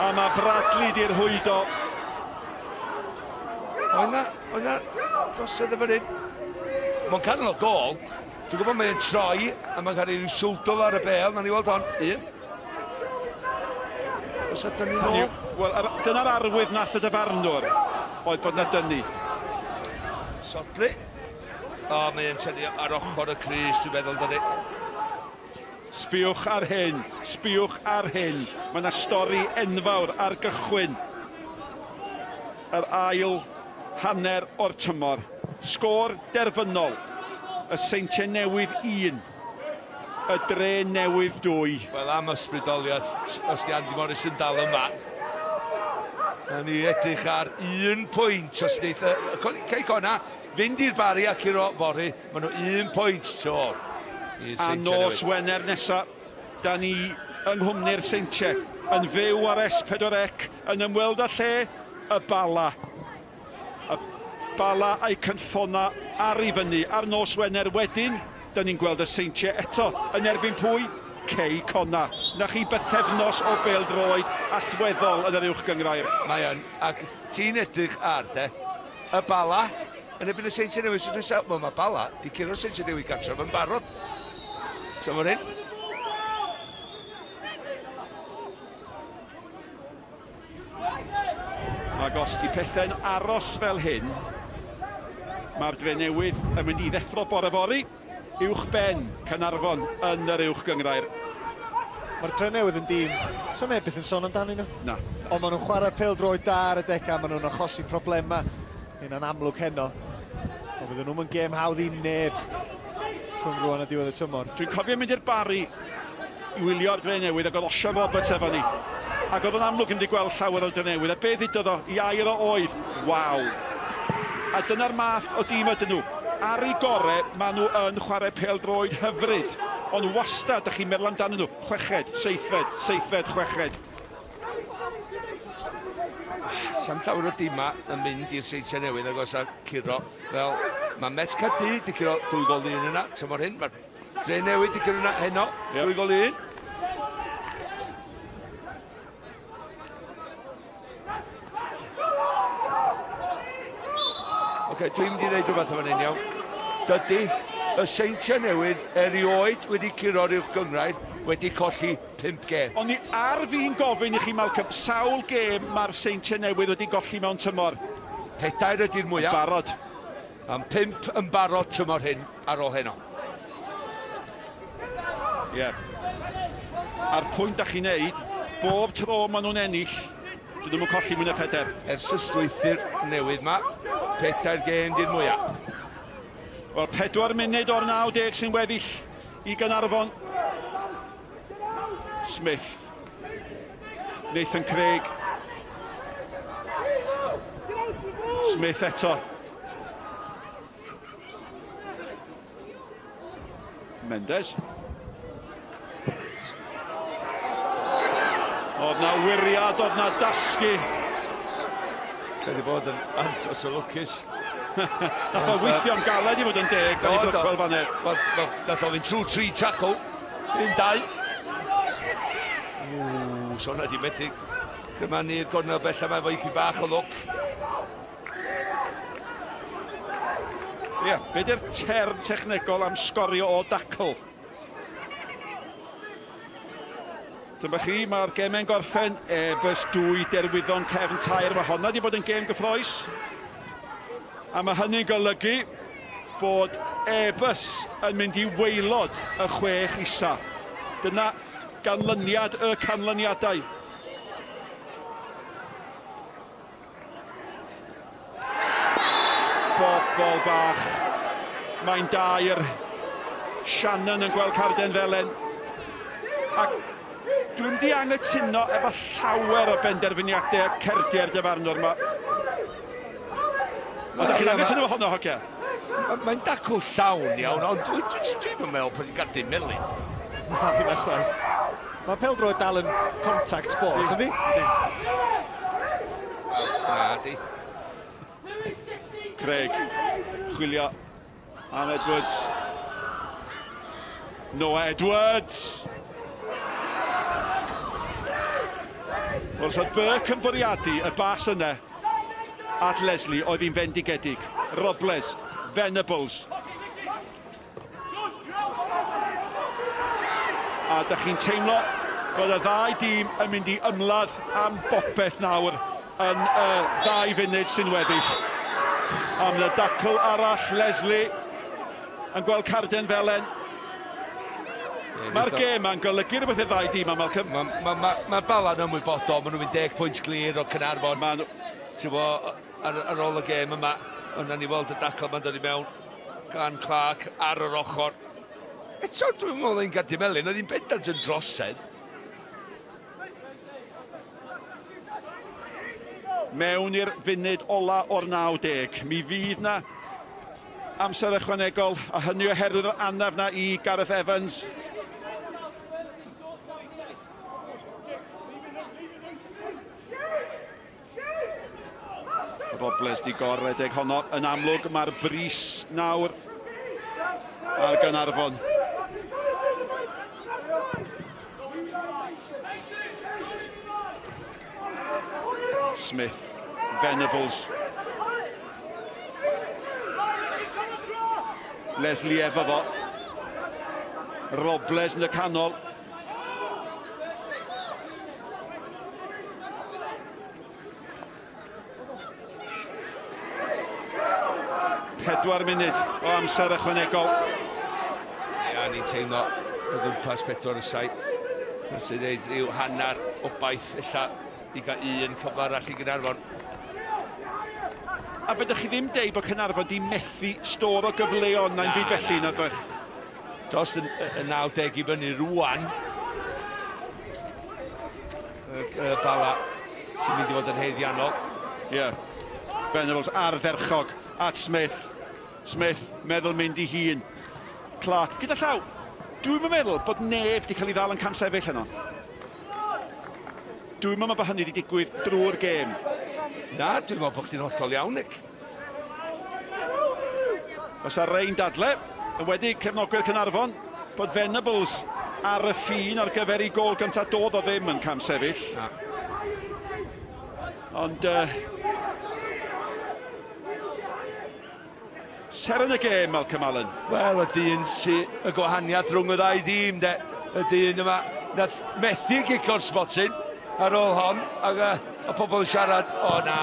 A mae Bradley di'r hwydo. O'na, gosod efo hyn. Mae'n canol o gol. Dwi'n gwybod mae'n troi, a mae'n cael ei ryw swldol ar y bel. Na ni weld hon. Os ydyn ni'n ôl? Wel, dyna'r arwydd nath y dyfarnwr. Oedd bod na dynnu. Sodli. O, mae'n tynnu ar ochr y Cris, dwi'n meddwl, dydy. Sbiwch ar hyn. Mae yna stori enfawr ar gychwyn. Yr ail hanner o'r tymor. Sgôr derfynol. Y Seintiau Newydd 1. Y Dre Newydd 2. Wel, am ysbrydoliad, os di Andy Morris yn dal yma. A ni edrych ar 1 pwynt, os wneud Cei Cona, fynd i'r bari ac i'r fori, maen nhw 1 pwynt to. A nos Wener nesa, da ni yng Nghwmni'r Seintiau, yn fyw ar S4C, yn ymweld â lle, y Bala. Y Bala a'i cynffona ar i fyny, ar nos Wener wedyn, da ni'n gweld y Seintiau eto, yn erbyn pwy? Cei Cona. Na chi bythefnos o bêl-droed allweddol yn yr uwch gyngrair. Mae yn, ac ti'n edrych ar, y Bala, yn ebyn y Seintiau Newydd, sy'n dweud, wel, mae Bala, di curo Seintiau Newydd gartref yn barod. So mae'r hyn. Ac os di pethau'n aros fel hyn, mae'r Dre Newydd yn mynd i ddeffro bore fori, uwch ben Caernarfon yn yr uwch gyngrair. Mae'r Drenewydd yn dîm, so neb byth yn sôn amdano nhw. Na. Ond maen nhw'n chwarae pêl-droed da ar y deca, maen nhw'n achosi problema. Hynna'n amlwg heno. Ond fydden nhw'n gêm hawdd i neb rhwng rwan a diwedd y tymor. Dwi'n cofio mynd i'r bari i wylio'r Drenewydd ac oedd Osian Roberts efo ni. Ac oedd yn amlwg yn di gweld llawer o'r Drenewydd. A beth ddudodd o? I air o oedd. Waw. A dyna'r math o dîm ydyn nhw. Ar ei gore, maen nhw yn chwarae pêl-droed hyfryd. Ond wastad, ydych chi'n meddwl amdano nhw. Chweched, seithfed, seithfed, chweched. Sam llawer o dîma yn mynd i'r Seintiau Newydd agos a curo. Fel, mae Met Caerdydd di curo 2-1 yna, tymor hyn. Mae Drenewydd di curo yna heno, 2-1. Okay, dwi'n mynd i ddeud rhywbeth o'n un iawn. Dydy y Seintiau Newydd erioed wedi curo'r uwch gyngrair wedi colli 5 gêm. O'n i ar fi'n gofyn i chi, Malcolm, sawl gêm mae'r Seintiau Newydd wedi golli mewn tymor? 4 ydy'r mwyaf. Yn barod. Am 5 yn barod tymor hyn ar ôl heno. Ie. A'r pwynt da chi'n neud, bob tro maen nhw'n ennill, dyn nhw'n colli mwy na 4. Ers y strwythyr newydd ma, 4 gêm di'r mwyaf. Wel, 4 munud o'r 90 sy'n weddill i Caernarfon. Smith. Nathan Craig. Smith eto. Mendes. Oedd na wiriad, oedd na dasgu. Wedi bod yn andros o lwcus. Nath o weithio'n galed i fod yn deg, da ni gweld fanne. Nath o fynd trwy 3 tackle, 1-2. So hwnna di methu grymanu'r gornel bella mae efo ipyn bach o lwc. Ie, be di'r term technegol am sgorio o dacl? Dyma chi, mae'r gemau'n gorffen, Ebys 2, derwyddon cefn tair. Mae honna di bod yn gêm gyffroes. A mae hynny'n golygu bod Ebys yn mynd i waelod y 6 isa. Dyna ganlyniad y canlyniadau. Bobl bach. Mae'n dair. Shannon yn gweld carden felen. Ac dwi'n di anghytuno efo llawer o benderfyniadau cerdiau'r dyfarnwr yma. Ydych chi'n anghytuno efo honno, hogia? Mae'n dacl llawn iawn, ond dwi'n meddwl bod i'n gadw melyn. Na, fi'n achwaith. Mae pêl-droed dal yn contact sports, ydi? Na, di. Craig, chwilio am Edwards. Noah Edwards. Wel, oedd Burke yn bwriadu y bas yna at Leslie oedd hi'n fendigedig. Robles, Venables. A da chi'n teimlo bod y ddau dîm yn mynd i ymladd am bopeth nawr yn y 2 funud sy'n weddill. Am y dacl arall, Leslie yn gweld carden felen. Mae'r gêm yn golygu rhywbeth y ddau dîm am Malcolm. Mae'r Bala yn ymwybodol, maen nhw'n mynd 10 pwynt glir o Caernarfon. Ar ôl y gêm yma, yna ni weld y dacl ma'n dod i mewn gan Clark ar yr ochr. Eto, dwi'n meddwl ein gadw melyn, oedd hi'n bendant yn drosedd. Mewn i'r funud ola o'r 90. Mi fydd na amser ychwanegol, a hynny oherwydd o'r anaf na i Gareth Evans. Robles di gorredeg honno. Yn amlwg mae'r bris nawr ar Caernarfon. Smith, Venables. Leslie efo fo. Robles yn y canol. Pedwar munud o amser ychwanegol. Ia, ni'n teimlo o gwmpas 4 y 7. Sy'n neud rhyw hanner o baith ella i gael un cyfle arall i Caernarfon. A byddwch chi ddim deud bod Caernarfon di methu stor o gyfleon na'n byd felly, nad oes? Dost y 90 i fyny rwan. Bala sy'n mynd i fod yn heiddiannol. Ie. Venables ardderchog at Smith. Smith meddwl mynd i hun. Clark, gyda llaw. Dwi'n meddwl bod neb wedi cael ei ddal yn cam sefyll yno. Dwi'n meddwl bod hynny wedi digwydd drwy'r gêm. Na, dwi'n meddwl bod chdi'n hollol iawn, Nick. Os ar Rein dadle, yn wedi cefnogwyr Caernarfon, bod Venables ar y ffin ar gyfer ei gol gyntaf doedd o ddim yn cam sefyll. Na. Ond ser yn y gêm, Malcolm Allen. Wel, y dyn sy'n y gwahaniaeth rhwng y ddau dîm, de. Y dyn yma, nath methu gico'r sbotyn ar ôl hon, ac y pobl yn siarad, o na,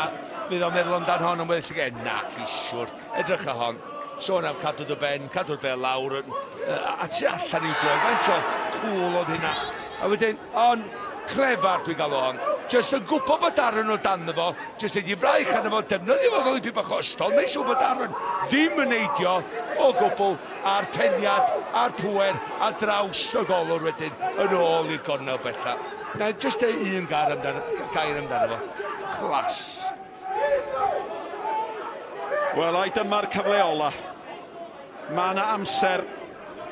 fydd o'n meddwl amdan hon yn weddill gen, na, cisiwr, edrych a hon. Sôn am cadw'r cadw'r bel lawr, a tu allan i'w dod, faint o cŵl oedd hynna. A wedyn, on, clefar dwi'n gael o hon, jyst yn gwybod bod Darren o dan fo, jyst yn ei fraich arno fo, defnyddio fo fel i byd bach ostol, neu siw bod Darren ddim yn neidio o gwbl a'r peniad, a'r pwer, a draws y golwr wedyn, yn ôl i'r gornel bella. Na, jyst un gair amdano fo. Clas. Wel, ai dyma'r cyfle ola. Mae yna amser,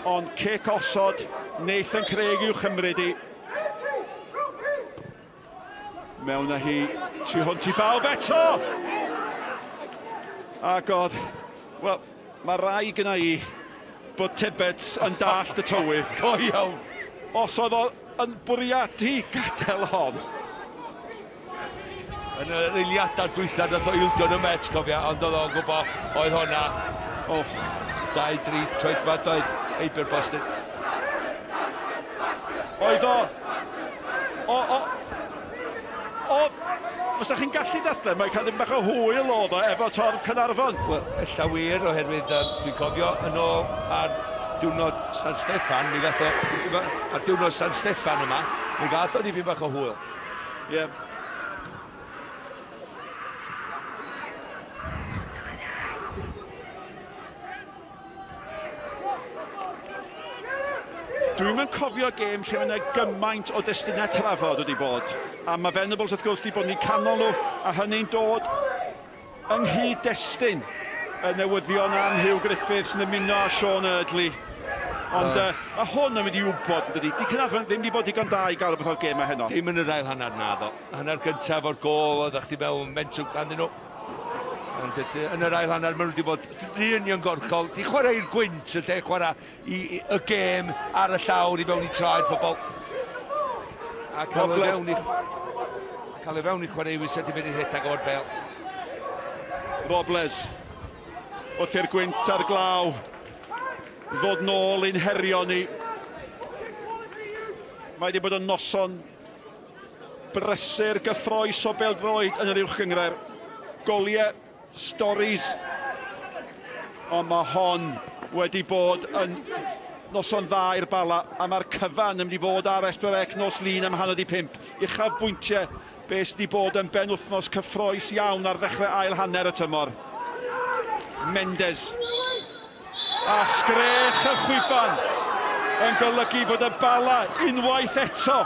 ond cic osod, Nathan Craig i'w chymryd i. Mewn â hi, tu hwnt i bawb eto! Ac oedd, wel, mae rai gyda i bod Tibbets yn dallt y tywydd. Go iawn. Os oedd o yn bwriadu gadael hon. Yn y eiliadau dwytha nath o ildio yn y Mets, cofia, ond oedd o'n gwybod oedd honna. O, 2-3 troedfad oedd Eiber Boston. Oedd o... Fysa chi'n gallu dadle, mae cael ddim bach o hwyl oedd o efo Torf Caernarfon. Wel, ella wir oherwydd dwi'n cofio yn ôl ar diwrnod San Steffan, mi gath o, ar diwrnod San Steffan yma, mi gath o dipyn bach o hwyl. Ie. Dwi'n yn cofio gêm lle mae yna gymaint o destunau trafod wedi bod. A mae Venables wrth gwrs wedi bod yn ei canol nhw, a hynny'n dod yng nghyd-destun y newyddion am Hugh Griffiths yn ymuno â Sean Eardley. Ond mae hwn yn mynd i wybod, dydy. Di Caernarfon ddim wedi bod digon da i gael y beth o'r gêm a heno. Dim yn yr ail hanner na ddo. Hanner gyntaf o'r gol, oedd chdi mewn mentrwm ganddyn nhw. Ond yn yr ail hanner, maen nhw wedi bod rhan gorchol. Di chwarae i'r gwynt, ydy chwarae y gêm ar y llawr i fewn i traed pobl. A cael ei fewn i chwaraewyr sydd wedi mynd i rhedag o'r bel. Robles, wrth i'r gwynt ar glaw, ddod nôl i'n herio ni. Mae wedi bod yn noson brysur gyffroes o bêl-droed yn yr uwchgyngor. Goliau, storis, ond mae hon wedi bod yn noson dda i'r Bala, a mae'r cyfan yn mynd i fod ar Esbyrec nos lun am 4:30. Uchafbwyntiau, beth sydd wedi bod yn benwthnos cyffroes iawn ar ddechrau ail hanner y tymor. Mendes. A sgrech y chwiban yn golygu bod y Bala unwaith eto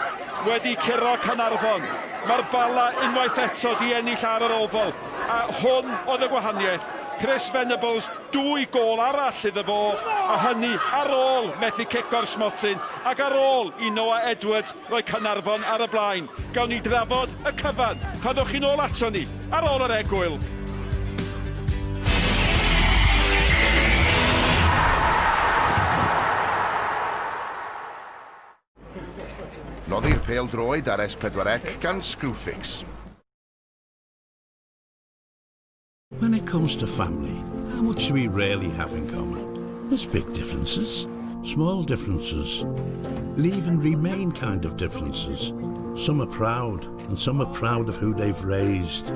wedi curo Caernarfon. Mae'r Bala unwaith eto di ennill ar yr ofal. A hwn oedd y gwahaniaeth. Chris Venables, 2 gol arall iddo fo, a hynny ar ôl methu cico'r smotyn, ac ar ôl i Noah Edwards roi Caernarfon ar y blaen. Gawn ni drafod y cyfan. Choddwch chi nôl ato ni ar ôl yr egwyl. Noddi'r pêl-droed ar S4C gan Screwfix. When it comes to family, how much do we really have in common? There's big differences, small differences, leave and remain kind of differences. Some are proud, and some are proud of who they've raised.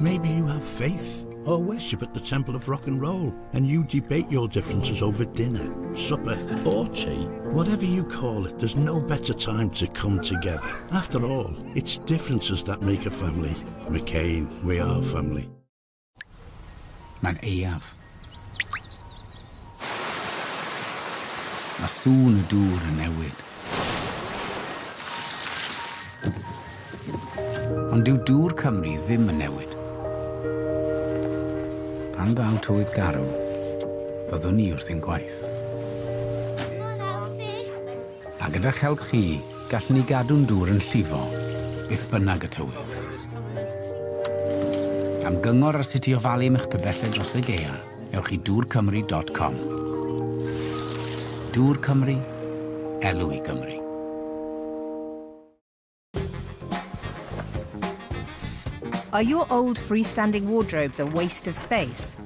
Maybe you have faith or worship at the Temple of Rock and Roll, and you debate your differences over dinner, supper, or tea. Whatever you call it, there's no better time to come together. After all, it's differences that make a family. McCain, we are family. Mae'n eaf. Mae sŵn y dŵr yn newid. Ond dyw dŵr Cymru ddim yn newid. Pan ddaw tywydd garw, byddwn ni wrth ein gwaith. A gyda'ch help chi, gallwn ni gadw'n dŵr yn llifo, byth bynnag y tywydd. Am gyngor ar sut i ofalu mych pibellau dros y gaea, ewch i dŵrcymru.com. Dŵr Cymru, elw i Gymru. Are your old freestanding wardrobes a waste of space?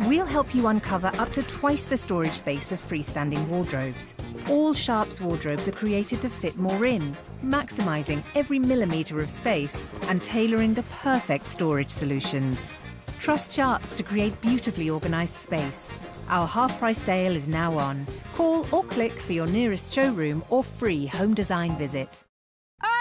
We'll help you uncover up to twice the storage space of freestanding wardrobes. All Sharp's wardrobes are created to fit more in, maximising every millimetre of space and tailoring the perfect storage solutions. Trust Sharp's to create beautifully organised space. Our half-price sale is now on. Call or click for your nearest showroom or free home design visit.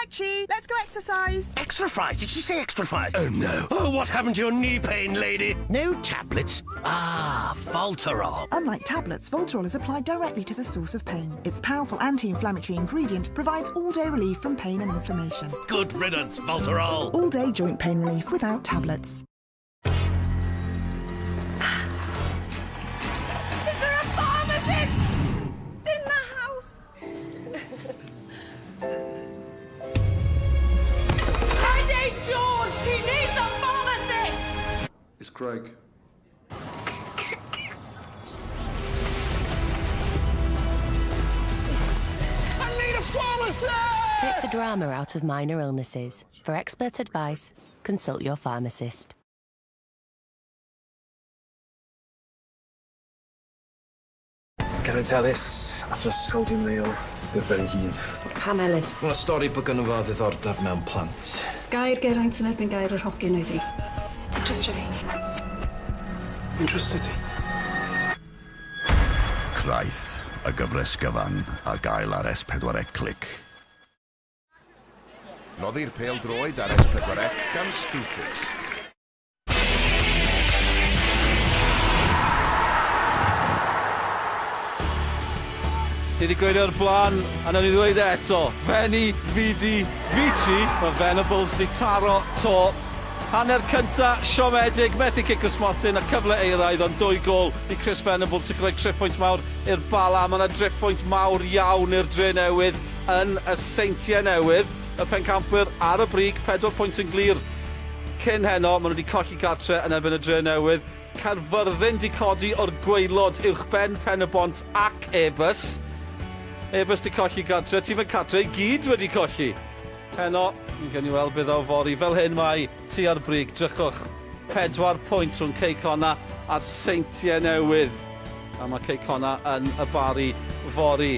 Archie, let's go exercise. Extra fries? Did she say extra fries? Oh no. Oh, what happened to your knee pain, lady? No tablets? Ah, Voltarol. Unlike tablets, Voltarol is applied directly to the source of pain. Its powerful anti-inflammatory ingredient provides all-day relief from pain and inflammation. Good riddance, Voltarol. All-day joint pain relief without tablets. Is there a pharmacist in the house? Friday George, he needs a pharmacist! It's Craig. I need a pharmacist! Take the drama out of minor illnesses. For expert advice, consult your pharmacist. Gan tell this, after ysgol dim reol, bydd ben hun. Pam Ellis. Mae'n stori bod gynnu fo ddiddordeb mewn plant. Gair Geraint yn erbyn gair yr hogyn oedd hi. Ti'n trystio fi? Mi'n trystio ti. Craith, y gyfres gyfan, a gael ar S4C Click. Noddi'r pêl-droed ar S4C gan Screwfix. Ni wedi gweud o'r blaen, a nawn ni ddweud eto, Feni, Fidi, Vici, mae Venables di taro to. Hanner cynta, siomedig, methu Cicos Martin a cyfle eiraidd, ond 2 gol i Chris Venables sy'n creu triffpwynt mawr i'r Bala. Mae yna driffpwynt mawr iawn i'r Dre Newydd yn y Seintiau Newydd. Y pencampwyr ar y brig, 4 pwynt yn glir cyn heno. Maen nhw wedi colli gartre yn erbyn y Dre Newydd. Caerfyrddin di codi o'r gwaelod uwchben Pen-y-bont ac Ebus. Ebus di colli gartre, tîm y cartre i gyd wedi colli. Heno, ni'n gen i weld bydd o fori. Fel hyn mae tu ar brig, drychwch 4 pwynt rhwng Caernarfon a'r Seintiau Newydd. A mae Caernarfon yn y bari fori.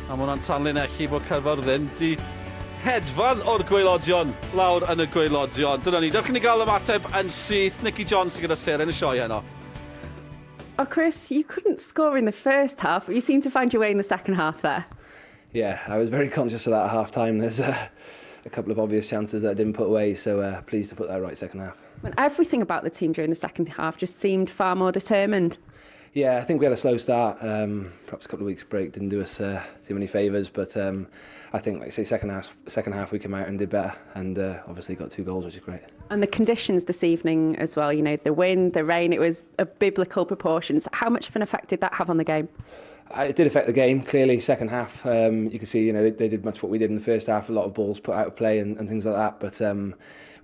A mae hwnna'n tanlinellu bod Caerfyrddin di hedfan o'r gwaelodion lawr yn y gwaelodion. Dyna ni, dewch i ni gael ymateb yn syth. Nicky Jones sy'n gyda seren y sioe heno. Oh, Chris, you couldn't score in the first half, but you seemed to find your way in the second half there. Yeah, I was very conscious of that at half-time. There's a couple of obvious chances that I didn't put away, so pleased to put that right second half. And everything about the team during the second half just seemed far more determined. Yeah, I think we had a slow start. Perhaps a couple of weeks break didn't do us too many favours, but I think, like I say, second half we came out and did better, and obviously got 2 goals, which is great. And the conditions this evening as well, you know, the wind, the rain, it was of biblical proportions. How much of an effect did that have on the game? It did affect the game, clearly. Second half, you can see, you know, they did much what we did in the first half, a lot of balls put out of play and things like that, but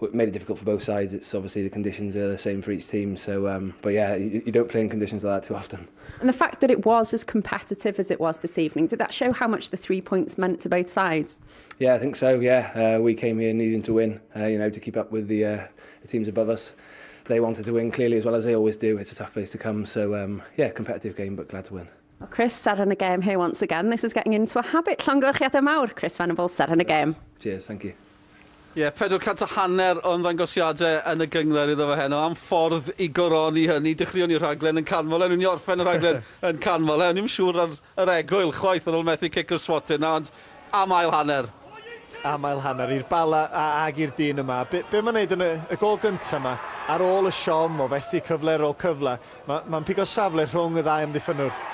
it made it difficult for both sides. It's obviously the conditions are the same for each team, so, but yeah, you don't play in conditions like that too often. And the fact that it was as competitive as it was this evening, did that show how much the 3 points meant to both sides? Yeah, I think so, yeah. We came here needing to win, you know, to keep up with the teams above us. They wanted to win clearly as well as they always do. It's a tough place to come, so yeah, competitive game, but glad to win. Well, Chris, seren y game here once again. This is getting into a habit. Llongyfarchiadau mawr, Chris Venables, seren y game. Cheers, thank you. Ie, 450 o'n ddangosiadau yn y gyngor iddo fe heno, am ffordd i goroni hynny. Dechreuon ni rhaglen yn Canmol, ni'n orffen y rhaglen yn Canmol. Ni'n siŵr ar yr egwyl chwaith ar ôl methu cic yr swatyn, ond am ail hanner. Am ail hanner i'r Bala ag i'r dyn yma. Be mae'n neud yn y gol gyntaf yma, ar ôl y siom o fethu cyfle ar ôl cyfle, mae'n pigo safle rhwng y ddau amddiffynwr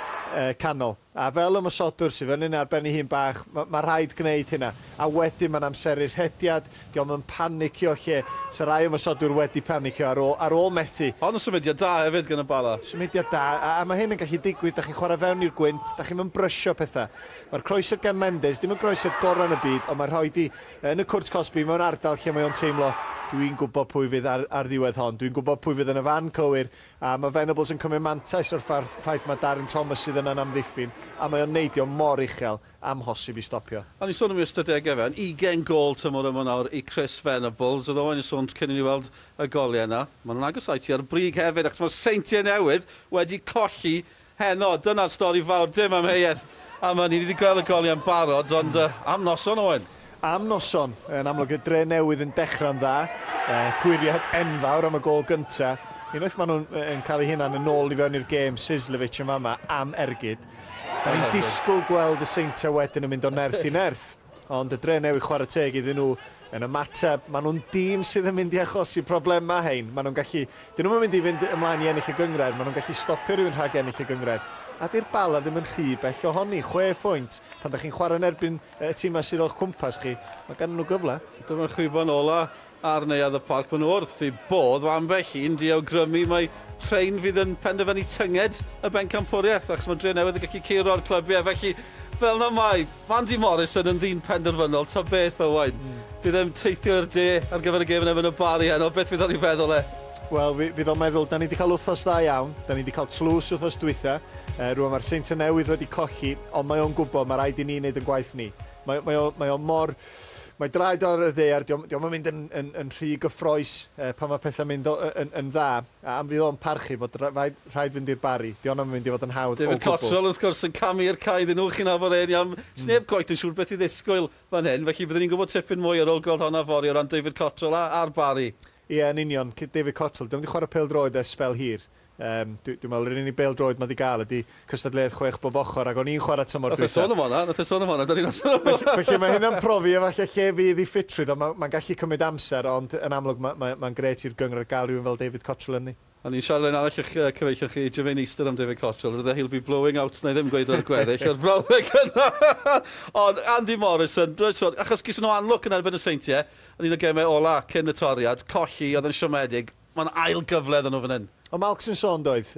canol. A fel ymwysodwr sydd fyny ar ben ei hun bach, mae rhaid gwneud hynna. A wedyn mae'n amseru'r hediad, diolch yn panicio lle. So rai ymwysodwr wedi panicio ar ôl methu. Ond y symudiad da hefyd gan y Bala. Symudiad da, a mae hyn yn gallu digwydd, da chi'n chwarae fewn i'r gwynt, da chi'n mynd brysio pethau. Mae'r croesod gen Mendes, dim yn croesod gorau yn y byd, ond mae'r rhoi di yn y Cwrt Cosby mewn ardal lle mae o'n teimlo, dwi'n gwybod pwy fydd ar ddiwedd hon, dwi'n gwybod pwy fydd yn y fan cywir, a mae Venables yn cymryd mantais o'r ffaith mae Darren Thomas sydd yna'n amddiffyn, a mae o'n neidio mor uchel, amhosib i stopio. A ni sôn am ystadegau fe, 20 gol tymor yma nawr i Chris Venables, oedd o'n sôn cyn i ni weld y goliau yna. Mae'n agosau ar brig hefyd, achos mae Seintiau Newydd wedi colli heno. Dyna'r stori fawr, dim amheuaeth. A mae ni wedi gweld y goliau yn barod, ond am noson Owen. Am noson, yn amlwg y Dre Newydd yn dechrau'n dda, gwiriad enfawr am y gol gyntaf. Unwaith maen nhw'n cael eu hunan yn ôl i fewn i'r gêm, Sislevich yn fama am ergyd. Da ni'n disgwyl gweld y Seintiau wedyn yn mynd o nerth i nerth. Ond y Dre Newydd chwarae teg iddyn nhw yn ymateb. Maen nhw'n dîm sydd yn mynd i achosi problemau hein. Maen nhw'n gallu, dyn nhw'n mynd i fynd ymlaen i ennill y gyngred, maen nhw'n gallu stopio rhywun rhag ennill y gyngred. A di'r Bala ddim yn rhy bell ohoni, 6 phwynt. Pan da chi'n chwarae yn erbyn y tîmau sydd o'ch cwmpas chi, mae gan nhw gyfle. Dyma'r chwybon ola ar neuadd y parc. Maen nhw wrth i bodd o ambell un diawgrymu. Mae rhain fydd yn penderfynu tynged y bencampwriaeth, achos mae Dre Newydd yn gallu curo'r clybiau. Felly, fel na mai, Mandy Morrison yn ddyn penderfynol, ta beth Owain. Bydd e'n teithio'r de ar gyfer y gêm yn efo y Bari heno, beth fydd o'n ei feddwl e? Wel, fydd o'n meddwl, da ni wedi cael wythnos dda iawn, da ni wedi cael tlws wythnos dwytha, rwan mae'r Seintiau Newydd wedi colli, ond mae o'n gwybod, mae rhaid i ni wneud yn gwaith ni. Mae o'n mor... Mae draed o'r ddear, diolch yn mynd yn rhy gyffroes pan mae pethau'n mynd yn dda, a am fydd o'n parchu fod rhaid fynd i'r Bari, diolch yn mynd i fod yn hawdd o gwbl. David Cottrell wrth gwrs yn camu'r cae ddyn nhw chi'n afon ein am sneb coet yn siŵr beth i ddisgwyl fan hyn, felly byddwn ni'n gwybod tipyn mwy ar ôl gweld honna fori o ran David Cottrell a'r Bari. Ie, yn union, David Cottrell, dwi'n mynd i chwarae pêl-droed ers spel hir. Dwi'n meddwl yr unig bêl-droed mae wedi gael ydy cystadleuaeth 6 bob ochr ac o'n i'n chwarae tymor dwytha. Nath e sôn am hwnna, Felly mae hynna'n profi efallai lle fydd i ffitrwydd, ond mae'n gallu cymryd amser, ond yn amlwg mae'n gret i'r gyngor gael rhywun fel David Cottrell yn ni. A ni'n siarad yn arall eich cyfeillio chi, Jermaine Easter am David Cottrell, rydde he'll be blowing out, na i ddim gweud o'r gweddill, o'r brawddeg yna. Ond Andy Morrison, achos gys nhw anlwc yn erbyn y Seintiau, yn un o gemau ola cyn y toriad, colli, oedd yn siomedig, mae'n ail gyfle ddyn nhw fan hyn. O Malcs yn sôn doedd,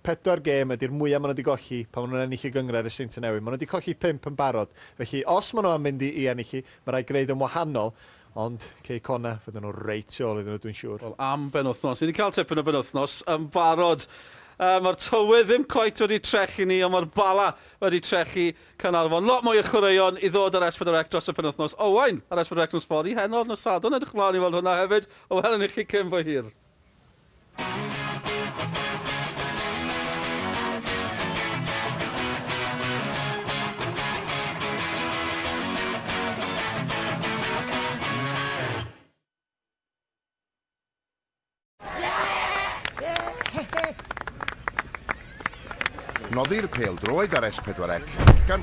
4 gêm ydy'r mwyaf maen nhw wedi golli pan maen nhw'n ennill y gyngred y Seintiau Newydd. Maen nhw wedi colli 5 yn barod. Felly, os maen nhw'n mynd i ennill, mae rhaid gwneud yn wahanol. Ond cei cona, fydden nhw reit ôl iddyn nhw, dwi'n siŵr. Wel, am benwthnos. Ni wedi cael tipyn o benwthnos yn barod. Mae'r tywydd ddim coet wedi trechu ni, ond mae'r Bala wedi trechu Caernarfon. Lot mwy o chwaraeon i ddod ar S4C dros y penwthnos. Owain, ar S4C nos fori, heno'r nos Sadwrn, edrych mlaen i weld hwnna hefyd. O wel yn eich chi cyn fwy hir. Noddi'r pêl-droed ar S4C, gan